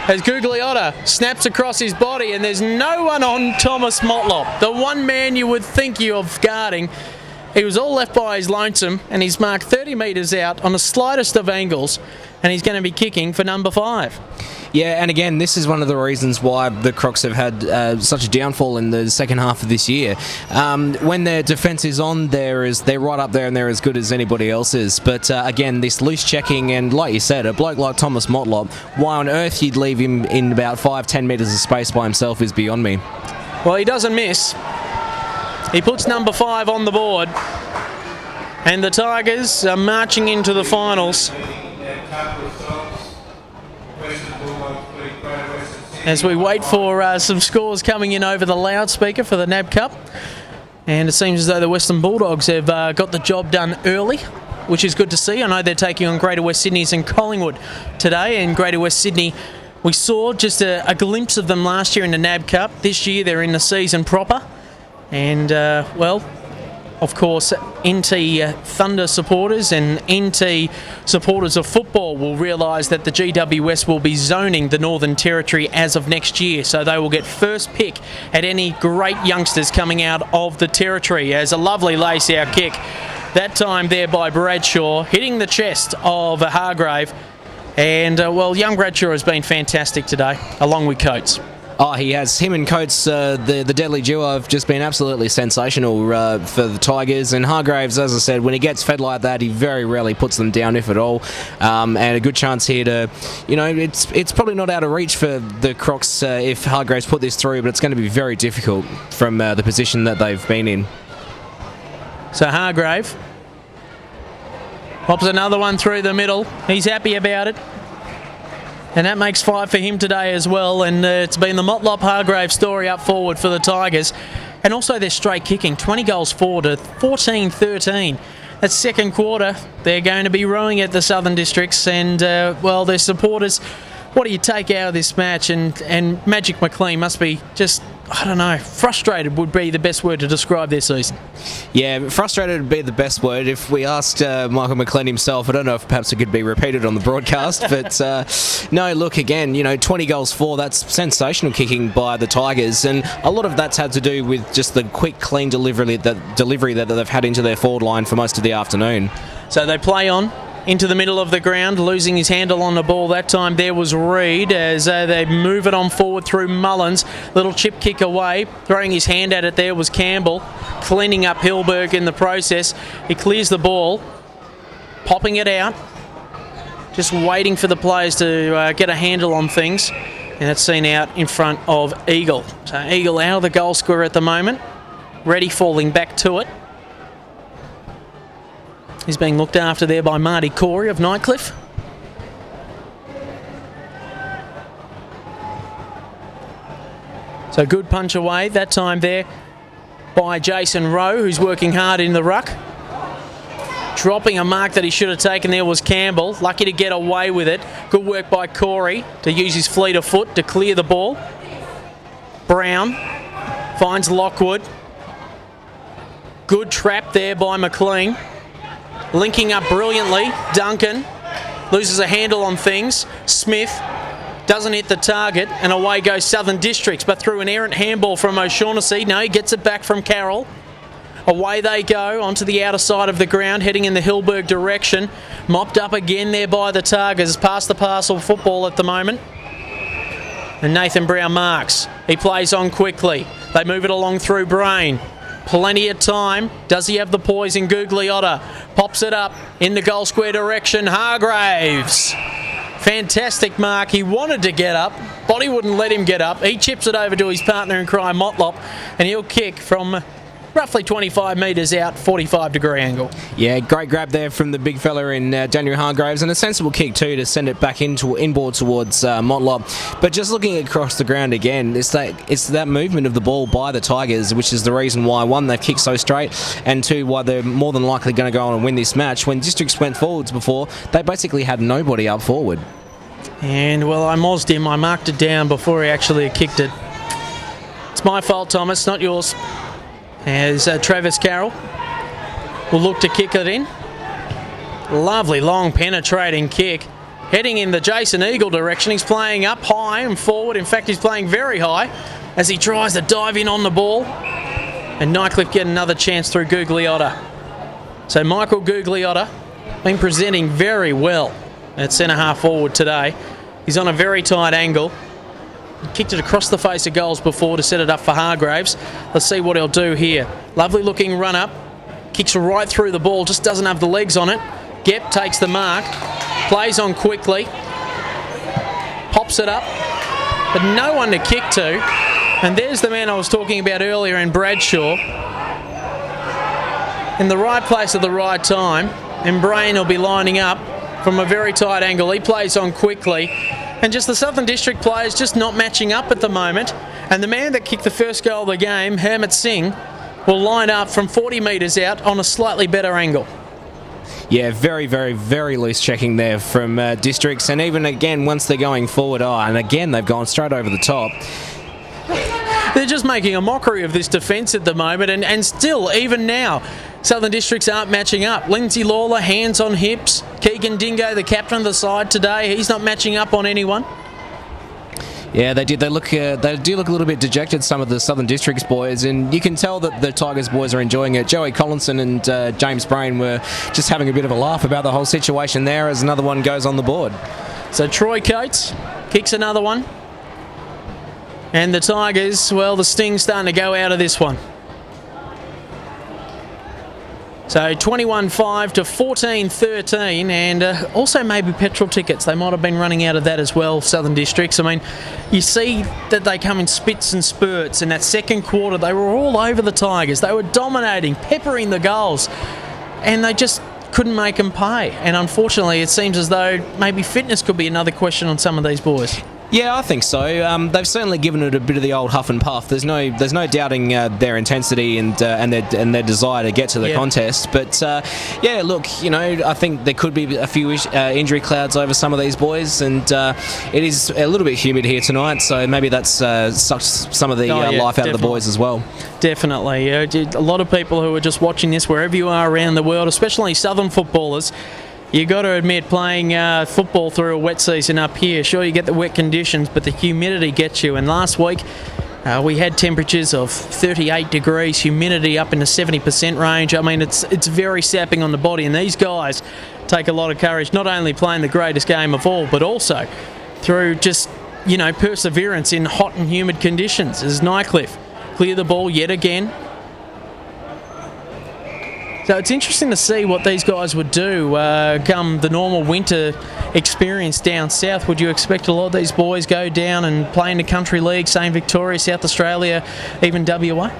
As Gugliotta snaps across his body, and there's no one on Thomas Motlop, the one man you would think of guarding. He was all left by his lonesome, and he's marked 30 metres out on the slightest of angles, and he's going to be kicking for number 5. Yeah, and again, this is one of the reasons why the Crocs have had such a downfall in the second half of this year. When their defence is on, they're right up there and they're as good as anybody else is. But again, this loose checking, and like you said, a bloke like Thomas Motlop, why on earth you'd leave him in about 5-10 metres of space by himself is beyond me. Well, he doesn't miss. He puts number 5 on the board, and the Tigers are marching into the finals. As we wait for some scores coming in over the loudspeaker for the NAB Cup. And it seems as though the Western Bulldogs have got the job done early, which is good to see. I know they're taking on Greater West Sydney's and Collingwood today. And Greater West Sydney, we saw just a glimpse of them last year in the NAB Cup. This year they're in the season proper. And, of course, NT Thunder supporters and NT supporters of football will realise that the GWS will be zoning the Northern Territory as of next year, so they will get first pick at any great youngsters coming out of the Territory. As a lovely lace-out kick, that time there by Bradshaw, hitting the chest of Hargrave. And, young Bradshaw has been fantastic today, along with Coates. Oh, he has. Him and Coates, the deadly duo, have just been absolutely sensational for the Tigers. And Hargraves, as I said, when he gets fed like that, he very rarely puts them down, if at all. And a good chance here to, it's probably not out of reach for the Crocs if Hargraves put this through, but it's going to be very difficult from the position that they've been in. So Hargrave pops another one through the middle. He's happy about it. And that makes 5 for him today as well. And it's been the Motlop Hargrave story up forward for the Tigers. And also their straight kicking, 20 goals forward to 14-13. That's second quarter. They're going to be rowing at the Southern Districts. And, their supporters, what do you take out of this match? And Magic McLean must be just, I don't know, frustrated would be the best word to describe their season. Yeah, frustrated would be the best word. If we asked Michael McLean himself, I don't know if perhaps it could be repeated on the broadcast, but no, look, again, 20 goals for, that's sensational kicking by the Tigers, and a lot of that's had to do with just the quick, clean delivery that they've had into their forward line for most of the afternoon. So they play on into the middle of the ground, losing his handle on the ball. That time there was Reid as they move it on forward through Mullins. Little chip kick away. Throwing his hand at it there was Campbell. cleaning up Hilberg in the process. He clears the ball, popping it out, just waiting for the players to get a handle on things, and it's seen out in front of Eagle. So Eagle out of the goal square at the moment, Ready falling back to it. He's being looked after there by Marty Corey of Nightcliff. So good punch away that time there by Jason Rowe, who's working hard in the ruck. Dropping a mark that he should have taken there was Campbell. Lucky to get away with it. Good work by Corey to use his fleet of foot to clear the ball. Brown finds Lockwood. Good trap there by McLean. Linking up brilliantly. Duncan loses a handle on things. Smith doesn't hit the target, and away goes Southern Districts, but through an errant handball from O'Shaughnessy. No, he gets it back from Carroll. Away they go onto the outer side of the ground, heading in the Hilberg direction. Mopped up again there by the Tigers. Past the parcel football at the moment. And Nathan Brown marks. He plays on quickly. They move it along through Brain. Plenty of time. Does he have the poise in Gugliotta? Pops it up in the goal square direction. Hargraves. Fantastic mark. He wanted to get up. Body wouldn't let him get up. He chips it over to his partner in crime, Motlop, and he'll kick from roughly 25 metres out, 45-degree angle. Yeah, great grab there from the big fella in Daniel Hargraves, and a sensible kick too to send it back inboard towards Motlop. But just looking across the ground again, it's that movement of the ball by the Tigers, which is the reason why, one, they've kicked so straight, and two, why they're more than likely going to go on and win this match. When Districts went forwards before, they basically had nobody up forward. And, well, I mozzed him. I marked it down before he actually kicked it. It's my fault, Thomas, not yours. As Travis Carroll will look to kick it in. Lovely long penetrating kick. Heading in the Jason Eagle direction. He's playing up high and forward. In fact, he's playing very high as he tries to dive in on the ball. And Nightcliff get another chance through Gugliotta. So Michael Gugliotta been presenting very well at centre half forward today. He's on a very tight angle. Kicked it across the face of goals before to set it up for Hargraves. Let's see what he'll do here. Lovely looking run up. Kicks right through the ball, just doesn't have the legs on it. Gep takes the mark. Plays on quickly. Pops it up. But no one to kick to. And there's the man I was talking about earlier in Bradshaw. In the right place at the right time. And Brain will be lining up from a very tight angle. He plays on quickly. And just the Southern District players just not matching up at the moment. And the man that kicked the first goal of the game, Hermit Singh, will line up from 40 metres out on a slightly better angle. Yeah, very, very, very loose checking there from Districts. And even again, once they're going forward, and again, they've gone straight over the top. They're just making a mockery of this defence at the moment. And still, even now, Southern Districts aren't matching up. Lindsay Lawler, hands on hips. Keegan Dingo, the captain of the side today, he's not matching up on anyone. Yeah, they do look a little bit dejected, some of the Southern Districts boys, and you can tell that the Tigers boys are enjoying it. Joey Collinson and James Brain were just having a bit of a laugh about the whole situation there as another one goes on the board. So Troy Coates kicks another one. And the Tigers, well, the sting's starting to go out of this one. So 21-5 to 14-13, and also maybe petrol tickets. They might have been running out of that as well, Southern Districts. I mean, you see that they come in spits and spurts. In that second quarter, they were all over the Tigers. They were dominating, peppering the goals, and they just couldn't make them pay. And unfortunately, it seems as though maybe fitness could be another question on some of these boys. Yeah, I think so. They've certainly given it a bit of the old huff and puff. There's no doubting their intensity and their desire to get to the contest. But yeah, look, I think there could be a few injury clouds over some of these boys, and it is a little bit humid here tonight, so maybe that's sucked some of the life out of the boys as well. Definitely. A lot of people who are just watching this, wherever you are around the world, especially Southern footballers, you got to admit, playing football through a wet season up here, sure you get the wet conditions, but the humidity gets you. And last week we had temperatures of 38 degrees, humidity up in the 70% range. I mean, it's very sapping on the body, and these guys take a lot of courage, not only playing the greatest game of all, but also through just, perseverance in hot and humid conditions. As Nightcliff clear the ball yet again. So it's interesting to see what these guys would do come the normal winter experience down south. Would you expect a lot of these boys go down and play in the country league, say in Victoria, South Australia, even WA?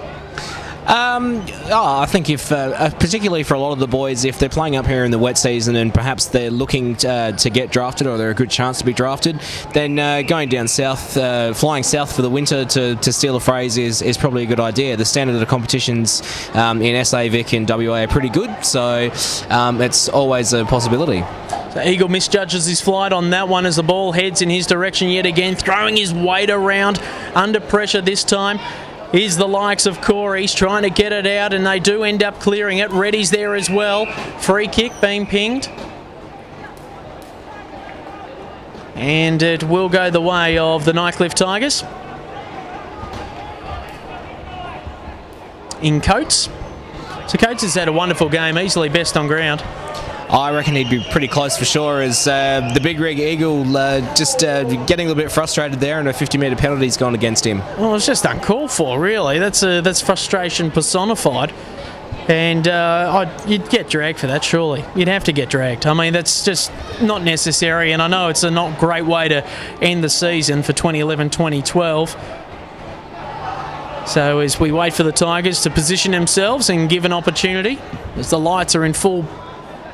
I think if, particularly for a lot of the boys, if they're playing up here in the wet season and perhaps they're looking to get drafted or they're a good chance to be drafted, then going down south, flying south for the winter to steal a phrase is probably a good idea. The standard of the competitions in SA, Vic and WA are pretty good, so it's always a possibility. So Eagle misjudges his flight on that one as the ball heads in his direction yet again, throwing his weight around under pressure this time. Is the likes of Corey's trying to get it out, and they do end up clearing it. Reddy's there as well. Free kick being pinged. And it will go the way of the Nightcliff Tigers. In Coates. So Coates has had a wonderful game, easily best on ground. I reckon he'd be pretty close for sure, as the big rig Eagle just getting a little bit frustrated there, and a 50-metre penalty's gone against him. Well, it's just uncalled for, really. That's frustration personified. And you'd get dragged for that, surely. You'd have to get dragged. I mean, that's just not necessary, and I know it's a not great way to end the season for 2011-2012. So as we wait for the Tigers to position themselves and give an opportunity, as the lights are in full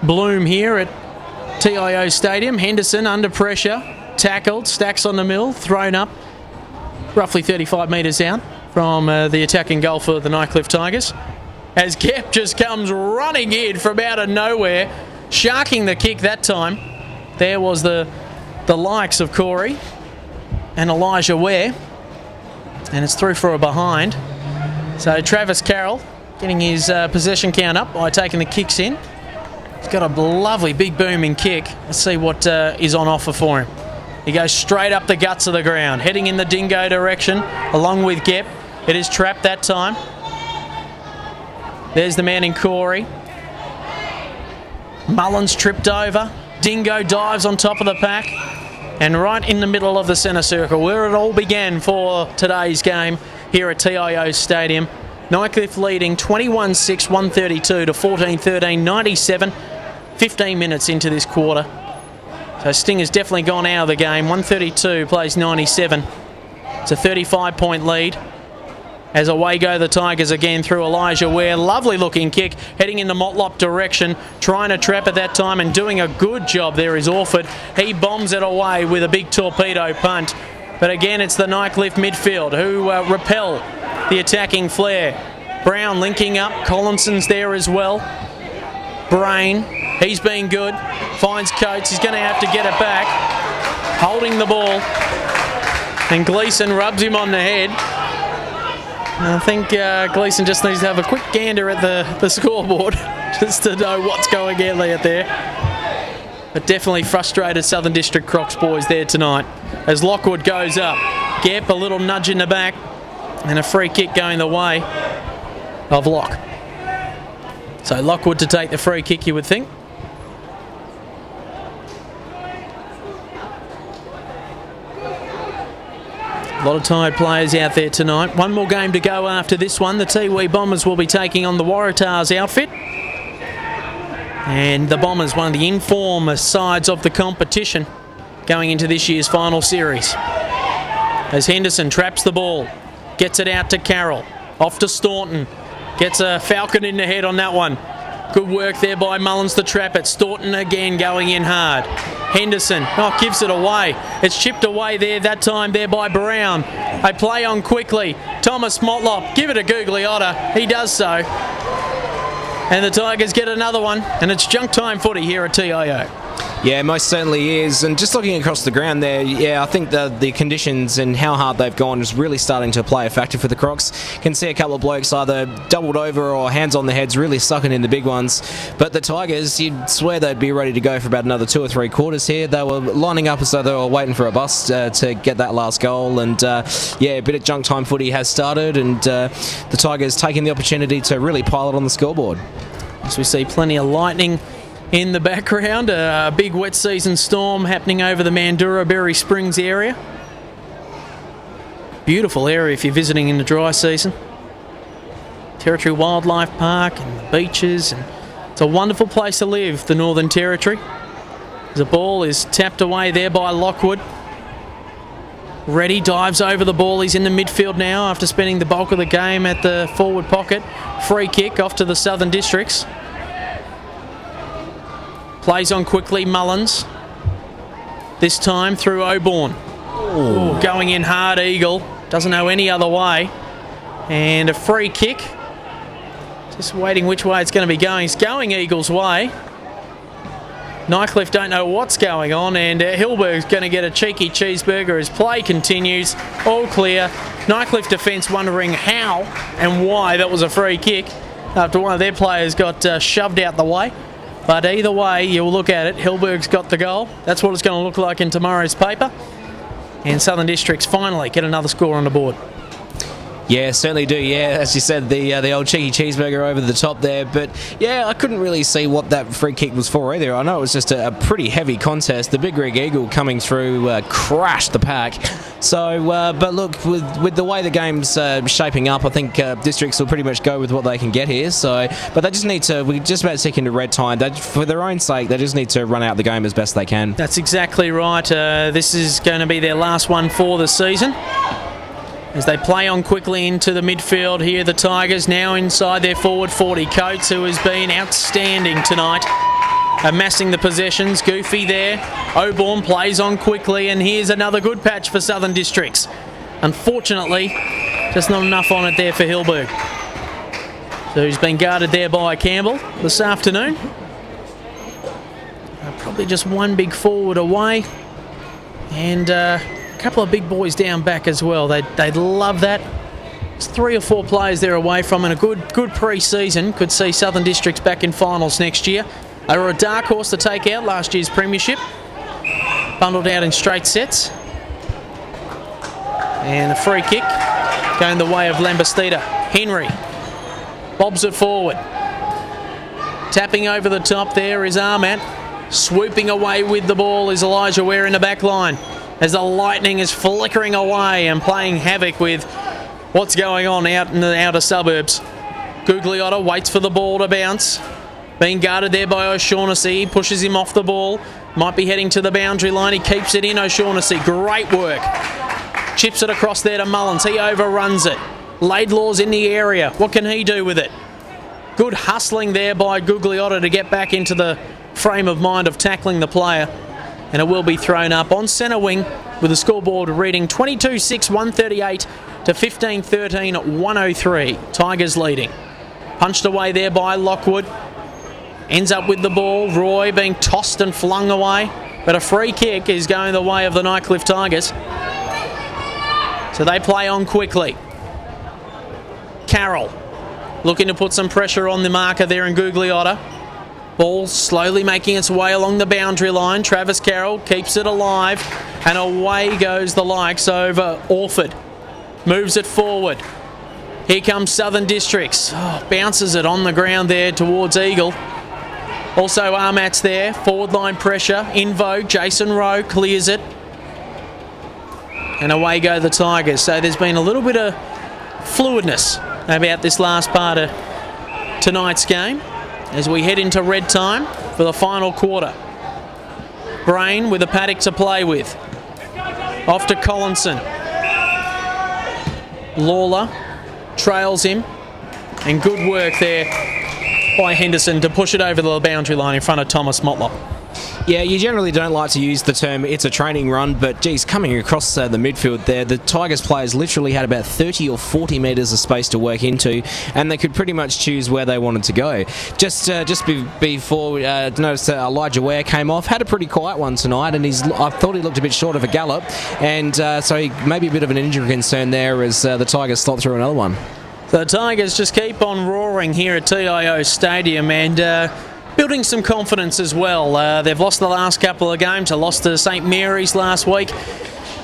bloom here at TIO Stadium. Henderson under pressure, tackled, stacks on the mill, thrown up roughly 35 metres out from the attacking goal for the Nightcliff Tigers. As Kep just comes running in from out of nowhere, sharking the kick that time. There was the likes of Corey and Elijah Ware, and it's through for a behind. So Travis Carroll getting his possession count up by taking the kicks in. He's got a lovely big booming kick. Let's see what is on offer for him. He goes straight up the guts of the ground, heading in the dingo direction, along with Gep. It is trapped that time. There's the man in Corey. Mullins tripped over. Dingo dives on top of the pack. And right in the middle of the centre circle, where it all began for today's game here at TIO Stadium. Nightcliff leading 21-6, 132 to 14-13, 97, 15 minutes into this quarter. So Sting has definitely gone out of the game. 132 plays 97. It's a 35-point lead. As away go the Tigers again through Elijah Ware. Lovely looking kick, heading in the Motlop direction, trying to trap at that time and doing a good job there is Orford. He bombs it away with a big torpedo punt. But again, it's the Nightcliff midfield who repel the attacking flare. Brown linking up. Collinson's there as well. Brain, he's been good. Finds Coates. He's going to have to get it back. Holding the ball. And Gleeson rubs him on the head. And I think Gleeson just needs to have a quick gander at the scoreboard just to know what's going on out there. But definitely frustrated Southern District Crocs boys there tonight. As Lockwood goes up. Gep, a little nudge in the back. And a free kick going the way of Lock. So Lockwood to take the free kick, you would think. A lot of tired players out there tonight. One more game to go after this one. The Tiwi Bombers will be taking on the Waratahs outfit. And the Bombers, one of the inform sides of the competition going into this year's final series. As Henderson traps the ball. Gets it out to Carroll. Off to Staunton. Gets a falcon in the head on that one. Good work there by Mullins to trap it. Staunton again going in hard. Henderson, gives it away. It's chipped away there, that time there by Brown. They play on quickly. Thomas Motlop, give it a googly otter. He does so. And the Tigers get another one. And it's junk time footy here at TIO. Yeah, most certainly is. And just looking across the ground there, I think the conditions and how hard they've gone is really starting to play a factor for the Crocs. Can see a couple of blokes either doubled over or hands on the heads, really sucking in the big ones. But the Tigers, you'd swear they'd be ready to go for about another 2 or 3 quarters here. They were lining up as though they were waiting for a bus to get that last goal. And a bit of junk time footy has started, and the Tigers taking the opportunity to really pile it on the scoreboard. As we see plenty of lightning in the background, a big wet season storm happening over the Mandurah Berry Springs area. Beautiful area if you're visiting in the dry season. Territory Wildlife Park and the beaches and It's a wonderful place to live, the Northern Territory. The ball is tapped away there by Lockwood. Reddy dives over the ball. He's in the midfield now after spending the bulk of the game at the forward pocket. Free kick off to the Southern Districts. Plays on quickly, Mullins. This time through Auburn. Ooh, going in hard, Eagle. Doesn't know any other way. And a free kick. Just waiting which way it's going to be going. It's going Eagles' way. Nightcliff don't know what's going on, and Hilberg's going to get a cheeky cheeseburger as play continues. All clear. Nightcliff defence wondering how and why that was a free kick after one of their players got shoved out the way. But either way, you'll look at it, Hilberg's got the goal. That's what it's going to look like in tomorrow's paper. And Southern Districts finally get another score on the board. Yeah, certainly do. Yeah, as you said, the old cheeky cheeseburger over the top there. But yeah, I couldn't really see what that free kick was for either. I know it was just a pretty heavy contest. The Big Rig Eagle coming through crashed the pack. So, but look, with the way the game's shaping up, I think Districts will pretty much go with what they can get here. So, but they just need to. We're just about to tick into red time. For their own sake, they just need to run out the game as best they can. That's exactly right. This is going to be their last one for the season. As they play on quickly into the midfield here, the Tigers now inside their forward 40. Coates, who has been outstanding tonight, amassing the possessions. Goofy there. Auburn plays on quickly, and here's another good patch for Southern Districts. Unfortunately, just not enough on it there for Hilberg. So he's been guarded there by Campbell this afternoon. Probably just one big forward away. And couple of big boys down back as well. They'd love that. It's 3 or 4 players they're away from, and a good pre-season could see Southern Districts back in finals next year. They were a dark horse to take out last year's premiership. Bundled out in straight sets. And a free kick going the way of Lambastida. Henry bobs it forward. Tapping over the top there is Armat. Swooping away with the ball is Elijah Ware in the back line, as the lightning is flickering away and playing havoc with what's going on out in the outer suburbs. Gugliotta waits for the ball to bounce. Being guarded there by O'Shaughnessy. Pushes him off the ball. Might be heading to the boundary line. He keeps it in, O'Shaughnessy. Great work. Chips it across there to Mullins. He overruns it. Laidlaw's in the area. What can he do with it? Good hustling there by Gugliotta to get back into the frame of mind of tackling the player. And it will be thrown up on centre wing with the scoreboard reading 22-6, 138 to 15-13, 103. Tigers leading. Punched away there by Lockwood. Ends up with the ball. Roy being tossed and flung away. But a free kick is going the way of the Nightcliff Tigers. So they play on quickly. Carroll looking to put some pressure on the marker there in Gugliotta. Ball slowly making its way along the boundary line. Travis Carroll keeps it alive, and away goes the likes over Orford. Moves it forward. Here comes Southern Districts. Bounces it on the ground there towards Eagle. Also Armat's there. Forward line pressure. In vogue. Jason Rowe clears it. And away go the Tigers. So there's been a little bit of fluidness about this last part of tonight's game as we head into red time for the final quarter. Brain with a paddock to play with. Off to Collinson. Lawler trails him, and good work there by Henderson to push it over the boundary line in front of Thomas Motlop. Yeah, you generally don't like to use the term it's a training run, but geez, coming across the midfield there, the Tigers players literally had about 30 or 40 metres of space to work into, and they could pretty much choose where they wanted to go. Just before noticed Elijah Ware came off, had a pretty quiet one tonight, and I thought he looked a bit short of a gallop, and so maybe a bit of an injury concern there as the Tigers slot through another one. The Tigers just keep on roaring here at TIO Stadium, and building some confidence as well. They've lost the last couple of games. They lost to St Mary's last week.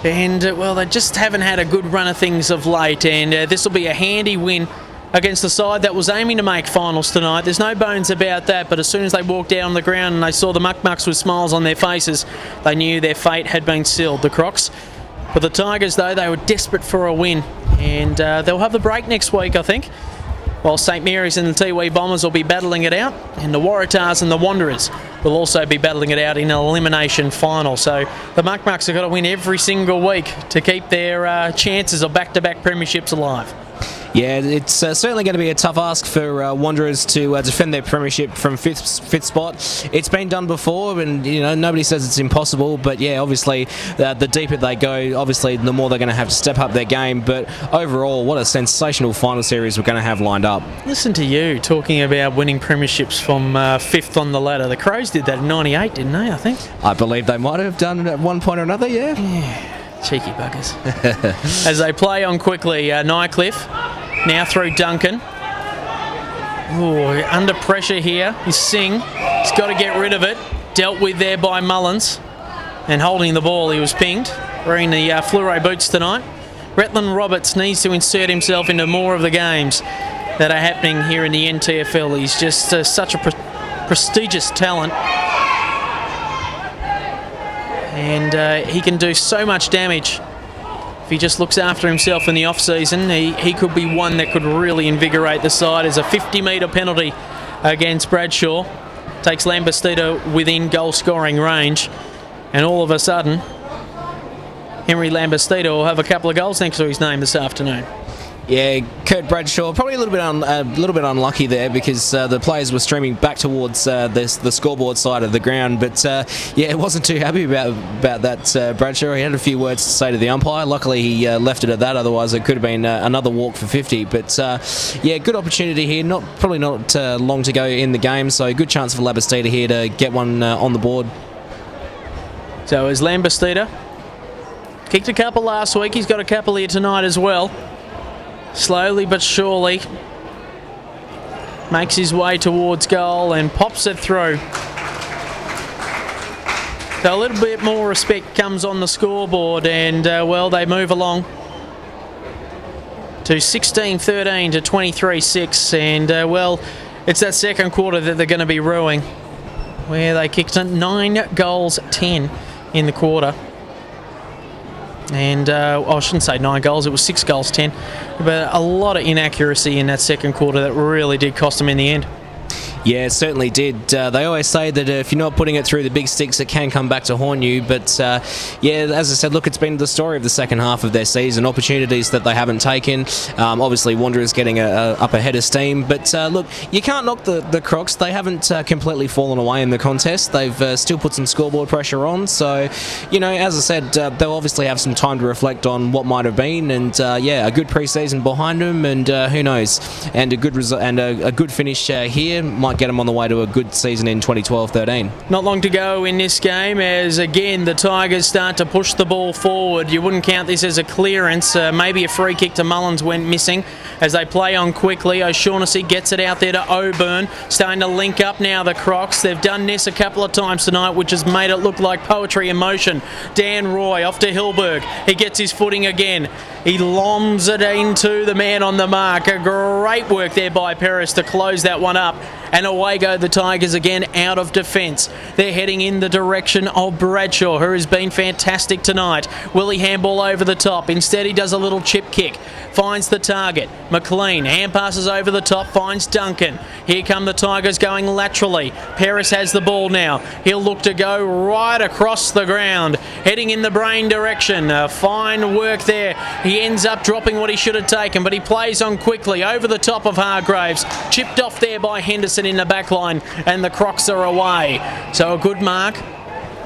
And, well, they just haven't had a good run of things of late. And this will be a handy win against the side that was aiming to make finals tonight. There's no bones about that. But as soon as they walked down on the ground and they saw the muck-mucks with smiles on their faces, they knew their fate had been sealed, the Crocs. For the Tigers, though, they were desperate for a win. And they'll have the break next week, I think. while St Mary's and the Tiwi Bombers will be battling it out, and the Waratahs and the Wanderers will also be battling it out in an elimination final. So the Muck Mucks have got to win every single week to keep their chances of back-to-back premierships alive. Yeah, it's certainly going to be a tough ask for Wanderers to defend their premiership from fifth spot. It's been done before, and nobody says it's impossible. But yeah, obviously, the deeper they go, obviously, the more they're going to have to step up their game. But overall, what a sensational final series we're going to have lined up. Listen to you talking about winning premierships from fifth on the ladder. The Crows did that in '98, didn't they? I think. I believe they might have done it at one point or another. Yeah. Cheeky buggers. As they play on quickly, Nightcliff. Now through Duncan. Ooh, under pressure here is Singh. He's got to get rid of it. Dealt with there by Mullins. And holding the ball, he was pinged. Wearing the fluoro boots tonight. Retland Roberts needs to insert himself into more of the games that are happening here in the NTFL. He's just such a prestigious talent. And he can do so much damage. If he just looks after himself in the off-season, he could be one that could really invigorate the side. As a 50-metre penalty against Bradshaw. Takes Lambastida within goal-scoring range. And all of a sudden, Henry Lambastida will have a couple of goals next to his name this afternoon. Yeah, Kurt Bradshaw probably a little bit unlucky there because the players were streaming back towards the scoreboard side of the ground. But yeah, wasn't too happy about that Bradshaw. He had a few words to say to the umpire. Luckily, he left it at that. Otherwise, it could have been another walk for 50. But yeah, good opportunity here. Probably not long to go in the game. So good chance for Lambastida here to get one on the board. So as Lambastida kicked a couple last week, he's got a couple here tonight as well. Slowly but surely makes his way towards goal and pops it through. So a little bit more respect comes on the scoreboard, and well, they move along to 16-13 to 23-6, and well, it's that second quarter that they're going to be ruining, where they kicked 9 goals 10 in the quarter. And I shouldn't say 9 goals, it was 6 goals 10, but a lot of inaccuracy in that second quarter that really did cost them in the end. Yeah, it certainly did. They always say that if you're not putting it through the big sticks, it can come back to haunt you. But yeah, as I said, look, it's been the story of the second half of their season. Opportunities that they haven't taken. Obviously, Wanderers getting up ahead of steam. But look, you can't knock the Crocs. They haven't completely fallen away in the contest. They've still put some scoreboard pressure on. So, as I said, they'll obviously have some time to reflect on what might have been. And yeah, a good pre-season behind them. And who knows? And a good result and a good finish here might get them on the way to a good season in 2012-13. Not long to go in this game as again the Tigers start to push the ball forward. You wouldn't count this as a clearance. Maybe a free kick to Mullins went missing as they play on quickly. O'Shaughnessy gets it out there to Auburn. Starting to link up now, the Crocs. They've done this a couple of times tonight, which has made it look like poetry in motion. Dan Roy off to Hilberg. He gets his footing again. He loms it into the man on the mark. A great work there by Paris to close that one up. And away go the Tigers again out of defence. They're heading in the direction of Bradshaw, who has been fantastic tonight. Willie handball over the top. Instead, he does a little chip kick. Finds the target. McLean hand passes over the top. Finds Duncan. Here come the Tigers going laterally. Paris has the ball now. He'll look to go right across the ground. Heading in the Brain direction. Fine work there. He ends up dropping what he should have taken, but he plays on quickly over the top of Hargraves. Chipped off there by Henderson in the back line, and the Crocs are away. So a good mark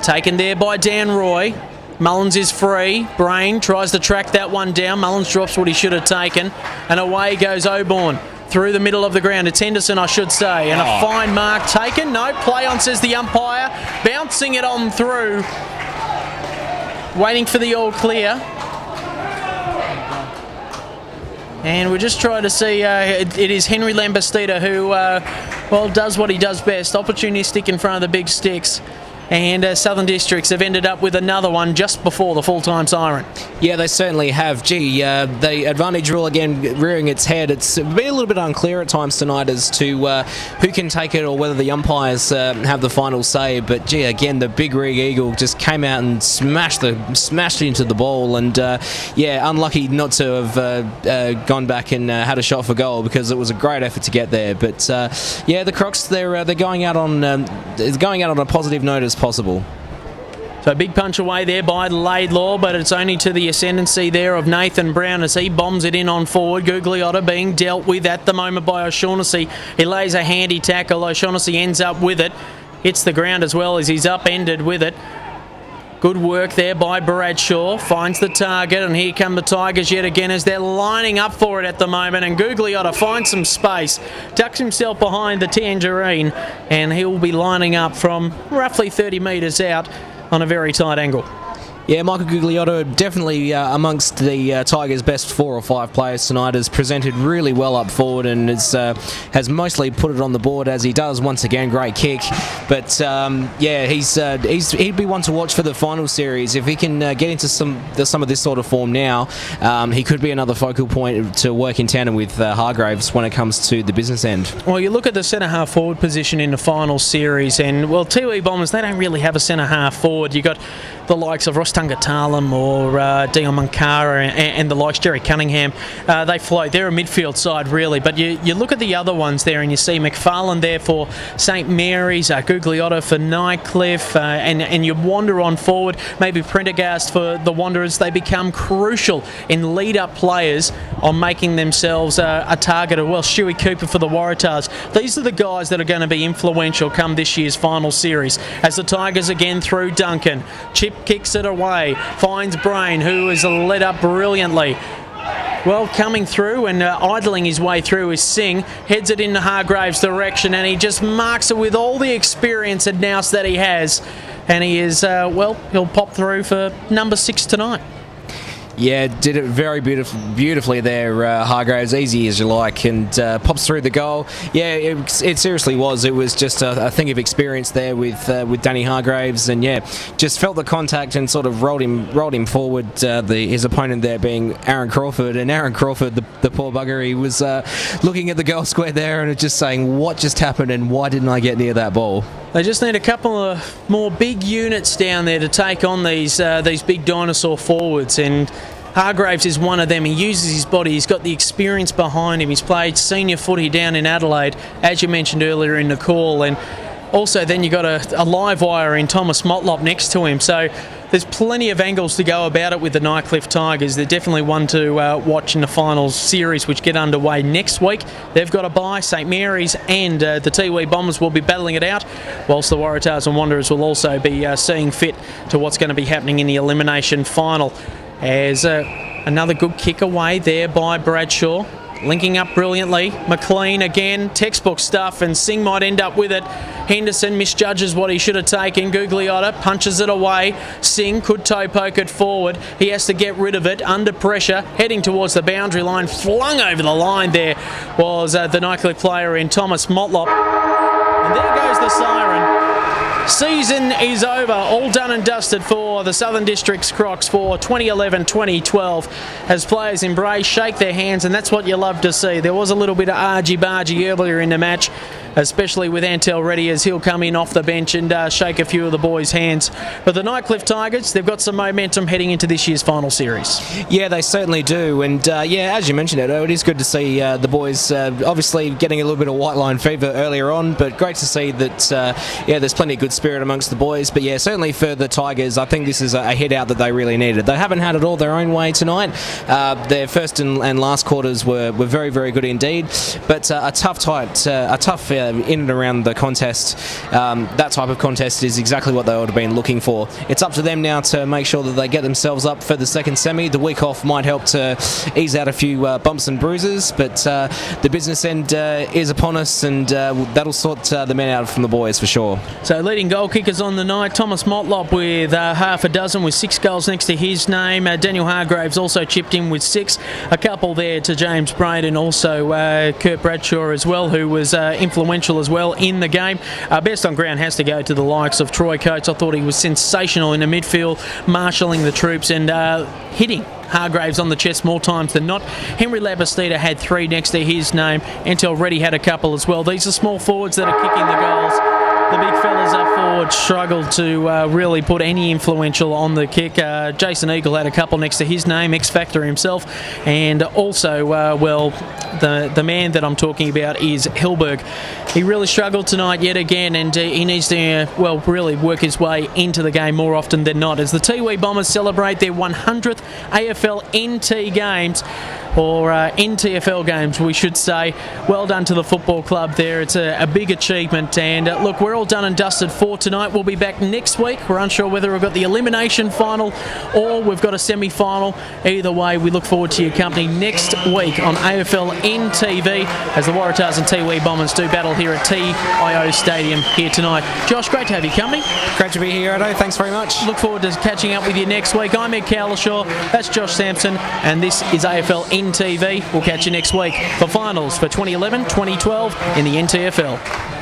taken there by Dan Roy. Mullins is free. Brain tries to track that one down. Mullins drops what he should have taken, and away goes Auburn through the middle of the ground. It's Henderson, I should say, and a fine mark taken. No, play on, says the umpire. Bouncing it on through. Waiting for the all clear. And we're just trying to see, it is Henry Lambastida who, well, does what he does best. Opportunistic in front of the big sticks. and Southern Districts have ended up with another one just before the full-time siren. Yeah, they certainly have. Gee, the advantage rule again rearing its head. It's been a little bit unclear at times tonight as to who can take it or whether the umpires have the final say. But gee, again, the big rig eagle just came out and smashed it into the ball, and yeah, unlucky not to have gone back and had a shot for goal, because it was a great effort to get there. But yeah, the Crocs, they're going out on a positive note as possible. So a big punch away there by Laidlaw, but it's only to the ascendancy there of Nathan Brown as he bombs it in on forward. Gugliotta being dealt with at the moment by O'Shaughnessy. He lays a handy tackle. O'Shaughnessy ends up with it. Hits the ground as well as he's upended with it. Good work there by Bradshaw. Finds the target, and here come the Tigers yet again as they're lining up for it at the moment. And Gugliotta finds some space, tucks himself behind the tangerine, and he'll be lining up from roughly 30 metres out on a very tight angle. Yeah, Michael Gugliotta definitely amongst the Tigers' best 4 or 5 players tonight, has presented really well up forward and has mostly put it on the board, as he does once again. Great kick, but yeah, he'd be one to watch for the final series if he can get into some of this sort of form now. He could be another focal point to work in tandem with Hargraves when it comes to the business end. Well, you look at the centre half forward position in the final series, and well, Tiwi Bombers, they don't really have a centre half forward. You got the likes of Ross Tungatalum or Dion Mankara and the likes, Jerry Cunningham. They float. They're a midfield side, really. But you look at the other ones there, and you see McFarlane there for St Mary's, Gugliotta for Nightcliff, and you wander on forward. Maybe Prendergast for the Wanderers. They become crucial in lead-up players on making themselves a target. Well, Stewie Cooper for the Waratahs. These are the guys that are going to be influential come this year's final series. As the Tigers again through Duncan. Chip kicks it away, finds Brain, who is led up brilliantly. Well, coming through and idling his way through is Singh, heads it into Hargraves' direction, and he just marks it with all the experience and nous that he has. And he is, well, he'll pop through for number 6 tonight. Yeah, did it very beautifully there, Hargraves, easy as you like, and pops through the goal. Yeah, it seriously was. It was just a thing of experience there with Danny Hargraves, and yeah, just felt the contact and sort of rolled him forward. His opponent there being Aaron Crawford, and Aaron Crawford, the poor bugger, he was looking at the goal square there and just saying, what just happened and why didn't I get near that ball? They just need a couple of more big units down there to take on these big dinosaur forwards, and Hargraves is one of them. He uses his body, he's got the experience behind him, he's played senior footy down in Adelaide, as you mentioned earlier in the call, and also then you've got a live wire in Thomas Motlop next to him, so there's plenty of angles to go about it with the Nightcliff Tigers. They're definitely one to watch in the finals series, which get underway next week. They've got a bye. St Mary's and the Tiwi Bombers will be battling it out, whilst the Waratahs and Wanderers will also be seeing fit to what's going to be happening in the elimination final. As another good kick away there by Bradshaw. Linking up brilliantly. McLean again, textbook stuff, and Singh might end up with it. Henderson misjudges what he should have taken. Gugliotta punches it away. Singh could toe poke it forward. He has to get rid of it under pressure, heading towards the boundary line. Flung over the line there was the Nightcliff player in Thomas Motlop. And there goes the siren. Season is over, all done and dusted for the Southern Districts Crocs for 2011-2012 as players embrace, shake their hands, and that's what you love to see. There was a little bit of argy-bargy earlier in the match, especially with Antel Reddy as he'll come in off the bench and shake a few of the boys' hands. But the Nightcliff Tigers, they've got some momentum heading into this year's final series. Yeah, they certainly do, and yeah, as you mentioned, it is good to see the boys obviously getting a little bit of white line fever earlier on, but great to see that yeah, there's plenty of good spirit amongst the boys. But yeah, certainly for the Tigers, I think this is a head out that they really needed. They haven't had it all their own way tonight. Their first and last quarters were very, very good indeed, but a tough in and around the contest. That type of contest is exactly what they would have been looking for. It's up to them now to make sure that they get themselves up for the second semi. The week off might help to ease out a few bumps and bruises, but the business end is upon us, and that'll sort the men out from the boys for sure. So leading goal kickers on the night, Thomas Motlop with half a dozen, with 6 goals next to his name. Daniel Hargraves also chipped in with 6. A couple there to James Braden, also Kurt Bradshaw as well, who was influential as well in the game. Best on ground has to go to the likes of Troy Coates. I thought he was sensational in the midfield, marshalling the troops and hitting Hargraves on the chest more times than not. Henry Labastida had 3 next to his name. Entel Reddy had a couple as well. These are small forwards that are kicking the goals. The big fellas up forward struggled to really put any influential on the kick. Jason Eagle had a couple next to his name, X-Factor himself. And also, the man that I'm talking about is Hilberg. He really struggled tonight yet again, and he needs to, really work his way into the game more often than not. As the Tiwi Bombers celebrate their 100th AFL NT games, or NTFL games, we should say. Well done to the football club there. It's a big achievement. And look, we're all done and dusted for tonight. We'll be back next week. We're unsure whether we've got the elimination final or we've got a semi-final. Either way, we look forward to your company next week on AFL NTV as the Waratahs and Tiwi Bombers do battle here at TIO Stadium here tonight. Josh, great to have your company. Great to be here, Otto. Thanks very much. Look forward to catching up with you next week. I'm Ed Cowlishaw. That's Josh Sampson. And this is AFL NTV. We'll catch you next week for finals for 2011-2012 in the NTFL.